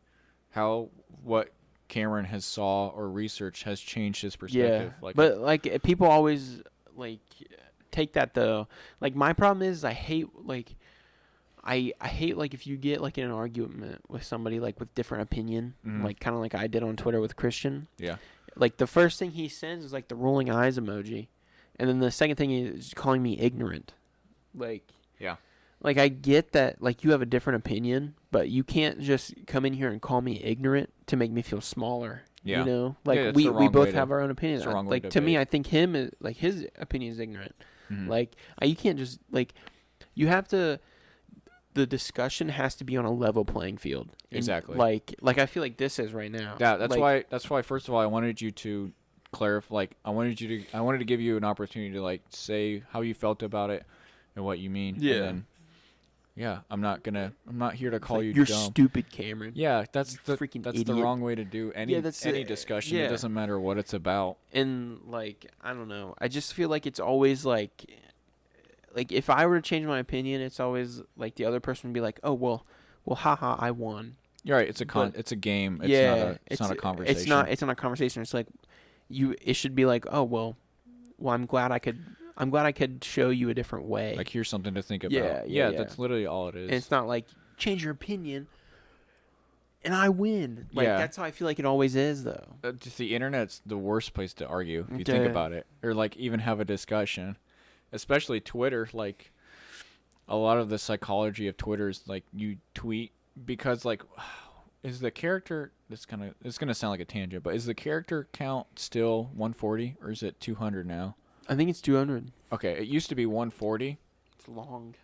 how what Cameron has saw or research has changed his perspective. Yeah, but people always take that though. My problem is I hate I hate if you get in an argument with somebody with different opinion, mm-hmm. kind of I did on Twitter with Christian. Yeah. The first thing he sends is the rolling eyes emoji, and then the second thing is calling me ignorant. Yeah. I get that you have a different opinion, but you can't just come in here and call me ignorant to make me feel smaller. Yeah. You know? Yeah, we both have our own opinions. It's the wrong way to me, I think him is his opinion is ignorant. Mm-hmm. You can't just you have to. The discussion has to be on a level playing field. Exactly. I feel like this is right now. Yeah, that's why. That's why. First of all, I wanted you to clarify. I wanted to give you an opportunity to say how you felt about it and what you mean. Yeah. And then, yeah, I'm not here to call you you're dumb. stupid, Cameron. Yeah, that's the idiot. wrong way to do any discussion. Yeah. It doesn't matter what it's about. And I don't know. I just feel it's always if I were to change my opinion, it's always the other person would be oh well, haha, I won. You're right. It's a game. It's not a conversation. It's not a conversation. It's it should be oh well, I'm glad I could show you a different way. Here's something to think about. Yeah. That's literally all it is. And it's not change your opinion and I win. That's how I feel it always is though. Just the internet's the worst place to argue if you think about it, or even have a discussion. Especially Twitter, a lot of the psychology of Twitter is like you tweet because like is the character it's gonna sound like a tangent, but is the character count still 140 or is it 200 now? I think it's 200. Okay, it used to be 140. It's long.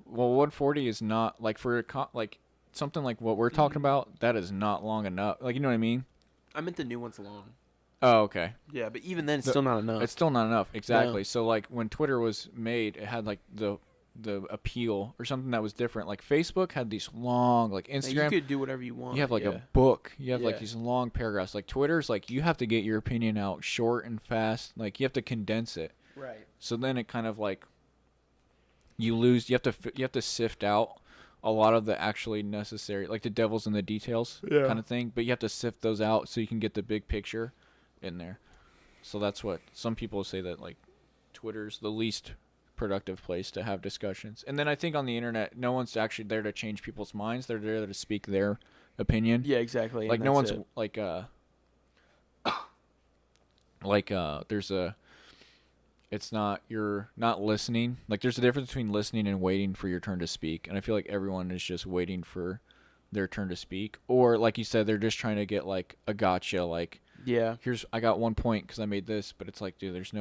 Well, 140 is not like for like something like what we're talking about. That is not long enough. Like you know what I mean? I meant the new one's long. Oh, okay. Yeah, but even then, it's still not enough. It's still not enough. Exactly. No. So like when Twitter was made, it had like the appeal or something that was different. Like Facebook had these long, like Instagram. You could do whatever you want. You have like yeah. a book. You have like Yeah. these long paragraphs. Like Twitter's like you have to get your opinion out short and fast. Like you have to condense it. Right. So then it kind of like you lose. You have to sift out a lot of the actually necessary, like the devil's in the details kind of thing. But you have to sift those out so you can get the big picture in there. So that's what some people say that like Twitter's the least productive place to have discussions. And then I think on the internet, no one's actually there to change people's minds. They're there to speak their opinion. Yeah, exactly. Like and no that's one's it. there's a it's not you're not listening. Like there's a difference between listening and waiting for your turn to speak. And I feel like everyone is just waiting for their turn to speak. Or like you said, they're just trying to get like a gotcha. Like Yeah. I got 1 point because I made this, but it's like, dude, there's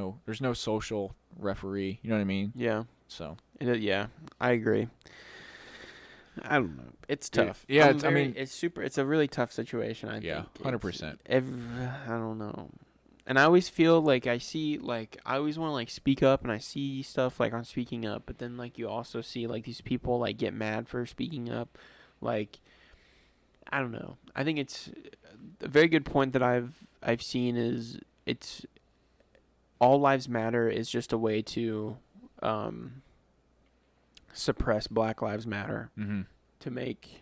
no social referee. You know what I mean? Yeah. So Yeah, I agree. I don't know. It's Dude, tough. yeah, It's a really tough situation. I Yeah, think 100%. I don't know. And I always feel like I always want to like speak up, and I see stuff like on speaking up, but then like you also see like these people like get mad for speaking up, like I don't know. I think it's a very good point that I've seen is it's all lives matter is just a way to suppress Black Lives Matter mm-hmm. to make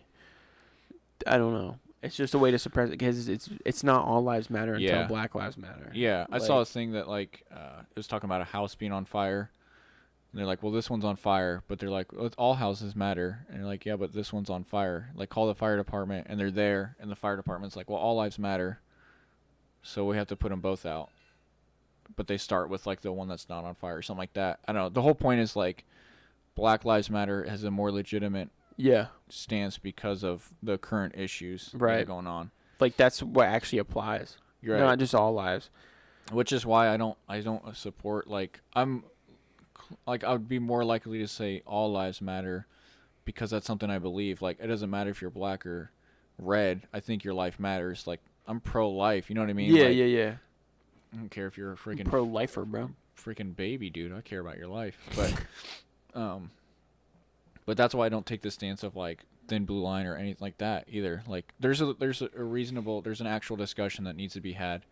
I don't know. It's just a way to suppress it because it's not all lives matter until Yeah. Black Lives Matter. Yeah, I saw a thing that like it was talking about a house being on fire. And they're like, well, this one's on fire, but they're like, well, all houses matter. And they're like, yeah, but this one's on fire. Like, call the fire department, and they're there, and the fire department's like, well, all lives matter, so we have to put them both out. But they start with like the one that's not on fire or something like that. I don't know. The whole point is like, Black Lives Matter has a more legitimate stance because of the current issues that are going on. Like that's what actually applies. You're right. Not just all lives. Which is why I don't support like I would be more likely to say all lives matter because that's something I believe. Like it doesn't matter if you're black or red. I think your life matters. Like I'm pro-life. You know what I mean? Yeah, like, yeah. I don't care if you're a freaking pro-lifer, bro. Freaking baby, dude. I care about your life. But that's why I don't take the stance of like thin blue line or anything like that either. Like there's an actual discussion that needs to be had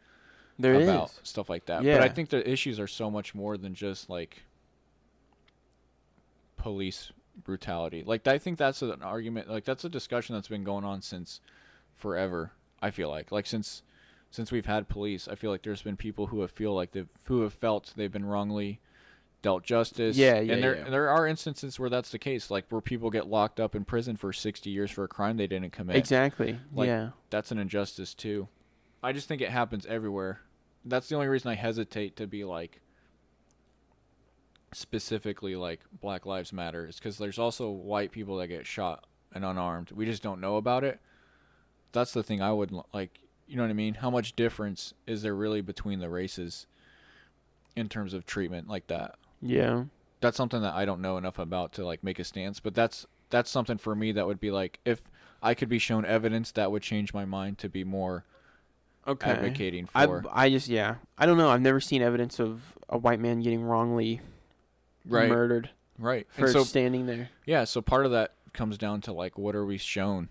about stuff like that. Yeah. But I think the issues are so much more than just like police brutality. Like I think that's an argument. Like that's a discussion that's been going on since forever. I feel like since we've had police, I feel like there's been people who have felt they've been wrongly dealt justice. And there are instances where that's the case, like where people get locked up in prison for 60 years for a crime they didn't commit. Exactly. Like, that's an injustice too. I just think it happens everywhere. That's the only reason I hesitate to be like specifically like Black Lives Matter is because there's also white people that get shot and unarmed. We just don't know about it. That's the thing I would like. You know what I mean? How much difference is there really between the races in terms of treatment like that? Yeah. That's something that I don't know enough about to like make a stance, but that's something for me that would be like if I could be shown evidence that would change my mind to be more advocating for. I don't know. I've never seen evidence of a white man getting wrongly murdered. Right. For standing there. Yeah, so part of that comes down to like what are we shown?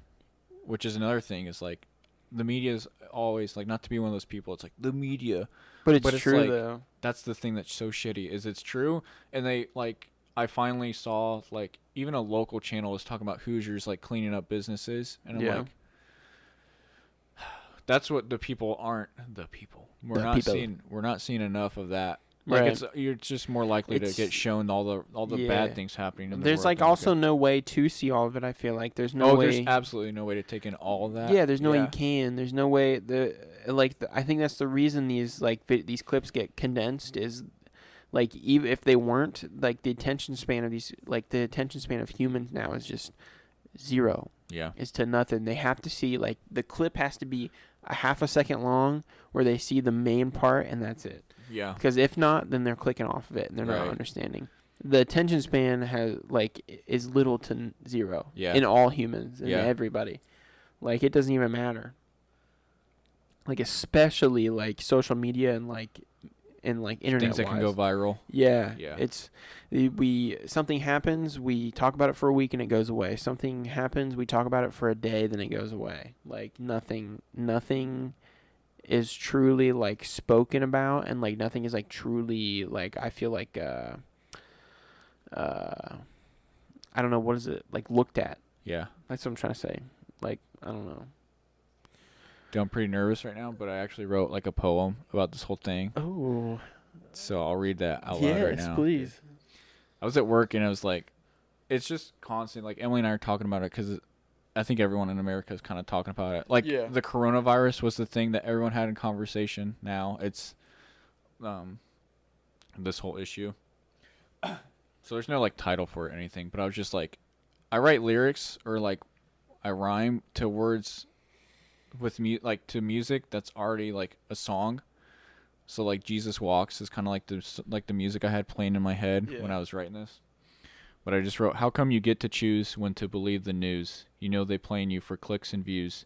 Which is another thing is like the media is always like not to be one of those people. It's like the media, but it's true like, though. That's the thing that's so shitty is it's true, and they like I finally saw like even a local channel was talking about Hoosiers like cleaning up businesses, and I'm like, that's what the people aren't the people. We're not seeing enough of that. Like you're just more likely to get shown all the bad things happening in the There's world like also no way to see all of it. I feel like there's no way. There's absolutely no way to take in all of that. Yeah, there's no way you can. There's no way I think that's the reason these clips get condensed is Like even if they weren't, like the attention span of humans now is just zero. Yeah. Is to nothing. They have to see, like, the clip has to be a half a second long where they see the main part and that's it. Yeah. Because if not, then they're clicking off of it and they're not Right. understanding. The attention span is little to zero. Yeah. In all humans and Yeah. everybody. Like, it doesn't even matter. Like, especially like social media and internet Things that can go viral. Yeah. Yeah. It's something happens, we talk about it for a week and it goes away. Something happens, we talk about it for a day, then it goes away. Like nothing is truly like spoken about, and like nothing is like truly like, I feel like I don't know, what is it? Like looked at. Yeah. That's what I'm trying to say. Like, I don't know. Dude, I'm pretty nervous right now, but I actually wrote like a poem about this whole thing. Oh. So I'll read that out loud right now. Yes, please. I was at work and I was like, it's just constant. Like Emily and I are talking about it because I think everyone in America is kind of talking about it. Like the coronavirus was the thing that everyone had in conversation. Now it's this whole issue. So there's no like title for it or anything. But I was just like, I write lyrics or like I rhyme to words with to music that's already like a song. So like Jesus Walks is kind of like the music I had playing in my head when I was writing this. But I just wrote, how come you get to choose when to believe the news? You know they playing you for clicks and views.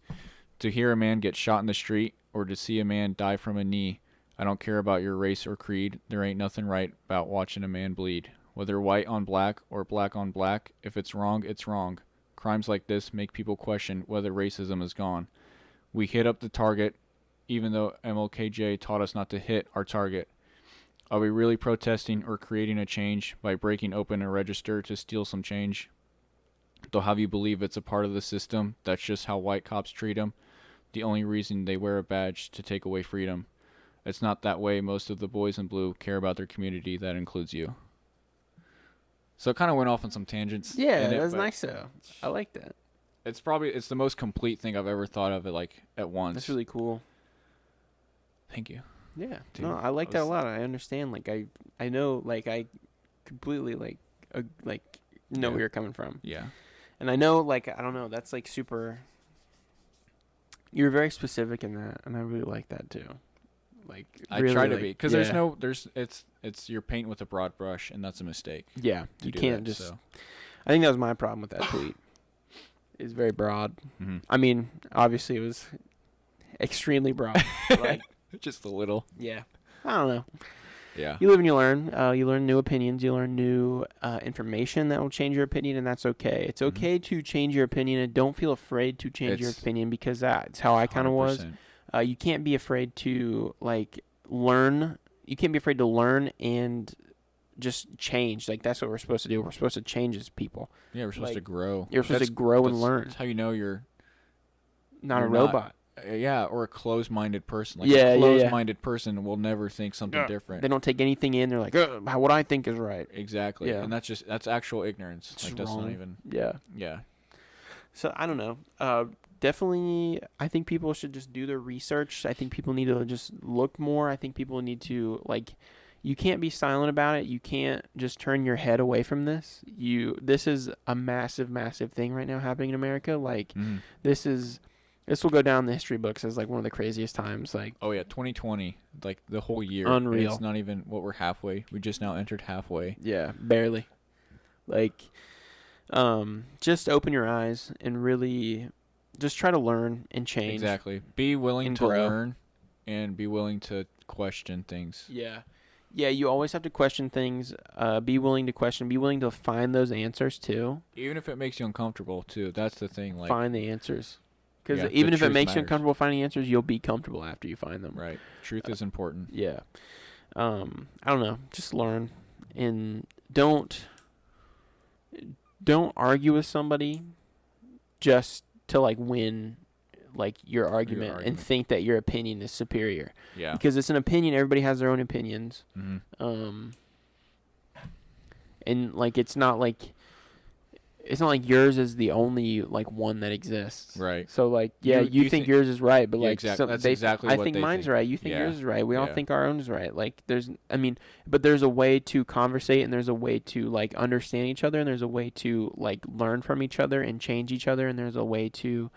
To hear a man get shot in the street or to see a man die from a knee. I don't care about your race or creed. There ain't nothing right about watching a man bleed. Whether white on black or black on black, if it's wrong, it's wrong. Crimes like this make people question whether racism is gone. We hit up the target, even though MLKJ taught us not to hit our target. Are we really protesting or creating a change by breaking open a register to steal some change? They'll have you believe it's a part of the system. That's just how white cops treat them. The only reason they wear a badge to take away freedom. It's not that way. Most of the boys in blue care about their community. That includes you. So it kind of went off on some tangents. Yeah, that was nice though. I like that. It's the most complete thing I've ever thought of it like at once. That's really cool. Thank you. Yeah. Dude, No, I like that a lot. I understand. Like I know, like I completely know where you're coming from. Yeah. And I know, like, I don't know, that's like super. You're very specific in that, and I really like that too. Like I really, try to like, be because it's you're painting with a broad brush, and that's a mistake. Yeah, to you do can't that, just. so. I think that was my problem with that tweet. It's very broad. Mm-hmm. I mean, obviously it was extremely broad. Like, just a little. yeah. I don't know. Yeah. You live and you learn. You learn new opinions. You learn new information that will change your opinion, and that's okay. It's okay to change your opinion, and don't feel afraid to change your opinion, because that's how I kind of was. You can't be afraid to learn. You can't be afraid to learn and just change. Like, that's what we're supposed to do. We're supposed to change as people. Yeah, we're supposed to grow. You're supposed to grow and learn. That's how you know you're not a robot. Or a closed-minded person. Like a closed-minded person will never think something different. They don't take anything in. They're like, what I think is right. Exactly. Yeah. And that's actual ignorance. It's that's wrong. not even. Yeah. Yeah. So I don't know. Definitely, I think people should just do their research. I think people need to just look more. I think people need to you can't be silent about it. You can't just turn your head away from this. This is a massive, massive thing right now happening in America. Like, this will go down in the history books as one of the craziest times. Oh yeah, 2020, the whole year. Unreal. It's not even what we're halfway. We just now entered halfway. Yeah, barely. Just open your eyes and really just try to learn and change. Exactly. Be willing to learn and be willing to question things. Yeah. Yeah, you always have to question things. Be willing to question. Be willing to find those answers too. Even if it makes you uncomfortable too. That's the thing. Find the answers. Because even if it makes you uncomfortable finding answers, you'll be comfortable after you find them. Right. Truth is important. Yeah. I don't know. Just learn. And don't argue with somebody just to win your argument and think that your opinion is superior. Yeah. Because it's an opinion. Everybody has their own opinions. Mm-hmm. And it's not it's not like yours is the only like one that exists. Right. So like, yeah, You you think yours is right, but Yeah, like, exactly. That's they, exactly I what think they mine's think. right. You think Yeah. yours is right. We all Yeah. think our own is right. Like, but there's a way to conversate, and there's a way to like understand each other, and there's a way to like learn from each other and change each other, and there's a way to,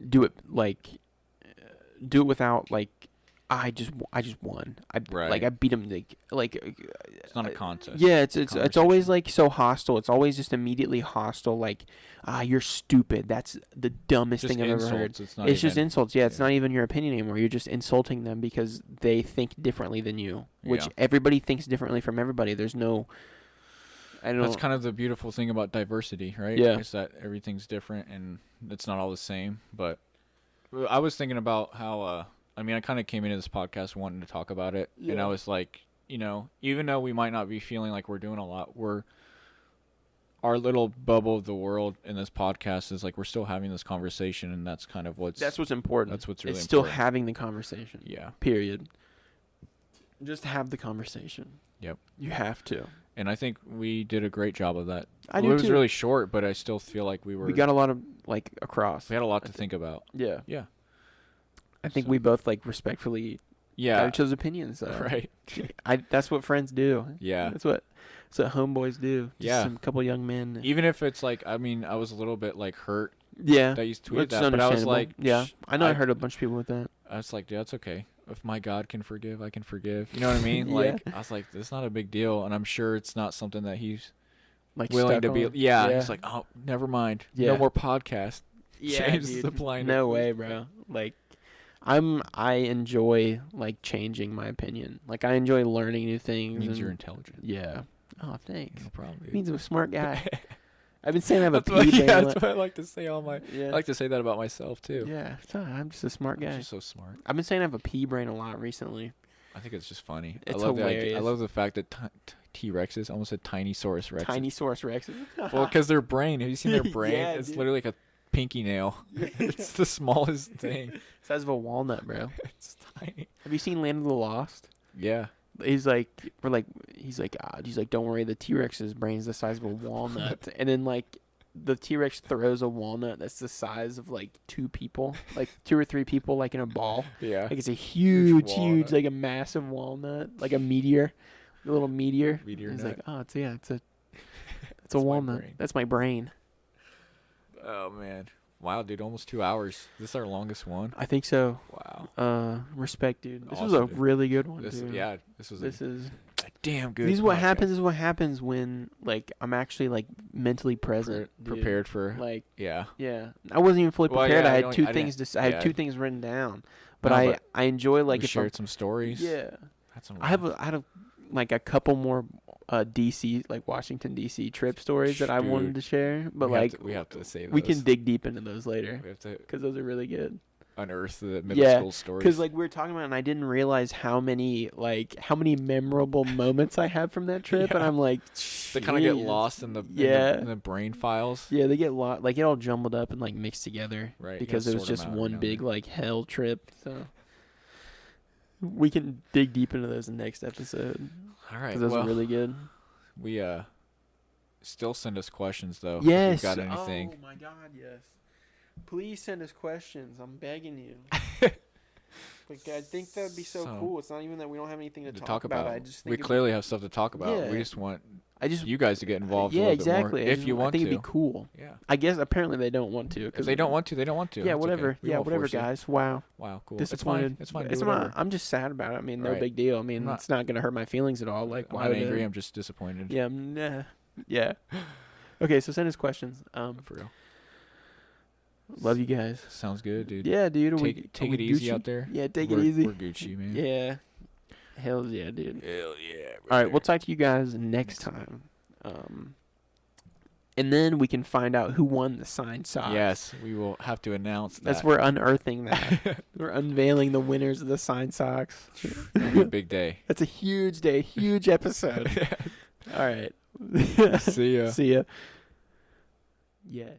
do it like, do it without like. I just won. Right. Like I beat him. Like It's not a contest. yeah, it's always Conversation. like so hostile. It's always just immediately hostile. Like, you're stupid. That's the dumbest Just thing I've ever heard. insults. It's not It's just even- insults. Yeah, it's yeah. not even your opinion anymore. You're just insulting them because they think differently than you, which Yeah. everybody thinks differently from everybody. There's no. I don't. That's kind of the beautiful thing about diversity, right? Yeah. Is that everything's different and it's not all the same. But I was thinking about how, I mean, I kind of came into this podcast wanting to talk about it. And I Yeah. was like, even though we might not be feeling like we're doing a lot, our little bubble of the world in this podcast is like we're still having this conversation, and that's kind of That's what's important. that's what's really it's still important. having the conversation. Yeah. Period. Just have the conversation. Yep. You have to. And I think we did a great job of that. I do It was too. really short, but I still feel like we We got a lot of like across. we had a lot to think about. Yeah. Yeah. I think So- we both like respectfully Yeah. got each other's opinions. Though. Right. That's what friends do. Yeah. That's what homeboys do. Just Yeah. some couple young men. Even if it's like, I mean, I was a little bit like hurt Yeah. that you tweeted Which is that, but I was understandable. like, yeah. I know I I- heard a bunch of people with that. I was like, yeah, it's okay. If my God can forgive, I can forgive. You know what I mean? Yeah. Like, I was like, it's not a big deal, and I'm sure it's not something that he's Like willing stuck to be. on. Yeah, he's like, oh, never mind. Yeah. No more podcast. yeah, James dude. supplying No it. way, bro. Like, I enjoy like changing my opinion. Like I enjoy learning new things. It means and- you're intelligent. Yeah. Oh, thanks. No problem, dude. It means I'm a smart guy. I've been saying I have a That's what, P brain. yeah, that's what I like to say. Yeah. I like to say that about myself too. Yeah. So I'm just a smart I'm guy. just so smart. I've been saying I have a pea brain a lot recently. I think it's just funny. It's I love hilarious. I love the fact that T-Rexes, almost said Tiny-saurus Rex. Tiny Saurus Rex. Well, because their brain. Have you seen their brain? Yeah, It's dude. literally like a pinky nail. It's the smallest thing. Size of a walnut, bro. It's tiny. Have you seen Land of the Lost? Yeah. He's like, he's like, don't worry, the T-Rex's brain's the size of a walnut. And then like, the T-Rex throws a walnut that's the size of like 2 people, like 2 or 3 people, like in a ball. Yeah. Like it's a huge, walnut. like a massive walnut, like a meteor, a little meteor. Meteor He's nut. like, oh, it's a That's my walnut. brain. That's my brain. Oh man. Wow, dude, almost 2 hours. Is this our longest one? I think so. Wow. Respect, dude. This was a Awesome, dude. really good one, This dude. yeah, this was This is. a damn good. This is what podcast. happens. This is what happens when like I'm actually like mentally present, dude. Prepared for Like yeah. yeah, I wasn't even fully Well, prepared. yeah, I I had don't- 2 I things didn't- to. I had yeah. 2 things written down, but No, I but I enjoy like we if I'm, shared some stories. yeah. Had some I had like a couple more DC like Washington DC trip stories that I Dude, wanted to share, but we have like to, we have to say we can those. dig deep into those later We have to because those are really good. unearth the middle Yeah, school stories. Because like we were talking about, it and I didn't realize how many memorable moments I had from that trip, and Yeah. I'm like, they kind of get "Jeez." lost in the Yeah. in the brain files. Yeah, they get like it all jumbled up and like mixed together, Right, you Because gotta it was sort 'em just out one now and big then. like hell trip. So we can dig deep into those in the next episode All right. because those Well, are really good. we still send us questions though. Yes. If you've got anything. Oh my God, yes. Please send us questions. I'm begging you. Like, I think that'd be so So- cool. It's not even that we don't have anything to to talk about. I just think we it'd be- clearly have stuff to talk about. Yeah. We just want I just you guys to get involved. yeah, a little bit more, exactly. if you I want think to. it'd be cool. Yeah. I guess apparently they don't want to. If they don't want to, they don't want to. Yeah, It's okay. whatever. We Yeah, won't whatever, force you. guys. Wow. Wow, cool. Disappointed. It's fine. It's Do not, whatever. I'm just sad about it. I mean, no Right. big deal. I mean, I'm not- it's not gonna hurt my feelings at all. Like, I'm why not would angry. it? I'm just disappointed. Yeah, yeah. Okay, so send us questions. For real. Love you guys. Sounds good, dude. Yeah, dude. Take it easy out there. Yeah, take We're- it easy. We're Gucci, man. Yeah. Hells yeah, dude. Hell yeah. All right, we'll talk to you guys next time. And then we can find out who won the signed socks. Yes, we will have to announce that. We're unearthing that. We're unveiling the winners of the signed socks. It'll be a big day. That's a huge day, huge episode. All right. See ya. See ya. Yes.